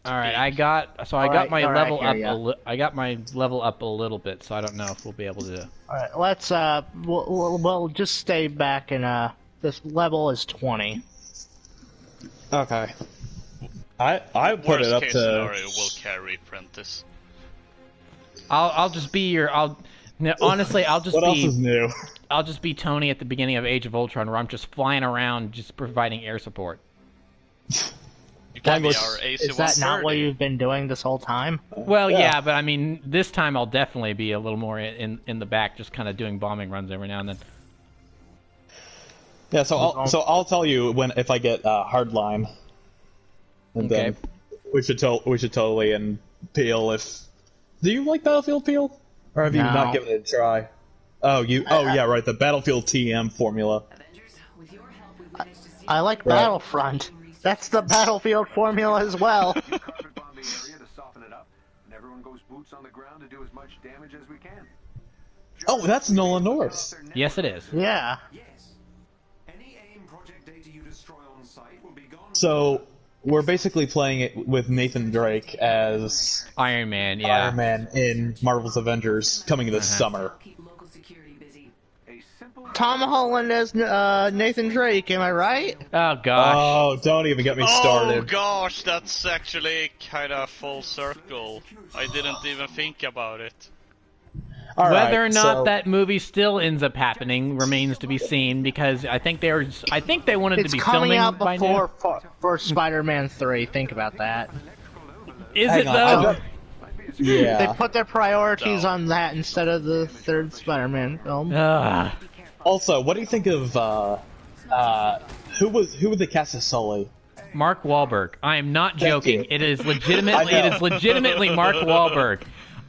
All right, I got Alright, my alright, level here up. ya. I got my level up a little bit, so I don't know if we'll be able to. All right, let's we'll just stay back and this level is 20. Okay. I put worst it up case to. scenario will carry Prentice. I'll just be your. Honestly, I'll just What else be. is new? I'll just be Tony at the beginning of Age of Ultron, where I'm just flying around, just providing air support. You can be Language- our Is that not what you've been doing this whole time? Well, Yeah. yeah, but I mean, this time I'll definitely be a little more in the back, just kind of doing bombing runs every now and then. Yeah, so I'll tell you if I get Hardline. And Okay. then we should totally and Peel if. Do you like Battlefield, Peel? Or have you No. not given it a try? Oh, yeah, right. The Battlefield TM formula. Avengers, with your help, we managed to see I like Battlefront. That's the Battlefield formula as well. Carpet bomb the area to soften it up, and everyone goes boots on the ground to do as much damage as we can. Oh, that's Nolan North. Yes, it is. Yeah. Yes. Any AIM project data you destroy on site will be gone. So we're basically playing it with Nathan Drake as Iron Man, yeah. Iron Man in Marvel's Avengers coming this summer. keep local security busy. A simple Tom Holland as Nathan Drake, am I right? Oh gosh. Oh, don't even get me Oh started. gosh, that's actually kind of full circle. I didn't even think about it. All right, Whether or not so- that movie still ends up happening remains to be seen, because I think they wanted It's to be coming filming out by before now. for Spider-Man 3. Think about that. Is Hang it on, though? Yeah. They put their priorities No. on that instead of the third Spider-Man film. Ugh. Also, what do you think of who was the cast of Sully? Mark Wahlberg. I am not Thank joking. you. It is I legitimately know. Mark Wahlberg.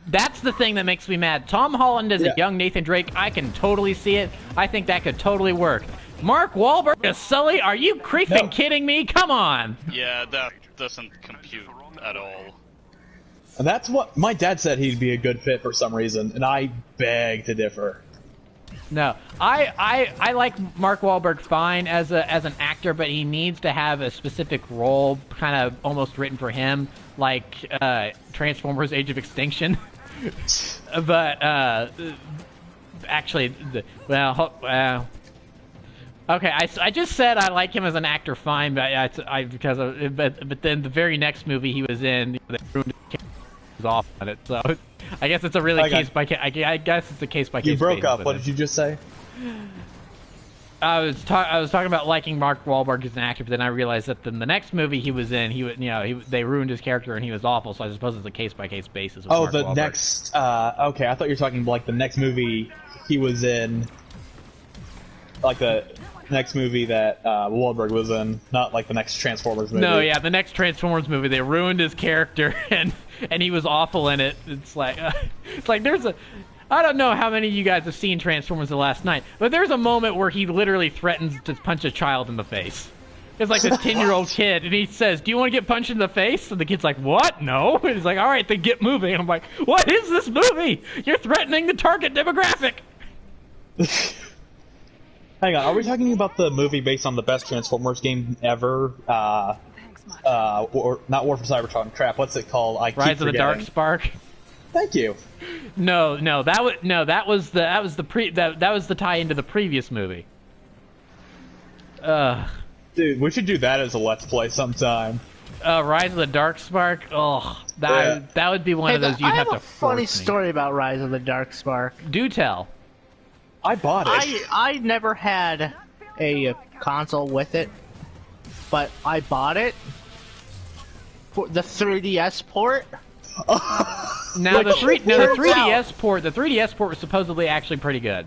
That's the thing that makes me mad. Tom Holland as Yeah. a young Nathan Drake, I can totally see it. I think that could totally work. Mark Wahlberg as Sully? Are you creeping No. kidding me? Come on. Yeah, that doesn't compute at all. And that's what my dad said he'd be a good fit for some reason, and I beg to differ. No, I like Mark Wahlberg fine as an actor, but he needs to have a specific role, kind of almost written for him, like Transformers: Age of Extinction. But actually, okay, I just said I like him as an actor fine, but but then the very next movie he was in, they ruined his character, he was off on it. So I guess it's a really Okay. case by case. I guess it's a case by case. You broke basis up. with What him. did you just say? I was talking about liking Mark Wahlberg as an actor, but then I realized that in the next movie he was in, they ruined his character and he was awful. So I suppose it's a case by case basis. With Oh, Mark the Wahlberg. next. Okay, I thought you were talking like the next movie he was in, like the next movie that Wahlberg was in, not like the next Transformers movie. No, yeah, the next Transformers movie, they ruined his character and he was awful in it. It's like there's a. I don't know how many of you guys have seen Transformers the last night, but there's a moment where he literally threatens to punch a child in the face. It's like this 10-year-old kid, and he says, "Do you want to get punched in the face?" And the kid's like, "What? No." And he's like, "All right, then get moving." And I'm like, "What is this movie? You're threatening the target demographic." Hang on, are we talking about the movie based on the best Transformers game ever? Or not War for Cybertron. Crap, what's it called? I keep Rise of the Dark forgetting. Spark. Thank you. No, that was the tie into the previous movie. Dude, we should do that as a Let's Play sometime. Rise of the Darkspark. Oh, that would be one of those you'd have to force I have a funny me. story about Rise of the Darkspark. Do tell. I bought it. I never had a console with it, but I bought it for the 3DS port. Now the turns out- 3DS port was supposedly actually pretty good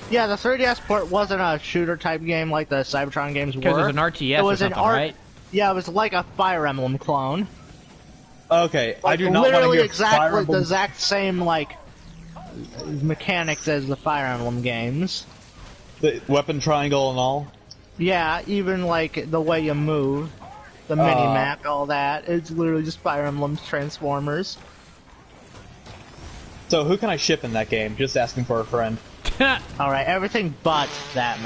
Yeah, the 3DS port wasn't a shooter type game like the Cybertron games were. because it was an RTS or something, right? Yeah, it was like a Fire Emblem clone. Okay, I Like, do not want to literally hear exactly Fire the Emblem. exact same like mechanics as the Fire Emblem games. The weapon triangle and all. Yeah, even like the way you move, the mini map, all that. It's literally just Fire Emblem's Transformers. So who can I ship in that game? Just asking for a friend. All right, everything but that.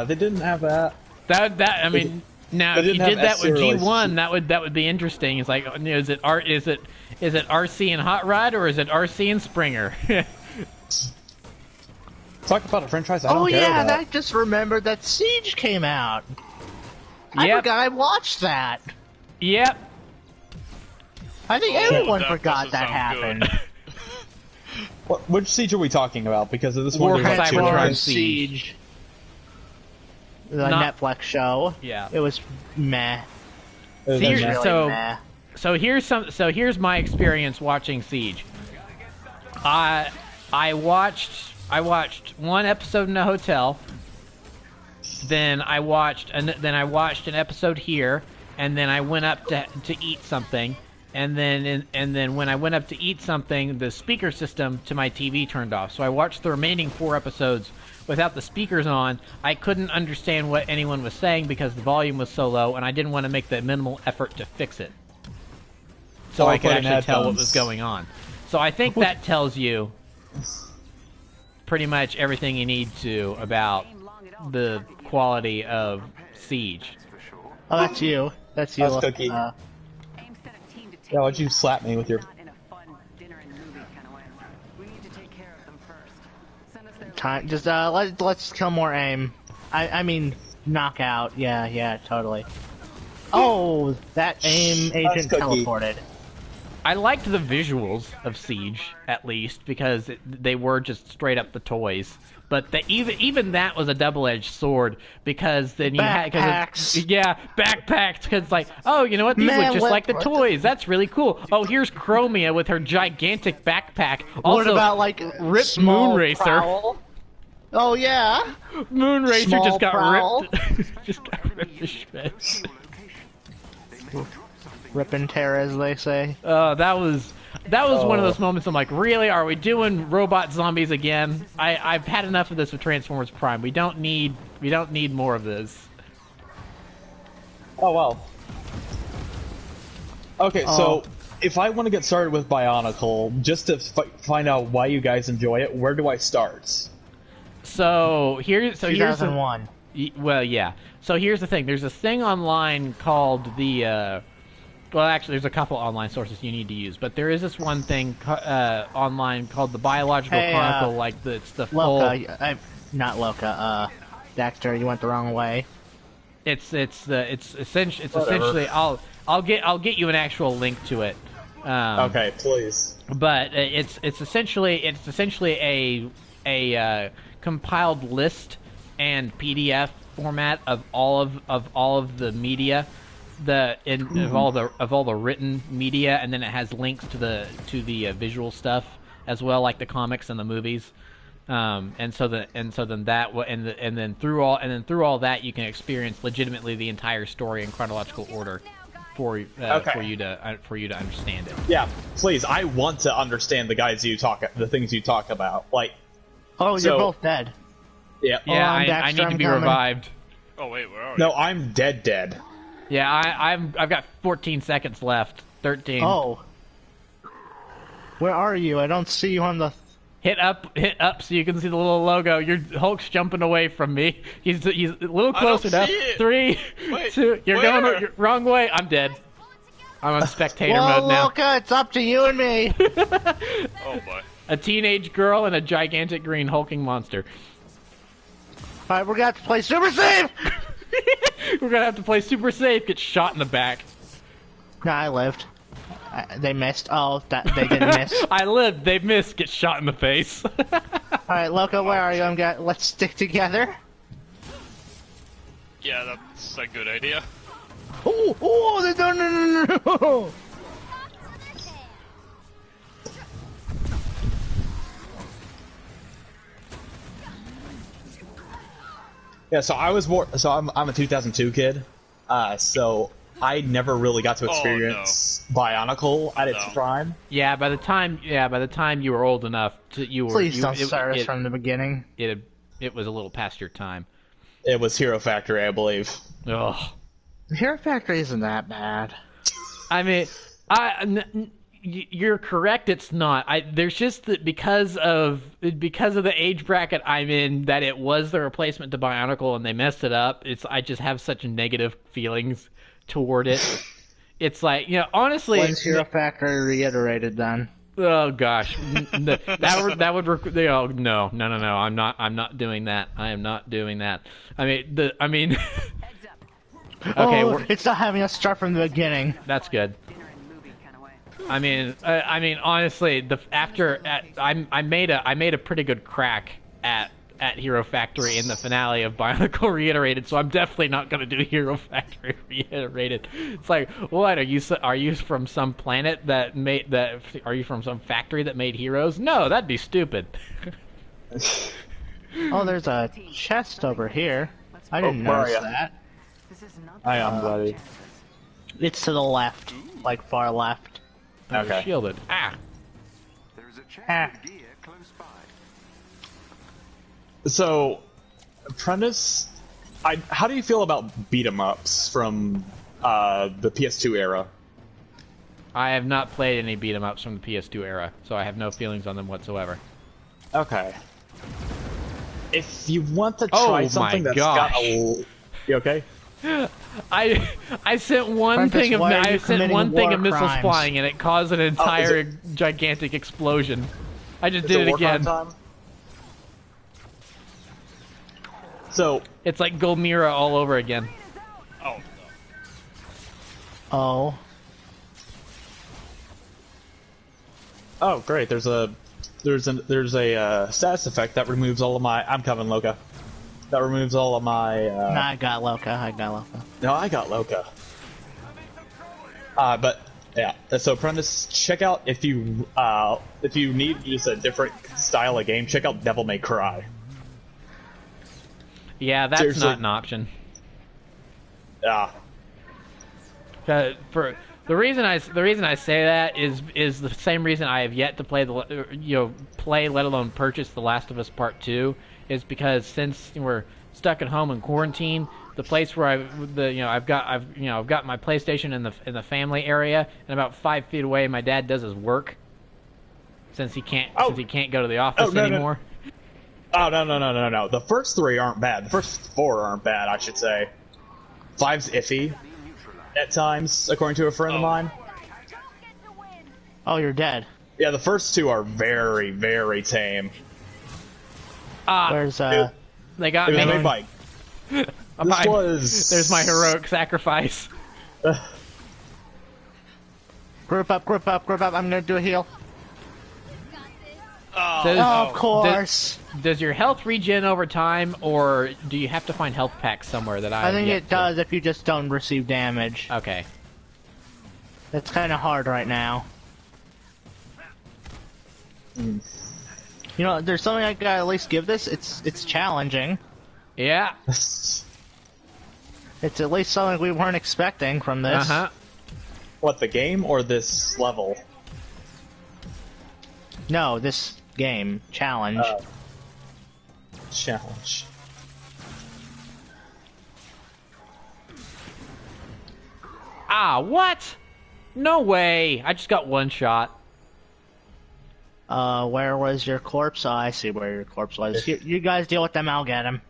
They didn't have that. That I mean, now They if you didn't have did that with S-Series G1, that would be interesting. It's like, is it RC and Hot Rod or is it RC and Springer? Talk about a franchise I don't Oh care yeah, about. and I just remembered that Siege came out. I Yep. forgot I watched that. Yep. I think Oh, everyone that forgot doesn't that sound happened. Which siege are we talking about? Because of this one, Warhammer there's like two Cybertron different- Siege. The Not- Netflix show. Yeah. It was meh. There's Here- that. Really So- meh. Here's my experience watching Siege. I watched one episode in a hotel. Then I watched an episode here, and then I went up to eat something, and then when I went up to eat something, the speaker system to my TV turned off. So I watched the remaining 4 episodes without the speakers on. I couldn't understand what anyone was saying because the volume was so low, and I didn't want to make the minimal effort to fix it, so I could put in actually tell what headphones. was going on. So I think that tells you pretty much everything you need to about the quality of Siege. Oh, that's you. That's you. That's Cookie. Aim set a team to take Yeah, why'd you slap me with your... not in a fun dinner and movies kind of way. We need to take care of them first. Send us their Time. Just let's kill more aim. I mean knockout. Yeah, totally. Oh, that aim agent Cookie. teleported. I liked the visuals of Siege, at least, because they were just straight up the toys. But even that was a double-edged sword, because then you had... Backpacks. Yeah, backpacks, because it's like, oh, you know what, these Man, look just what- like the toys. That's really cool. Oh, here's Chromia with her gigantic backpack. Also, What about like Rip small Moonracer. Prowl? Oh yeah. Moonracer Small just got Prowl. ripped. Just got ripped to shreds. Rip and tear, as they say. That was one of those moments I'm like, really? Are we doing robot zombies again? I've had enough of this with Transformers Prime. We don't need more of this. Oh, well. Okay, so if I want to get started with Bionicle, just to find out why you guys enjoy it, where do I start? So here's 2001. well, yeah. So here's the thing. There's this thing online called the. Well, actually, there's a couple online sources you need to use, but there is this one thing online called the Biological Hey, Chronicle. It's the full. Loka, not Loka. Dexter, you went the wrong way. It's essentially. I'll get you an actual link to it. Okay, please. But it's essentially a compiled list and PDF format of all of the media, of all the written media, and then it has links to the visual stuff as well, like the comics and the movies. And then through all that you can experience legitimately the entire story in chronological order for you to understand it. Yeah, please. I want to understand the things you talk about. Like, Oh, So- you're both dead. yeah, Yeah, I'm I Dexter, need to I'm be coming. revived. Oh wait, where are you? no, I'm dead. Yeah, I've got 14 seconds left. 13. Oh. Where are you? I don't see you on the... Hit up so you can see the little logo. Your Hulk's jumping away from me. He's a little I don't closer now. see it. 3, Wait, 2. You're where? going the wrong way. I'm dead. I'm on spectator Whoa, mode now. Loka, it's up to you and me. Oh boy. A teenage girl and a gigantic green hulking monster. Alright, we're gonna have to play Super Save! We're gonna have to play super safe. Get shot in the back. No, I lived. They missed. Oh, they didn't miss. I lived. They missed. Get shot in the face. Alright, Loco, where are you? Let's stick together. Yeah, that's a good idea. Oh, no. Yeah, so I was more. So I'm a 2002 kid. So I never really got to experience Bionicle at its prime. Yeah, by the time you were old enough to Please don't start us from the beginning. It was a little past your time. It was Hero Factory, I believe. Ugh. Hero Factory isn't that bad. I mean, you're correct. It's not. There's just that because of the age bracket I'm in, that it was the replacement to Bionicle and they messed it up. I just have such negative feelings toward it. It's like, honestly. When's Hero Factory reiterated then? Oh gosh, that would no. I'm not doing that. I am not doing that. Okay, it's not having us start from the beginning. That's good. I mean, honestly, I made a pretty good crack at Hero Factory in the finale of Bionicle Reiterated, so I'm definitely not going to do Hero Factory Reiterated. It's like, what are you from some planet that made that? Are you from some factory that made heroes? No, that'd be stupid. Oh, there's a chest over here. I didn't notice that. I am, buddy. It's to the left, like far left. Okay. Shielded. There is a chest of gear close by. So, Apprentice, how do you feel about beat 'em ups from the PS2 era? I have not played any beat 'em ups from the PS2 era, so I have no feelings on them whatsoever. Okay. If you want to try something that's got a... You okay? I sent one thing of missiles flying and it caused an entire gigantic explosion. I just did it again. So it's like Golmira all over again. Oh, great! There's a status effect that removes all of my. I'm coming, Loka. That removes all of my. No, I got Loka. No, I got Loka. But yeah. So Apprentice, check out if you need just a different style of game, check out Devil May Cry. Yeah, that's Seriously. not an option. Yeah. For the reason I say that is the same reason I have yet to play let alone purchase The Last of Us Part 2, is because since we're stuck at home in quarantine, the place where I've got my PlayStation in the family area, and about 5 feet away my dad does his work since he can't go to the office anymore. Oh, no. The first 3 aren't bad. The first 4 aren't bad, I should say. 5's iffy at times, according to a friend of mine. Oh, you're dead. Yeah, the first 2 are very, very tame. Where's they got me. Made by... There's my heroic sacrifice. Group up. I'm gonna do a heal. Of course. Does your health regen over time, or do you have to find health packs somewhere that I think it does if you just don't receive damage. Okay. It's kind of hard right now. There's something I gotta at least give this. It's challenging. Yeah. It's at least something we weren't expecting from this. What, the game or this level? No, this game. Challenge. Challenge. What? No way. I just got one shot. Where was your corpse? Oh, I see where your corpse was. You guys deal with them, I'll get him.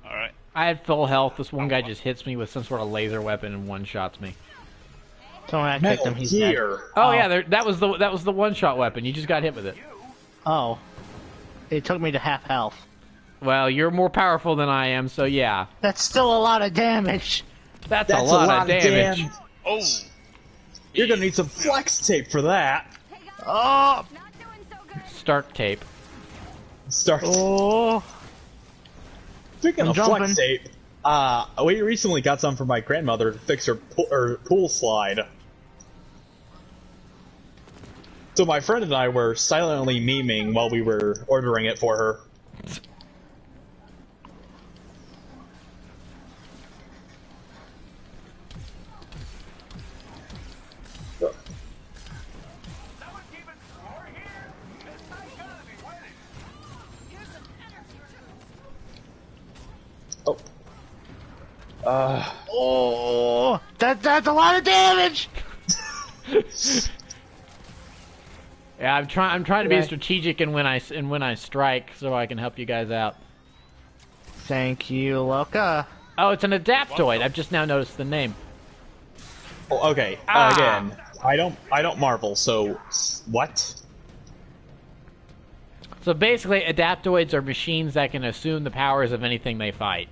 Alright. I had full health. This one guy just hits me with some sort of laser weapon and one-shots me. So when I kicked him, he's dead. Oh yeah, that was the one-shot weapon. You just got hit with it. Oh. It took me to half health. Well, you're more powerful than I am, so yeah. That's still a lot of damage. That's a lot of damage. Oh! You're gonna need some flex tape for that. Oh! Start tape. Start. Oh! Speaking I'm of jumping. flex tape, we recently got some for my grandmother to fix her pool slide. So my friend and I were silently memeing while we were ordering it for her. Someone keeping score here? This guy's gotta be winning. Here's an energy. Oh. Oh! That's a lot of damage! Yeah, I'm trying to be strategic in when I strike, so I can help you guys out. Thank you, Loka. Oh, it's an Adaptoid. I've just now noticed the name. Oh, okay. Again, I don't marvel. So what? So basically, Adaptoids are machines that can assume the powers of anything they fight.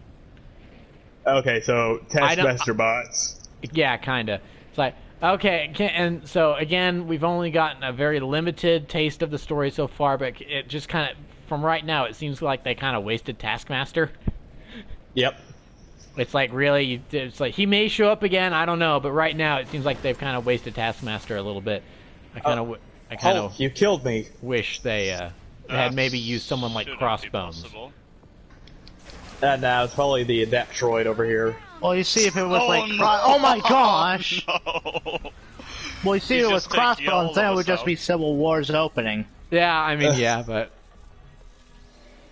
Okay, so Taskmaster bots. Yeah, kinda. It's like, okay, and so again, we've only gotten a very limited taste of the story so far, but it just kind of, from right now, it seems like they kind of wasted Taskmaster. Yep. It's like, really, it's like, he may show up again, I don't know, but right now, it seems like they've kind of wasted Taskmaster a little bit. I kind of You killed me. wish they had maybe used someone like Shouldn't be Crossbones. possible. And now it's probably the Adaptroid over here. Well, you see, if it was like... no. Oh my gosh! No. Well, you see, He's if it was just taking all Crossbones, then it of would us just out. be Civil War's opening. Yeah, I mean, yeah, but...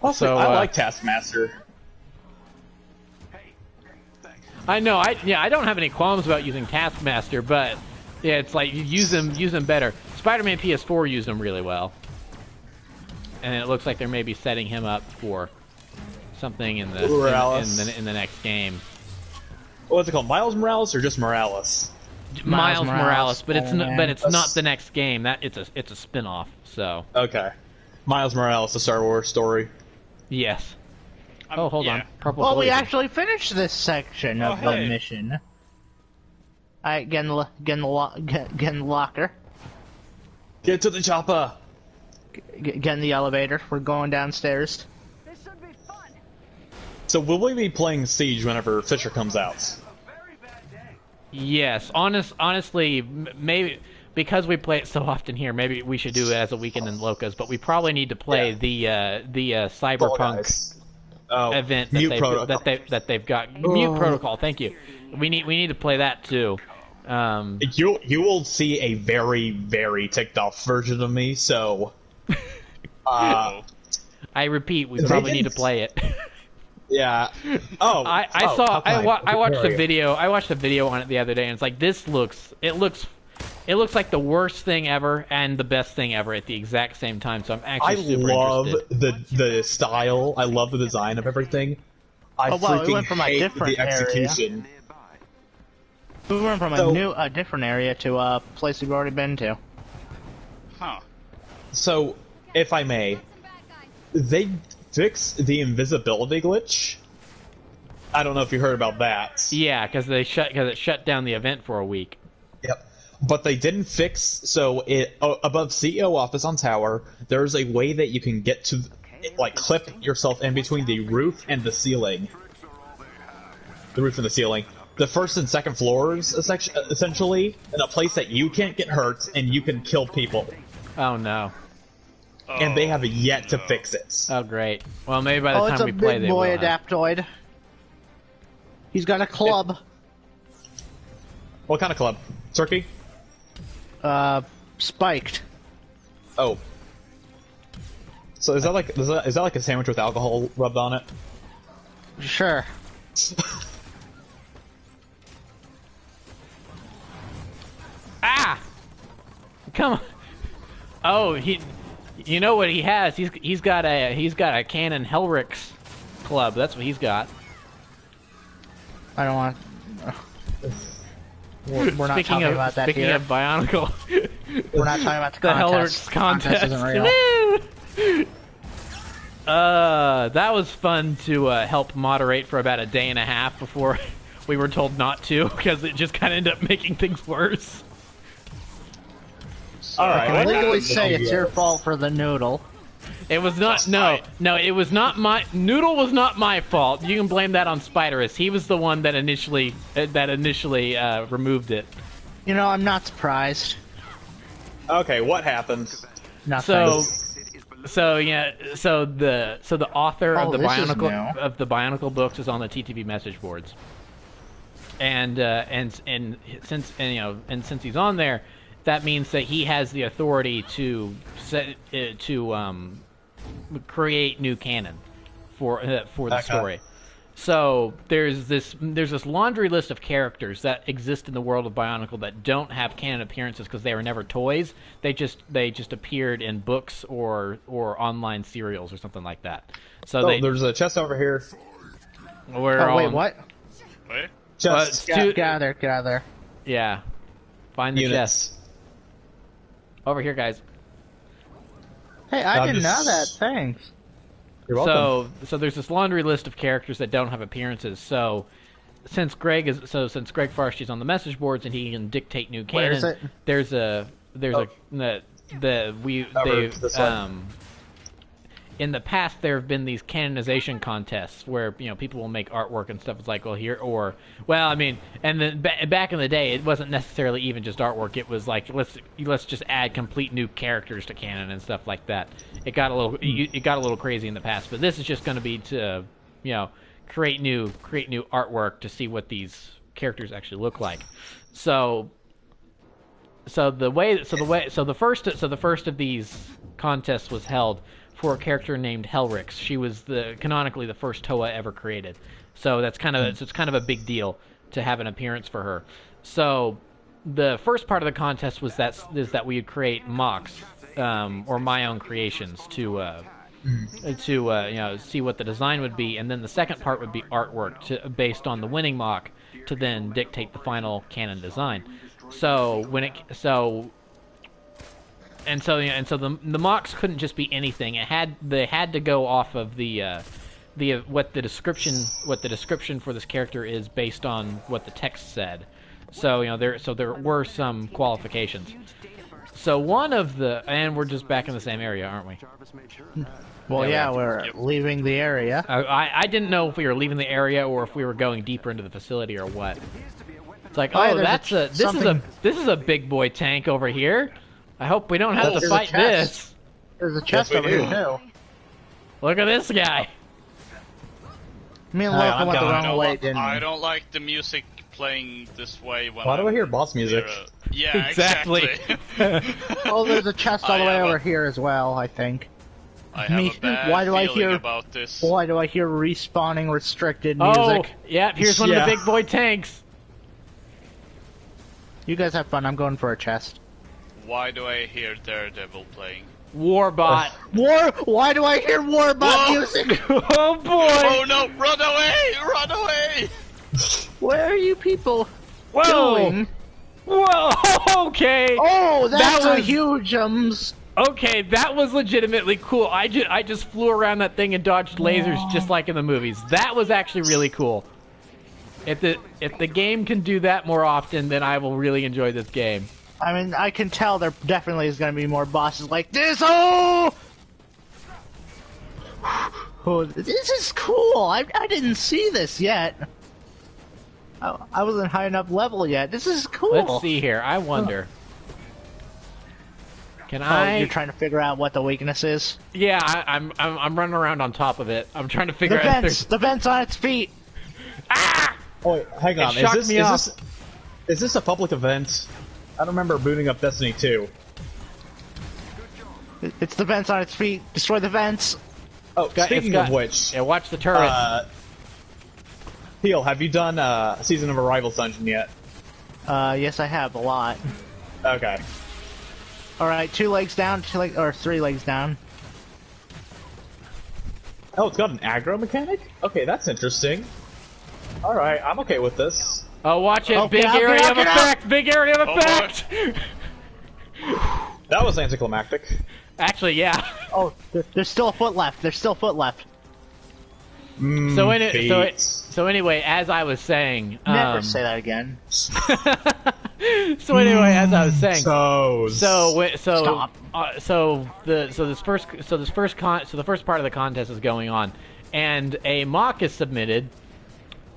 Also, So, I like Taskmaster. I know, I don't have any qualms about using Taskmaster, but yeah, it's like you use them better. Spider-Man PS4 used them really well, and it looks like they're maybe setting him up for something in the in the next game. What's it called? Miles Morales or just Morales? Miles Morales, but it's Spider-Man. but it's not the next game. That it's a spin-off. So Okay. Miles Morales, the Star Wars story. yes. Oh, hold on. Purple. Well, we Collision. actually finished this section of the hey. mission. Alright, get in the locker. Get to the chopper. Get in the elevator. We're going downstairs. This should be fun. So will we be playing Siege whenever Fisher comes out? Very bad day. Yes, honestly, maybe because we play it so often here, maybe we should do it as a weekend in Locas. But we probably need to play the Cyberpunk event Mute Protocol. that they've got. Mute Protocol. Thank you. We need to play that too. You will see a very, very ticked off version of me, so I repeat, we probably need to play it. yeah. Oh, I watched a video. I watched a video on it the other day, and it's like it looks like the worst thing ever and the best thing ever at the exact same time. So I'm actually super love interested. the style. I love the design of everything. I Oh, wow, we freaking went from a hate different the execution. We went from So- a different area to a place we've already been to. Huh. So, if I may, they fixed the invisibility glitch. I don't know if you heard about that. Yeah, because it shut down the event for a week. Yep. But they didn't fix, so above CEO office on tower, there's a way that you can get to, like, clip yourself in between the roof and the ceiling. The roof and the ceiling. The first and second floors, essentially, in a place that you can't get hurt and you can kill people. Oh no. And they have yet to fix it. Oh great. Well, maybe by the Oh, it's time a we play, big they boy will. have. Adaptoid. He's got a club. What kind of club? Turkey? Spiked. Oh. So is that like a sandwich with alcohol rubbed on it? Sure. Ah! Come on. Oh, you know what he has? He's got a Canon Helrix club. That's what he's got. I don't want. We're not Speaking talking about that speaking here. of Bionicle, We're not talking about the the contest. Helrix contest. isn't real. Woo! That was fun to help moderate for about a day and a half before we were told not to, because it just kind of ended up making things worse. All I right. can legally say it's your fault for the noodle. It was not. No, it was not my noodle. Was not my fault. You can blame that on Spiderus. He was the one that initially removed it. You know, I'm not surprised. Okay, what happened? Nothing. So the author Oh, of this is new. the Bionicle books is on the TTV message boards, and since he's on there, that means that he has the authority to create new canon for the story. So there's this laundry list of characters that exist in the world of Bionicle that don't have canon appearances because they were never toys. They just appeared in books or online serials or something like that. So there's a chest over here. Wait, what? Wait. Chest. Gather. Yeah. Find the Units. chest. Over here, guys. Hey, I didn't know that. Thanks. You're welcome. So there's this laundry list of characters that don't have appearances. So since Greg Farshtey's on the message boards and he can dictate new canon, Where is it? there's in the past there have been these canonization contests where people will make artwork and stuff. It's like, well, here and then back in the day it wasn't necessarily even just artwork. It was like let's just add complete new characters to canon and stuff like that. It got a little crazy in the past, but this is just going to be to create new artwork to see what these characters actually look like. So the first of these contests was held for a character named Helrix. She was canonically the first Toa ever created. So it's kind of a big deal to have an appearance for her. So the first part of the contest is that we would create mocks or my own creations to see what the design would be, and then the second part would be artwork based on the winning mock to then dictate the final canon design. So the mocks couldn't just be anything. They had to go off of what the description for this character is based on what the text said. So there were some qualifications. So and we're just back in the same area, aren't we? Well, yeah, we're leaving the area. I didn't know if we were leaving the area or if we were going deeper into the facility or what. It's like, this is a big boy tank over here. I hope we don't have to fight this. There's a chest over here too. Look at this guy. Me and Loco went the wrong way, didn't we? I don't like the music playing this way. Why do I hear boss music? Yeah, Exactly. Oh, there's a chest all the way over here as well, I think. I have a bad feeling about this. Why do I hear respawning restricted music? Oh, yeah, here's one of the big boy tanks. You guys have fun, I'm going for a chest. Why do I hear Daredevil playing? Warbot. Why do I hear Warbot music? Oh boy! Oh no! Run away! Run away! Where are you people Whoa! going? Whoa! Okay. Oh, that was was huge. Okay, that was legitimately cool. I just flew around that thing and dodged lasers just like in the movies. That was actually really cool. If the game can do that more often, then I will really enjoy this game. I mean, I can tell there definitely is going to be more bosses like this. Oh! Oh, this is cool. I didn't see this yet. I wasn't high enough level yet. This is cool. Let's see here. I wonder. Can I? You're trying to figure out what the weakness is? Yeah, I'm running around on top of it. I'm trying to figure out. The vent's on its feet. Ah! Oh, wait, hang on. Is this a public event? I don't remember booting up Destiny 2. It's the vents on its feet. Destroy the vents. Oh, speaking of which... Yeah, watch the turret. Heel, have you done Season of Arrival's dungeon yet? Yes, I have a lot. Okay. Alright, 2 legs down, 3 legs down. Oh, it's got an aggro mechanic? Okay, that's interesting. Alright, I'm okay with this. Oh, watch it! Okay, big area of effect! Big area of effect! That was anticlimactic. Actually, yeah. Oh, there's still a foot left. There's still a foot left. So anyway, as I was saying, Never say that again. So anyway, as I was saying, So Stop. The first part of the contest is going on, and a mock is submitted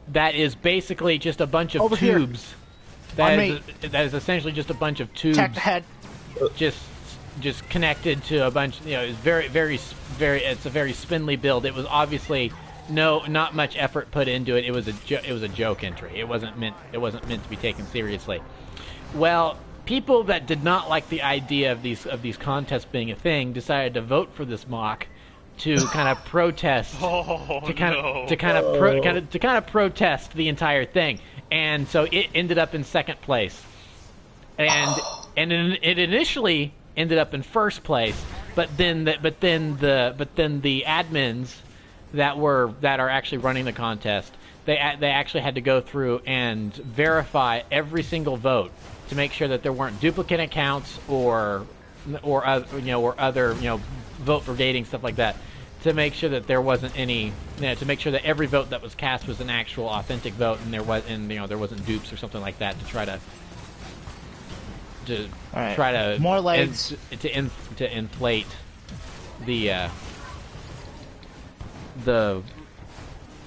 that is basically just a bunch of Over here. tubes. That is essentially just a bunch of tubes. Attack the head. Just connected to a bunch. It's it's a very spindly build. It was obviously not much effort put into it. It was a joke entry. It wasn't meant to be taken seriously. Well, people that did not like the idea of these contests being a thing decided to vote for this mock to kind of protest to kind of protest the entire thing. And so it ended up in second place. And it initially ended up in first place, but then the admins that are actually running the contest, they actually had to go through and verify every single vote to make sure that there weren't duplicate accounts or other vote for dating, stuff like that, to make sure that there wasn't any, to make sure that every vote that was cast was an actual authentic vote, and there wasn't dupes or something like that to try to More legs. to inflate the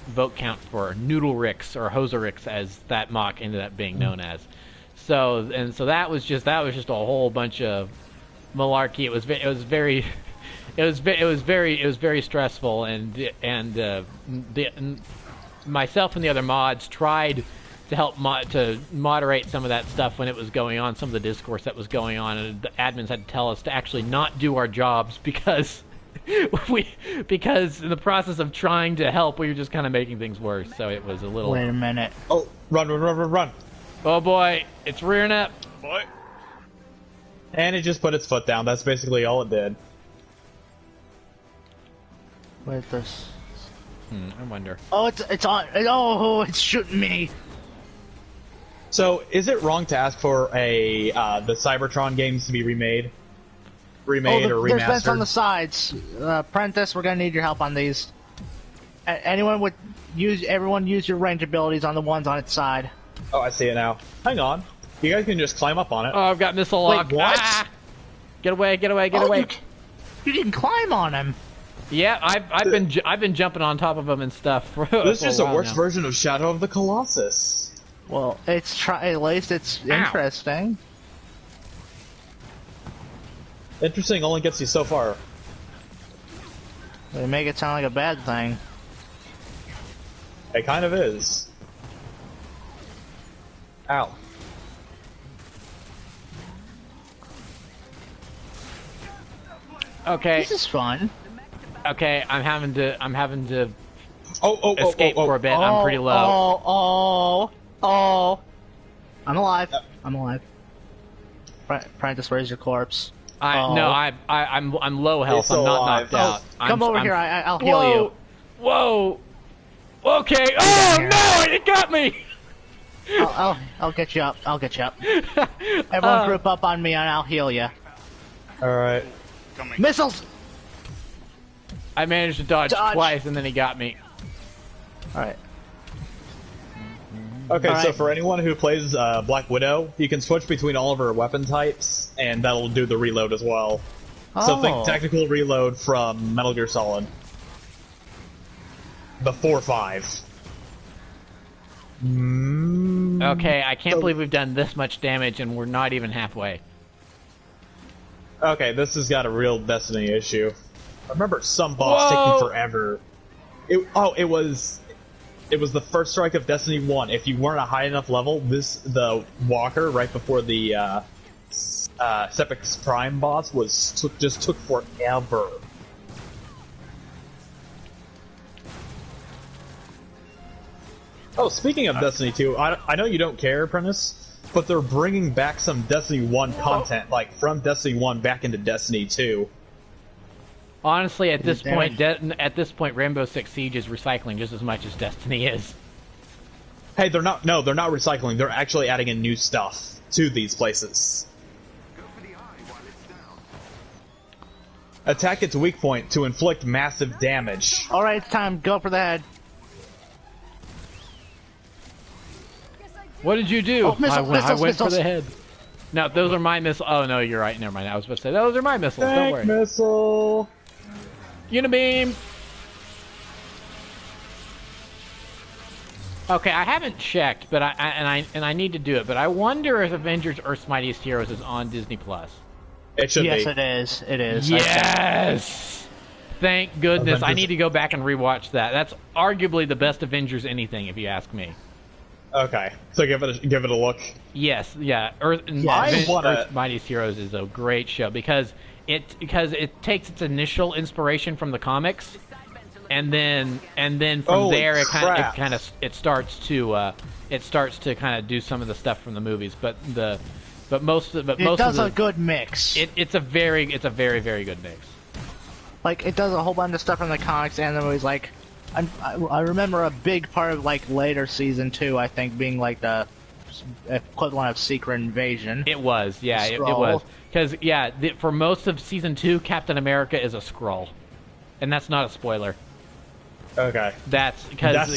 vote count for Noodle Ricks, or Hosericks as that mock ended up being known as. So that was just a whole bunch of malarkey. It was very stressful, and myself and the other mods tried to help to moderate some of that stuff when it was going on, some of the discourse that was going on, and the admins had to tell us to actually not do our jobs because because in the process of trying to help, we were just kind of making things worse. So it was a little. Wait a minute. Oh, run! Oh boy, it's rearing up. Boy. And it just put its foot down. That's basically all it did. Wait, this. I wonder. Oh, it's on. Oh, it's shooting me. So, is it wrong to ask for the Cybertron games to be remade or remastered? There's vents on the sides. Prentice, we're gonna need your help on these. Everyone use your range abilities on the ones on its side. Oh, I see it now. Hang on. You guys can just climb up on it. Oh, I've got missile lock. Wait, what? Ah! Get away! You didn't climb on him. Yeah, I've been jumping on top of them and stuff. This is just a worse now. version of Shadow of the Colossus. Well, at least it's interesting. Interesting only gets you so far. They make it sound like a bad thing. It kind of is. Ow. Okay. This is fun. Okay, I'm having to escape for a bit. I'm pretty low. Oh! I'm alive. I'm alive. Prentice, where's your corpse? I'm low health. It's I'm not alive. knocked out. Come over here. I'll heal you. Whoa! Okay. Oh no! It got me. I'll get you up. I'll get you up. Everyone group up on me and I'll heal you. Alright. Coming. Missiles! I managed to dodge twice and then he got me. Alright. Okay, All so right. for anyone who plays Black Widow, you can switch between all of her weapon types, and that'll do the reload as well. So think tactical reload from Metal Gear Solid. The 4.5. Okay, I can't believe we've done this much damage and we're not even halfway. Okay, this has got a real Destiny issue. I remember some boss taking forever. It was the first strike of Destiny 1. If you weren't a high enough level, the walker right before the Sepix Prime boss just took forever. Oh, speaking of Destiny 2, I know you don't care, Apprentice, but they're bringing back some Destiny 1 content, like from Destiny 1 back into Destiny 2. Honestly, at this point, Rainbow Six Siege is recycling just as much as Destiny is. Hey, they're not recycling. They're actually adding in new stuff to these places. Go for the eye while it's down. Attack its weak point to inflict massive damage. Alright, it's time. Go for the head. What did you do? Oh, I went for missiles. the head. No, those are my missiles. Oh no, you're right. Never mind. I was supposed to say those are my missiles. Don't Tank worry. missile. Unibeam. Okay, I haven't checked, but I need to do it. But I wonder if Avengers: Earth's Mightiest Heroes is on Disney Plus. It should Yes, be. it is. It is. Yes. Thank goodness. I Avengers- need to go back and rewatch that. That's arguably the best Avengers anything, if you ask me. Okay, so give it a look. Yes, yeah. Earth's Mightiest Heroes is a great show because it takes its initial inspiration from the comics, and then from Holy there it crap. starts to kind of do some of the stuff from the movies, but most of It the does a good mix. it's a very very good mix. Like, it does a whole bunch of stuff from the comics and the movies. Like, I remember a big part of, like, later season 2, I think, being, like, the equivalent of Secret Invasion. It was, yeah, it was. Because, yeah, for most of season 2, Captain America is a Skrull. And that's not a spoiler. Okay. That's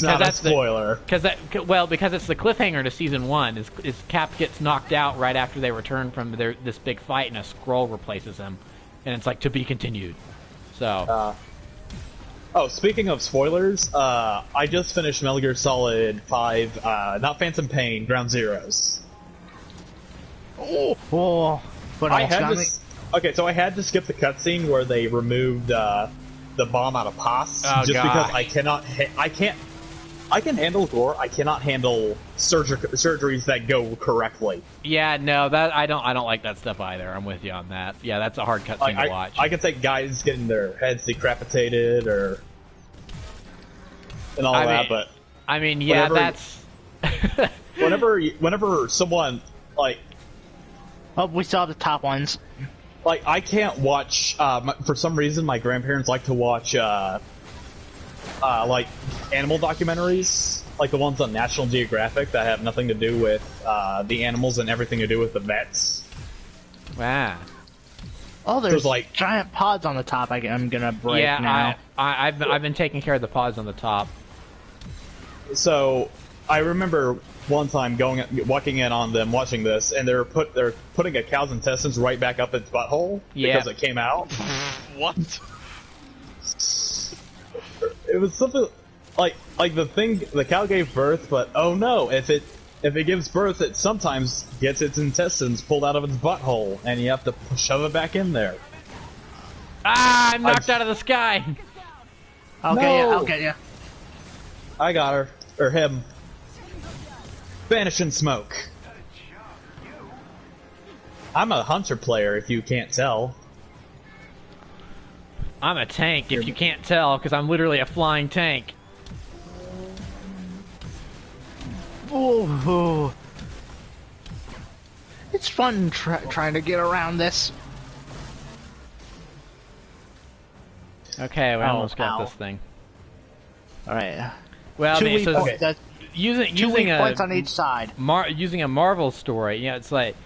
not a spoiler. Because it's the cliffhanger to season 1. Is Cap gets knocked out right after they return from this big fight, and a Skrull replaces him. And it's like, to be continued. So... speaking of spoilers, I just finished Metal Gear Solid 5, not Phantom Pain, Ground Zeroes. Oh, but I had to skip the cutscene where they removed the bomb out of Paz, Oh, just gosh. because I can handle gore, I cannot handle surgeries that go correctly. Yeah, no, that I don't like that stuff either. I'm with you on that. Yeah, that's a hard cutscene to watch. I can take guys getting their heads decapitated and all that, but I mean, yeah, whenever that's whenever someone Oh, we still have the top ones. I can't watch. For some reason, my grandparents like to watch animal documentaries, like the ones on National Geographic that have nothing to do with the animals and everything to do with the vets. wow. Oh, there's So, like- giant pods on the top. I'm gonna break Yeah, now. I've been taking care of the pods on the top. So I remember one time walking in on them watching this, and they're putting a cow's intestines right back up its butthole because it came out. What? It was something like the cow gave birth, but oh no, if it gives birth, it sometimes gets its intestines pulled out of its butthole, and you have to shove it back in there. Ah, I'm knocked out of the sky. I'll get you. I got her or him. Vanish in smoke. I'm a hunter player, if you can't tell. I'm a tank, if you can't tell, because I'm literally a flying tank. Ooh. It's fun trying to get around this. Okay, we almost got ow. this thing. All right. Well, Two I mean, weak so points. That's using two weak a points on each side. using a Marvel story, you know, it's like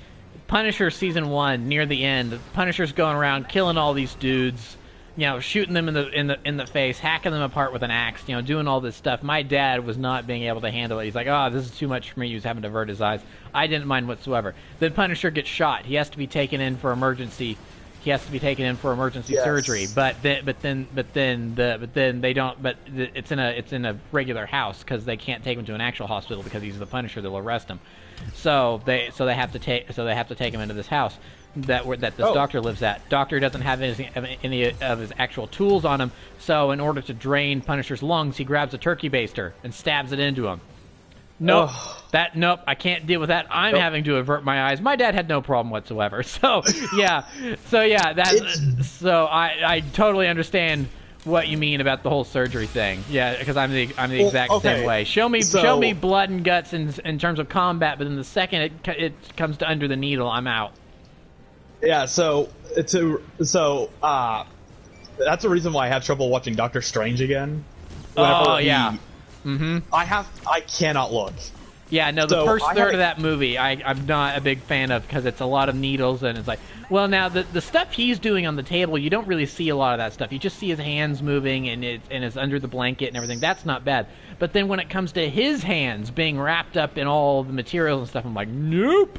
Punisher season 1 near the end. Punisher's going around killing all these dudes, you know, shooting them in the face, hacking them apart with an axe, you know, doing all this stuff. My dad was not being able to handle it. He's like, "Oh, this is too much for me." He was having to avert his eyes. I didn't mind whatsoever. Then Punisher gets shot. He has to be taken in for emergency. Yes. surgery. But then they don't. But it's in a regular house because they can't take him to an actual hospital because he's the Punisher. They'll arrest him. So they have to take him into this house that this doctor lives at. Doctor doesn't have any of his actual tools on him. So in order to drain Punisher's lungs, he grabs a turkey baster and stabs it into him. Nope. Nope, I can't deal with that. I'm having to avert my eyes. My dad had no problem whatsoever. So, yeah. I totally understand what you mean about the whole surgery thing. Yeah, because I'm the exact same way. Show me blood and guts in terms of combat, but then the second it comes to under the needle, I'm out. Yeah, so that's a reason why I have trouble watching Doctor Strange again. Oh, yeah. I cannot look. Yeah, no, the So, first I third had of that movie, I'm not a big fan of because it's a lot of needles and it's like, well, now the stuff he's doing on the table, you don't really see a lot of that stuff. You just see his hands moving and it's under the blanket and everything. That's not bad. But then when it comes to his hands being wrapped up in all the materials and stuff, I'm like, nope.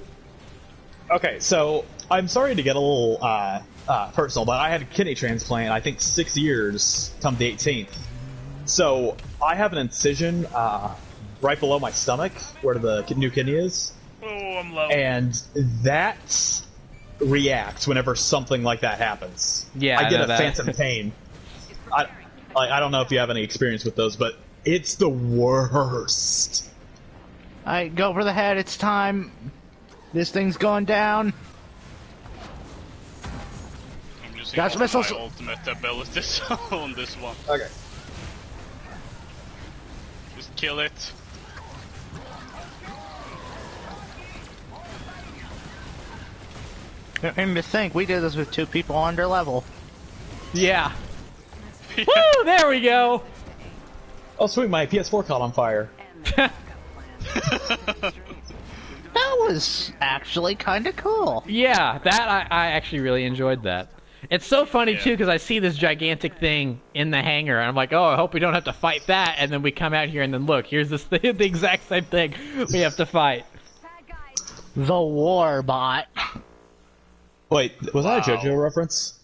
Okay, so I'm sorry to get a little personal, but I had a kidney transplant, I think 6 years come the 18th. So I have an incision right below my stomach where the new kidney is. Oh, I'm low. And that reacts whenever something like that happens. Yeah, I I get know a that. phantom pain. I don't know if you have any experience with those, but it's the worst. Alright, go for the head, it's time. This thing's going down. I'm using Gas all missiles. my ultimate abilities on this one. Okay. Just kill it. And to think, we did this with 2 people under level. Yeah. Woo! There we go. Oh sweet, my PS4 caught on fire. That was actually kind of cool. Yeah, that I actually really enjoyed that. It's so funny Yeah. too because I see this gigantic thing in the hangar and I'm like, oh, I hope we don't have to fight that. And then we come out here and then look, here's this thing, the exact same thing we have to fight. The war bot. Wait, was that a Wow. JoJo reference?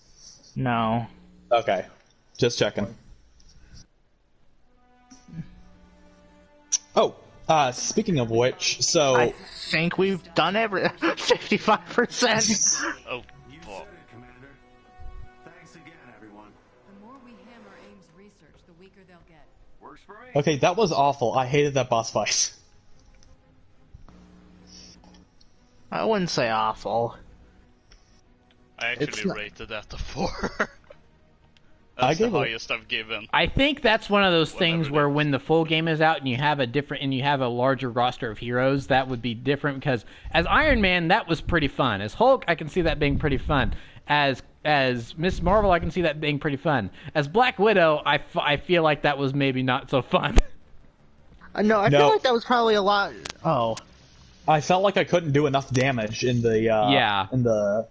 No. Okay, just checking. Oh, speaking of which, so I think we've done 55%. Oh, fuck. Commander. Thanks again, everyone. The more we hammer AIM's research, the weaker they'll get. Works for me. okay, that was awful. I hated that boss fight. I wouldn't say awful. I It's actually not- rated that a 4. I That's the gave it- highest I've given. I think that's one of those things Whatever where it is. when the full game is out and you have a larger roster of heroes, that would be different because as Iron Man, that was pretty fun. As Hulk, I can see that being pretty fun. As Miss Marvel, I can see that being pretty fun. As Black Widow, I feel like that was maybe not so fun. No, I No. feel like that was probably a lot. Oh. I felt like I couldn't do enough damage in the Yeah. in the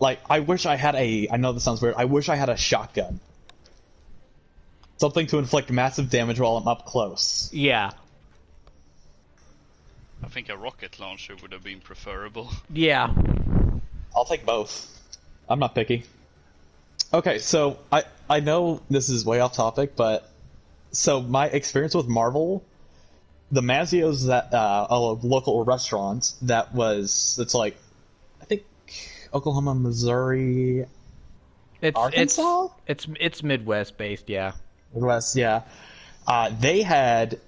like I wish I had I know this sounds weird. I wish I had a shotgun. Something to inflict massive damage while I'm up close. Yeah. I think a rocket launcher would have been preferable. Yeah. I'll take both. I'm not picky. Okay, so I know this is way off topic, but so my experience with Marvel, the Mazio's that a local restaurant it's like I think Oklahoma, Missouri, Arkansas? It's Midwest based, yeah. Midwest, yeah. They had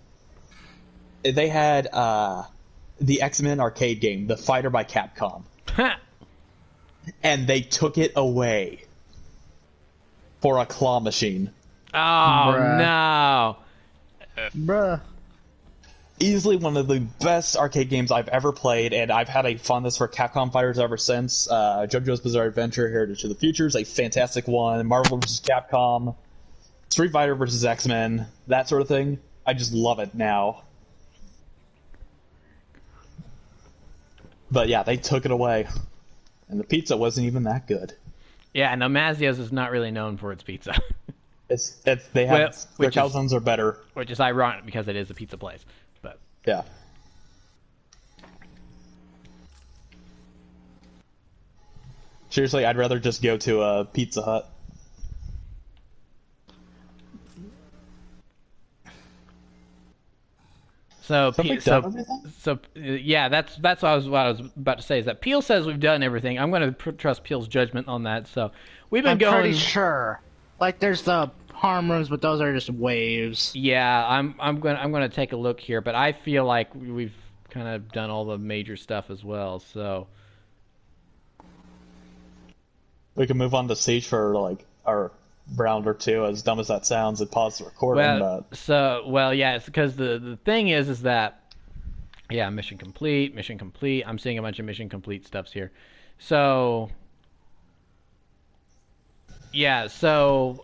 the X-Men arcade game, The Fighter by Capcom, and they took it away for a claw machine. Oh Bruh. no. Bruh. Easily one of the best arcade games I've ever played, and I've had a fondness for Capcom fighters ever since. JoJo's Bizarre Adventure, Heritage of the Future is a fantastic one. Marvel vs. Capcom, Street Fighter vs. X-Men, that sort of thing. I just love it now. But yeah, they took it away. And the pizza wasn't even that good. Yeah, no, Mazio's is not really known for its pizza. They have their which is- calzones are better. Which is ironic because it is a pizza place. But Yeah. Seriously, I'd rather just go to a Pizza Hut. so Something so, done everything? so yeah, that's what I was about to say is that Peel says we've done everything. I'm going to trust Peel's judgment on that. So we've been I'm going. pretty sure. Like, there's the harm rooms, but those are just waves. Yeah, I'm gonna take a look here, but I feel like we've kind of done all the major stuff as well. So We can move on to Siege for like our round or two. As dumb as that sounds, and pause the recording. yeah, it's because the thing is that yeah, mission complete. I'm seeing a bunch of mission complete stuffs here. So yeah, so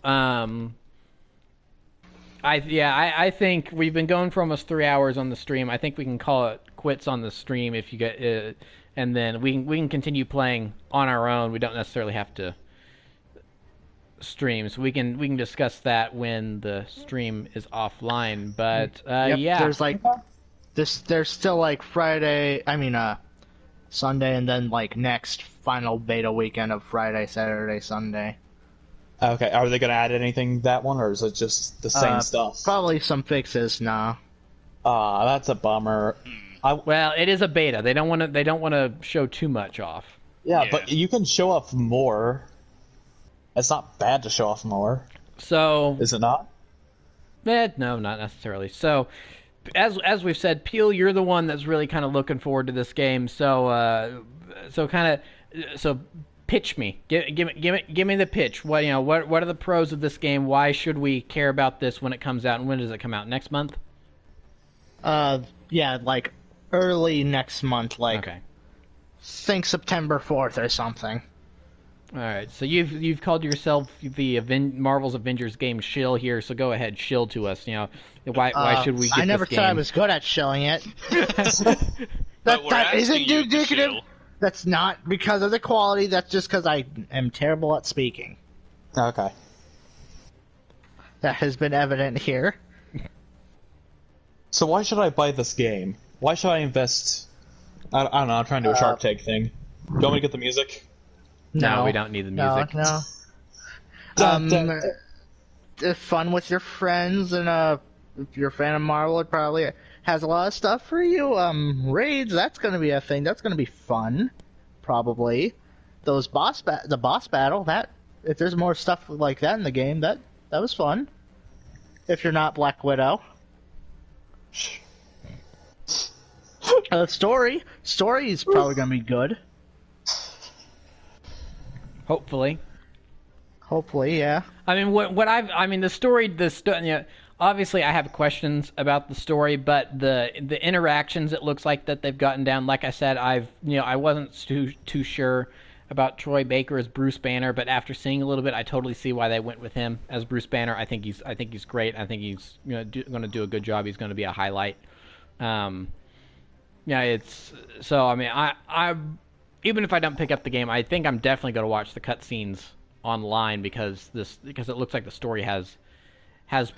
I think we've been going for almost 3 hours on the stream. I think we can call it quits on the stream if you get, and then we can continue playing on our own. We don't necessarily have to stream, so we can discuss that when the stream is offline. But yeah, there's like there's still like Sunday, and then like next final beta weekend of Friday, Saturday, Sunday. Okay, are they going to add anything that one, or is it just the same stuff? Probably some fixes. Nah. That's a bummer. Well, it is a beta. They don't want to show too much off. Yeah, but you can show off more. It's not bad to show off more. So is it not? No, not necessarily. So, as we've said, Peel, you're the one that's really kind of looking forward to this game. So pitch me. Give me the pitch. What are the pros of this game? Why should we care about this when it comes out? And when does it come out? Next month? Yeah, like early next month. Like, okay. Think September 4th or something. All right. So you've called yourself the Marvel's Avengers game shill here. So go ahead, shill to us. Why should we get this game? I never said I was good at shilling it. that isn't indicative. That's not because of the quality, that's just because I am terrible at speaking. Okay. That has been evident here. So why should I buy this game? Why should I invest... I don't know, I'm trying to do a Shark Tank thing. Do you want me to get the music? No, we don't need the music. No. Fun with your friends, and if you're a fan of Marvel, it probably has a lot of stuff for you. Raids, that's going to be a thing. That's going to be fun, probably. The boss battle, that if there's more stuff like that in the game, that was fun. If you're not Black Widow. Story is probably going to be good. Hopefully, yeah. I mean, the story, obviously I have questions about the story, but the interactions, it looks like that they've gotten down. Like I said, I wasn't too sure about Troy Baker as Bruce Banner, but after seeing a little bit, I totally see why they went with him as Bruce Banner. I think he's great. I think he's going to do a good job. He's going to be a highlight. It's so. I mean, I even if I don't pick up the game, I think I'm definitely going to watch the cutscenes online because it looks like the story has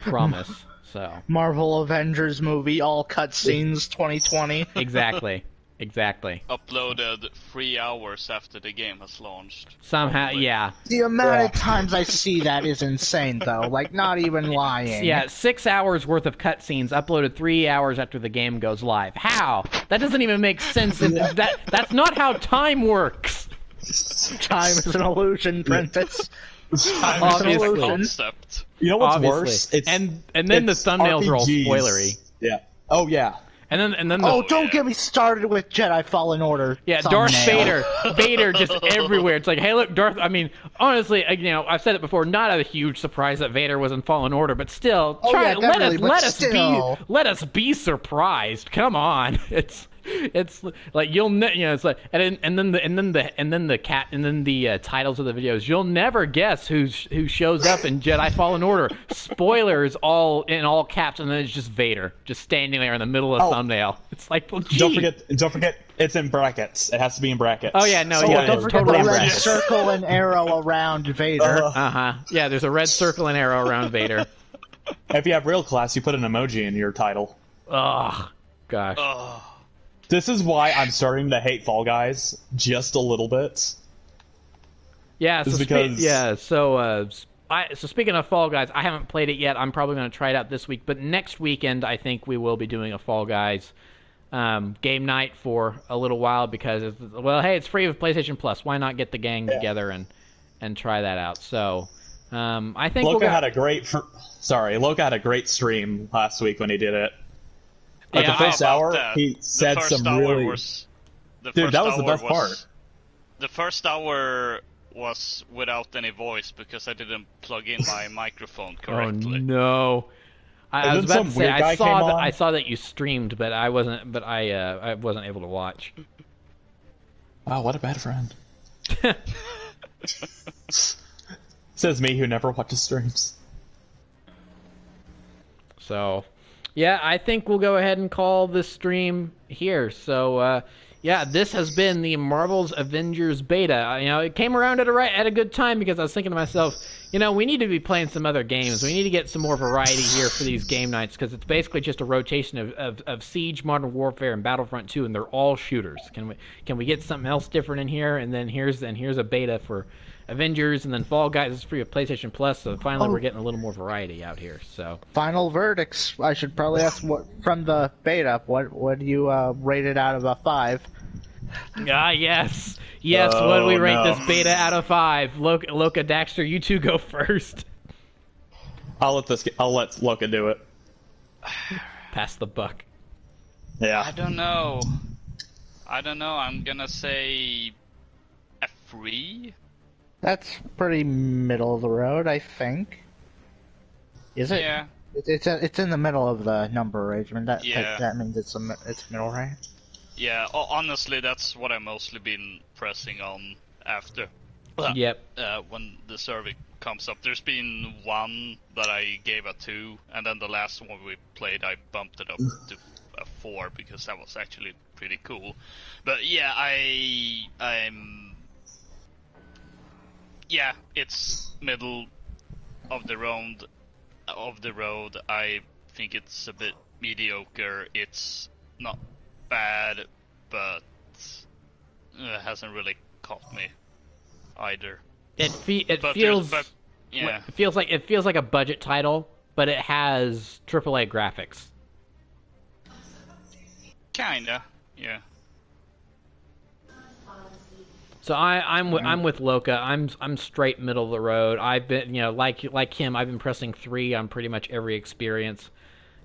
promise. So Marvel Avengers movie, all cutscenes, 2020. Exactly. Uploaded 3 hours after the game has launched. Somehow, probably. yeah. The amount of times I see that is insane, though. Like, not even lying. Yeah, 6 hours worth of cutscenes uploaded 3 hours after the game goes live. How? That doesn't even make sense. That's not how time works. Time is an illusion, Prentice. Obviously. Concept. You know what's Obviously. worse? And then the thumbnails are all RPGs. spoilery. Yeah. Oh yeah. And then Don't get me started with Jedi Fallen Order. Yeah, thumbnail. Darth Vader just everywhere. It's like, hey, look, Darth. I mean, honestly, I've said it before. Not a huge surprise that Vader was in Fallen Order, but still, let us be surprised. Come on, it's like it's like and then the titles of the videos. You'll never guess who shows up in Jedi Fallen Order. Spoilers all in all caps, and then it's just Vader just standing there in the middle of the thumbnail. It's like, well, gee. Don't forget, it's in brackets. It has to be in brackets. Oh yeah, no, yeah, Don't forget totally the red brackets. circle and arrow around Vader. Yeah, there's a red circle and arrow around Vader. If you have real class, you put an emoji in your title. Oh gosh. This is why I'm starting to hate Fall Guys just a little bit. Yeah, so because... so speaking of Fall Guys, I haven't played it yet. I'm probably going to try it out this week, but next weekend I think we will be doing a Fall Guys game night for a little while because it's free with PlayStation Plus. Why not get the gang together and try that out? So I think Loka had a great stream last week when he did it. Like the first hour, he said some really... Dude, that was the best part. The first hour was without any voice because I didn't plug in my microphone correctly. Oh no! I was about to say I saw that you streamed, but I wasn't able to watch. Wow, what a bad friend. Says me who never watches streams. So, yeah, I think we'll go ahead and call this stream here. So, yeah, this has been the Marvel's Avengers Beta. It came around at a good time because I was thinking to myself, we need to be playing some other games. We need to get some more variety here for these game nights because it's basically just a rotation of Siege, Modern Warfare, and Battlefront 2, and they're all shooters. Can we get something else different in here? And then here's a beta for Avengers, and then Fall Guys is free with PlayStation Plus. So finally, we're getting a little more variety out here. So final verdicts. I should probably ask from the beta. What do you rate it out of a 5? Yes. What do we rate this beta out of 5? Loka, Daxter, you two go first. I'll let Loka do it. Pass the buck. Yeah. I don't know. I'm gonna say a 3. That's pretty middle of the road, I think. Is it? Yeah. It's in the middle of the number range. I mean, that means it's middle, right? Yeah. Honestly, that's what I've mostly been pressing on after. Yep. When the survey comes up, there's been one that I gave a 2, and then the last one we played, I bumped it up to a 4 because that was actually pretty cool. But yeah, yeah, it's middle of the road. I think it's a bit mediocre. It's not bad, but it hasn't really caught me either. It feels like a budget title, but it has AAA graphics. Kinda, yeah. So I'm with Loka. I'm straight middle of the road. I've been like him. I've been pressing 3 on pretty much every experience.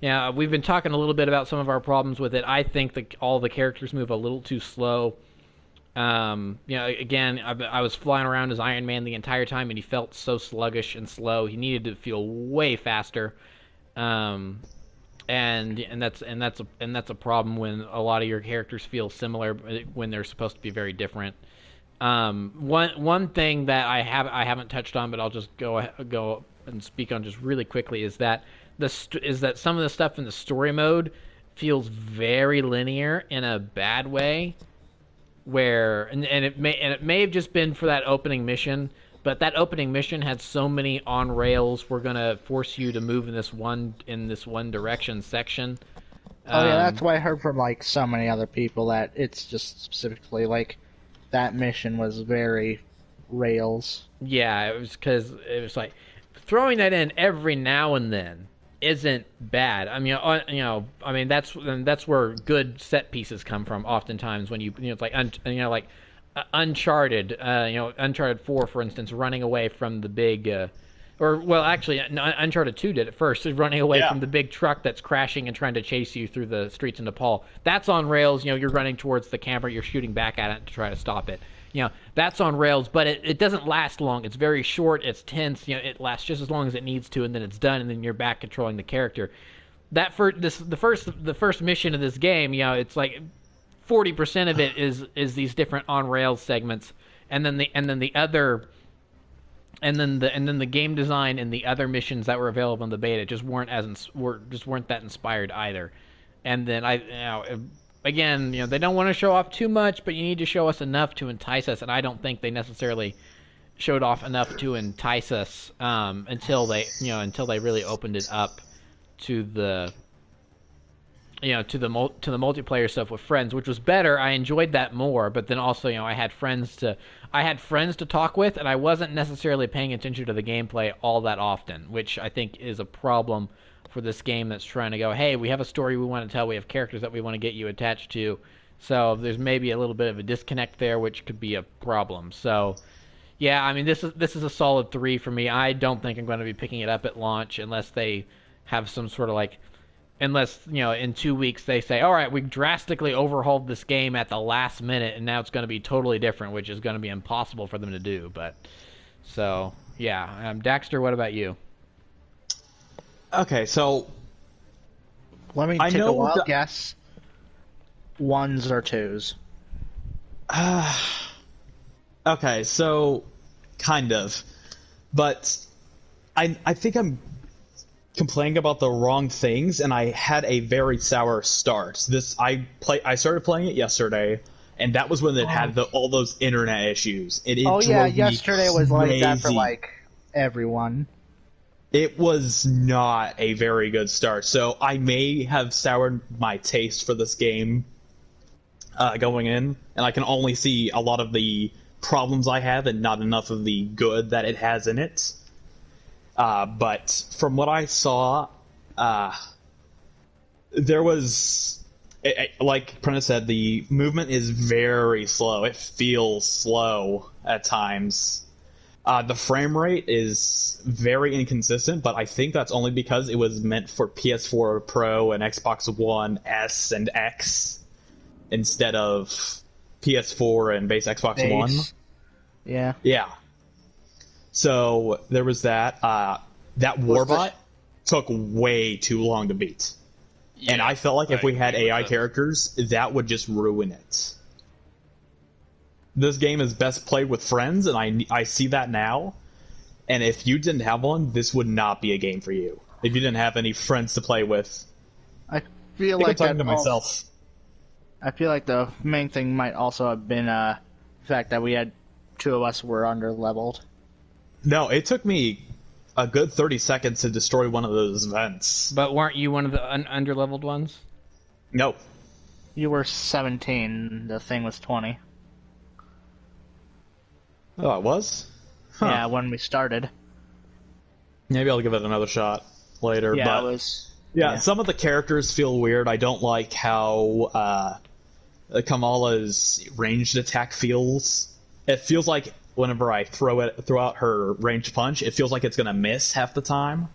Yeah, we've been talking a little bit about some of our problems with it. I think that all the characters move a little too slow. Again, I was flying around as Iron Man the entire time, and he felt so sluggish and slow. He needed to feel way faster. And that's a problem when a lot of your characters feel similar when they're supposed to be very different. One thing that I haven't touched on, but I'll just go and speak on just really quickly is that some of the stuff in the story mode feels very linear in a bad way, where and it may have just been for that opening mission, but that opening mission had so many on rails. We're gonna force you to move in this one direction section. Yeah, that's why I heard from so many other people that it's just specifically that mission was very rails. Yeah, it was because it was throwing that in every now and then isn't bad. I mean, that's where good set pieces come from. Oftentimes, when it's Uncharted, Uncharted 4, for instance, running away from the big, Uncharted 2 did it first, running away from the big truck that's crashing and trying to chase you through the streets in Nepal. That's on rails. You're running towards the camper, you're shooting back at it to try to stop it. That's on rails, but it doesn't last long. It's very short. It's tense. It lasts just as long as it needs to, and then it's done, and then you're back controlling the character. The first mission of this game, it's 40% of it is these different on rails segments, and then the game design and the other missions that were available in the beta just weren't that inspired either. And then again, they don't want to show off too much, but you need to show us enough to entice us, and I don't think they necessarily showed off enough to entice us until they really opened it up to the to the multiplayer stuff with friends, which was better. I enjoyed that more, but then also I had friends to talk with, and I wasn't necessarily paying attention to the gameplay all that often, which I think is a problem for this game that's trying to go, hey, we have a story we want to tell, we have characters that we want to get you attached to, so there's maybe a little bit of a disconnect there, which could be a problem. So yeah, I mean, this is a solid 3 for me. I don't think I'm going to be picking it up at launch unless they have some sort of unless in 2 weeks they say, all right, we drastically overhauled this game at the last minute and now it's going to be totally different, which is going to be impossible for them to do. But so yeah, Daxter, what about you? Okay, so let me take a wild guess. 1s or 2s? Okay, so kind of, but I think I'm complaining about the wrong things, and I had a very sour start. I started playing it yesterday, and that was when it had all those internet issues. It drove me yesterday was like that for crazy. like everyone. It was not a very good start, so I may have soured my taste for this game going in, and I can only see a lot of the problems I have and not enough of the good that it has in it. But from what I saw, there was, like Prentice said, the movement is very slow. It feels slow at times. The frame rate is very inconsistent, but I think that's only because it was meant for PS4 Pro and Xbox One S and X instead of PS4 and base Xbox One. Yeah. Yeah. So there was that. That Warbot took way too long to beat. Yeah, And I felt like if we had agree with AI that. characters, that would just ruin it. This game is best played with friends, and I see that now. And if you didn't have one, this would not be a game for you. If you didn't have any friends to play with. I feel I think I'm like talking that to myself. I feel like the main thing might also have been the fact that we had two of us were under-leveled. No, it took me a good 30 seconds to destroy one of those vents. But weren't you one of the underleveled ones? No. You were 17, the thing was 20. Oh, it was? Huh. Yeah, when we started. Maybe I'll give it another shot later. Yeah, but it was... yeah, some of the characters feel weird. I don't like how Kamala's ranged attack feels. It feels like whenever I throw out her ranged punch, it feels like it's gonna miss half the time.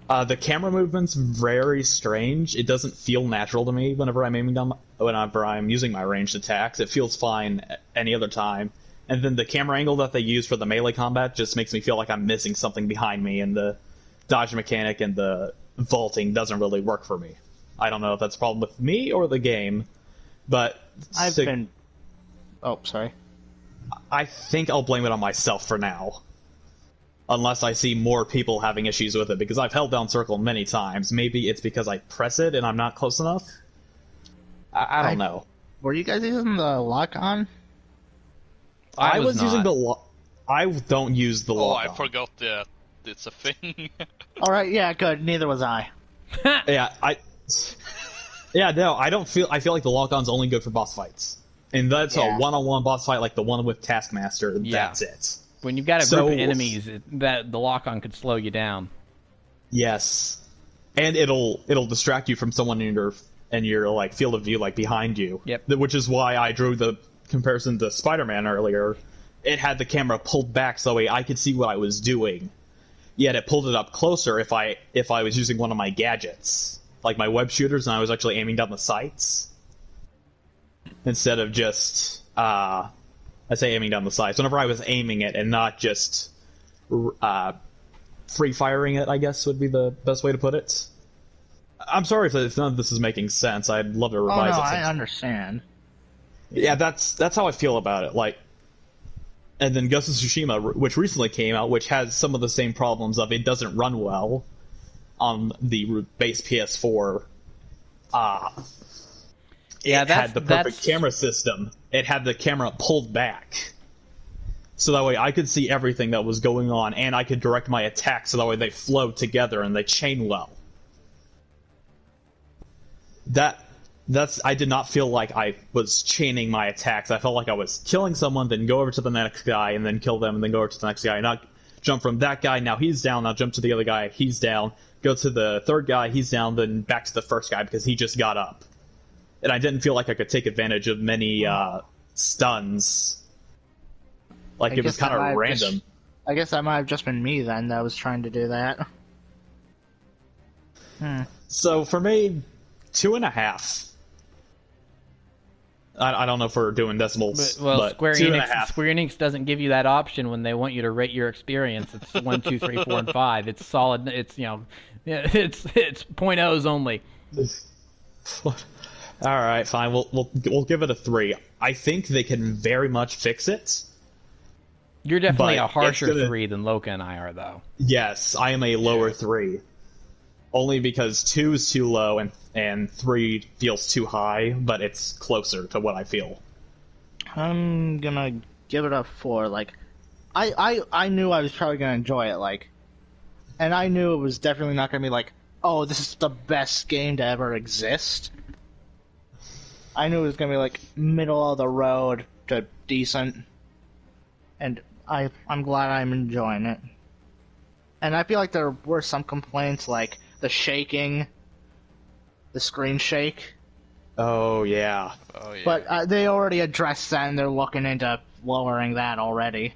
The camera movement's very strange. It doesn't feel natural to me whenever I'm using my ranged attacks. It feels fine any other time. And then the camera angle that they use for the melee combat just makes me feel like I'm missing something behind me, and the dodge mechanic and the vaulting doesn't really work for me. I don't know if that's a problem with me or the game, but Oh, sorry. I think I'll blame it on myself for now. Unless I see more people having issues with it, because I've held down circle many times. Maybe it's because I press it and I'm not close enough? I don't know. Were you guys using the lock-on? I was using not. the lock. I don't use the Oh, lock. I forgot that it's a thing. Alright, yeah, good. Neither was I. Yeah, no, I don't feel. I feel like the lock-on's only good for boss fights, and that's Yeah. a one-on-one boss fight, like the one with Taskmaster. Yeah. That's it. When you've got a So- group of enemies, that the lock-on could slow you down. Yes, and it'll distract you from someone in your like field of view, like behind you. Yep. Which is why I drew the comparison to Spider-Man earlier. It had the camera pulled back so that way I could see what I was doing. Yet it pulled it up closer if I was using one of my gadgets, like my web shooters, and I was actually aiming down the sights instead of just I say aiming down the sights. Whenever I was aiming it and not just free firing it, I guess would be the best way to put it. I'm sorry if none of this is making sense. I'd love to Oh, revise no, it. I sometime. understand. Yeah, that's how I feel about it. Like, and then Ghost of Tsushima, which recently came out, which has some of the same problems of it doesn't run well on the base PS4. It had the perfect camera system. It had the camera pulled back, so that way I could see everything that was going on, and I could direct my attacks so that way they flow together and they chain well. I did not feel like I was chaining my attacks. I felt like I was killing someone, then go over to the next guy, and then kill them, and then go over to the next guy. Not jump from that guy, now he's down, now jump to the other guy, he's down. Go to the third guy, he's down, then back to the first guy because he just got up. And I didn't feel like I could take advantage of many stuns. Like, I it was guess that kind might of have random. I guess that might have just been me then that was trying to do that. So, for me, 2.5. I don't know if we're doing decimals, but Square 2.5. Enix doesn't give you that option when they want you to rate your experience. It's 1, 2, 3, 4, and 5. It's solid. It's it's point O's only. All right, fine. We'll give it a 3. I think they can very much fix it. You're definitely But a harsher it's gonna- 3 than Loka and I are, though. Yes, I am a lower 3. only because 2 is too low and 3 feels too high, but it's closer to what I feel. I'm gonna give it a 4. Like, I knew I was probably gonna enjoy it, like, and I knew it was definitely not gonna be like, oh, this is the best game to ever exist. I knew it was gonna be like middle of the road to decent, and I'm glad I'm enjoying it. And I feel like there were some complaints, like the shaking, the screen shake. Oh, yeah. Oh yeah. But they already addressed that, and they're looking into lowering that already.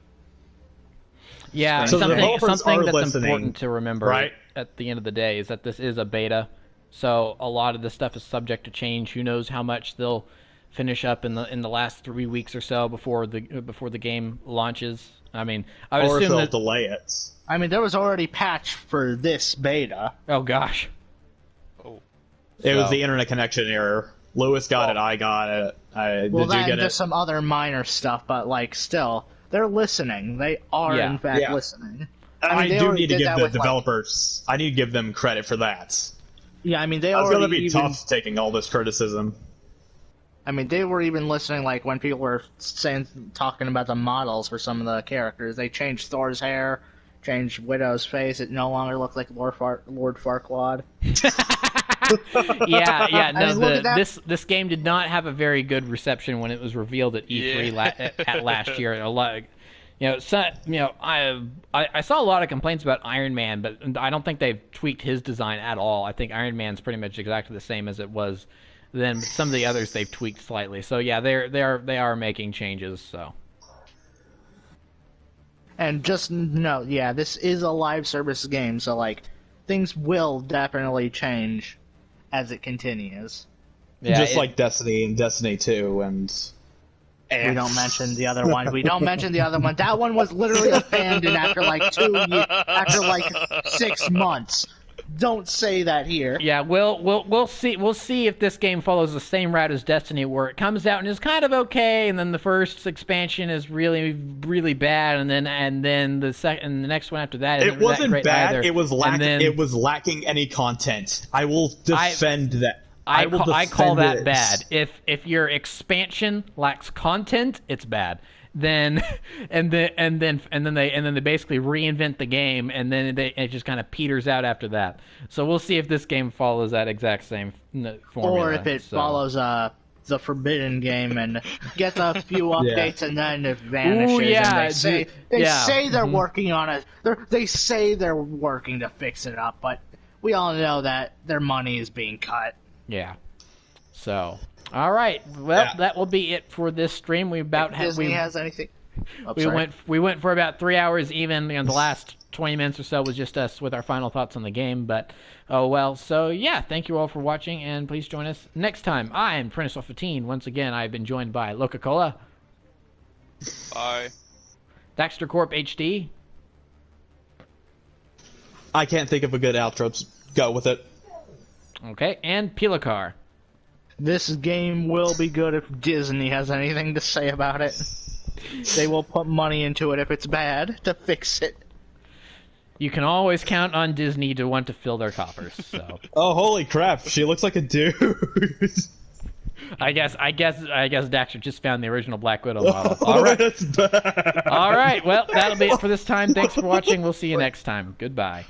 Yeah, So the something developers are that's listening, important to remember right? at the end of the day is that this is a beta, so a lot of this stuff is subject to change. Who knows how much they'll finish up in the last 3 weeks or so before the game launches. I mean, I would Or if assume they'll that. delay it. I mean, there was already patch for this beta. Oh gosh. Oh. It was So- the internet connection error. Lewis got it, I got it. Well, did you that get and it? just some other minor stuff, but like still, they're listening. They are Yeah. in fact Yeah. listening. I they do already need to did give that the with, like- developers. I need to give them credit for that. Yeah, I mean they It's already gonna be even, tough taking all this criticism. I mean they were even listening, like when people were talking about the models for some of the characters. They changed Thor's hair, changed Widow's face. It no longer looked like Lord Farquaad. Yeah. No, I mean, look at that. this game did not have a very good reception when it was revealed at E3 at last year. A lot, I saw a lot of complaints about Iron Man, but I don't think they've tweaked his design at all. I think Iron Man's pretty much exactly the same as it was then. Some of the others they've tweaked slightly. So yeah, they are making changes. So. And just no, yeah, this is a live service game, so like things will definitely change as it continues. Yeah, Just like Destiny and Destiny 2 and... We don't mention the other one. We don't mention the other one. That one was literally abandoned after like 2 years, after like 6 months. Don't say that here. Yeah, we'll see. We'll see if this game follows the same route as Destiny, where it comes out and is kind of okay, and then the first expansion is really, really bad, and then the next one after that isn't It wasn't that great bad. either. It was And then it was lacking any content. I will defend that. I will call defend that it. bad. If your expansion lacks content, it's bad. Then and then they basically reinvent the game, and then it just kind of peters out after that. So we'll see if this game follows that exact same formula. Or if it follows the Forbidden game and gets a few updates and then it vanishes. Ooh, yeah, and they say they're working on it. They say they're working to fix it up, but we all know that their money is being cut. Yeah. So, all right. Well, that will be it for this stream. We about Disney has anything. Oh, we sorry. went for about 3 hours even. The last 20 minutes or so was just us with our final thoughts on the game. But oh well. So yeah, thank you all for watching, and please join us next time. I am Prince15. Once again, I've been joined by Coca-Cola, Bye. Daxter Corp HD, I can't think of a good outro. Just go with it. okay, and Pilacar. This game will be good if Disney has anything to say about it. They will put money into it if it's bad to fix it. You can always count on Disney to want to fill their coffers. So Oh, holy crap! She looks like a dude. I guess Daxter just found the original Black Widow model. All right. That's bad. All right. Well, that'll be it for this time. Thanks for watching. We'll see you next time. Goodbye.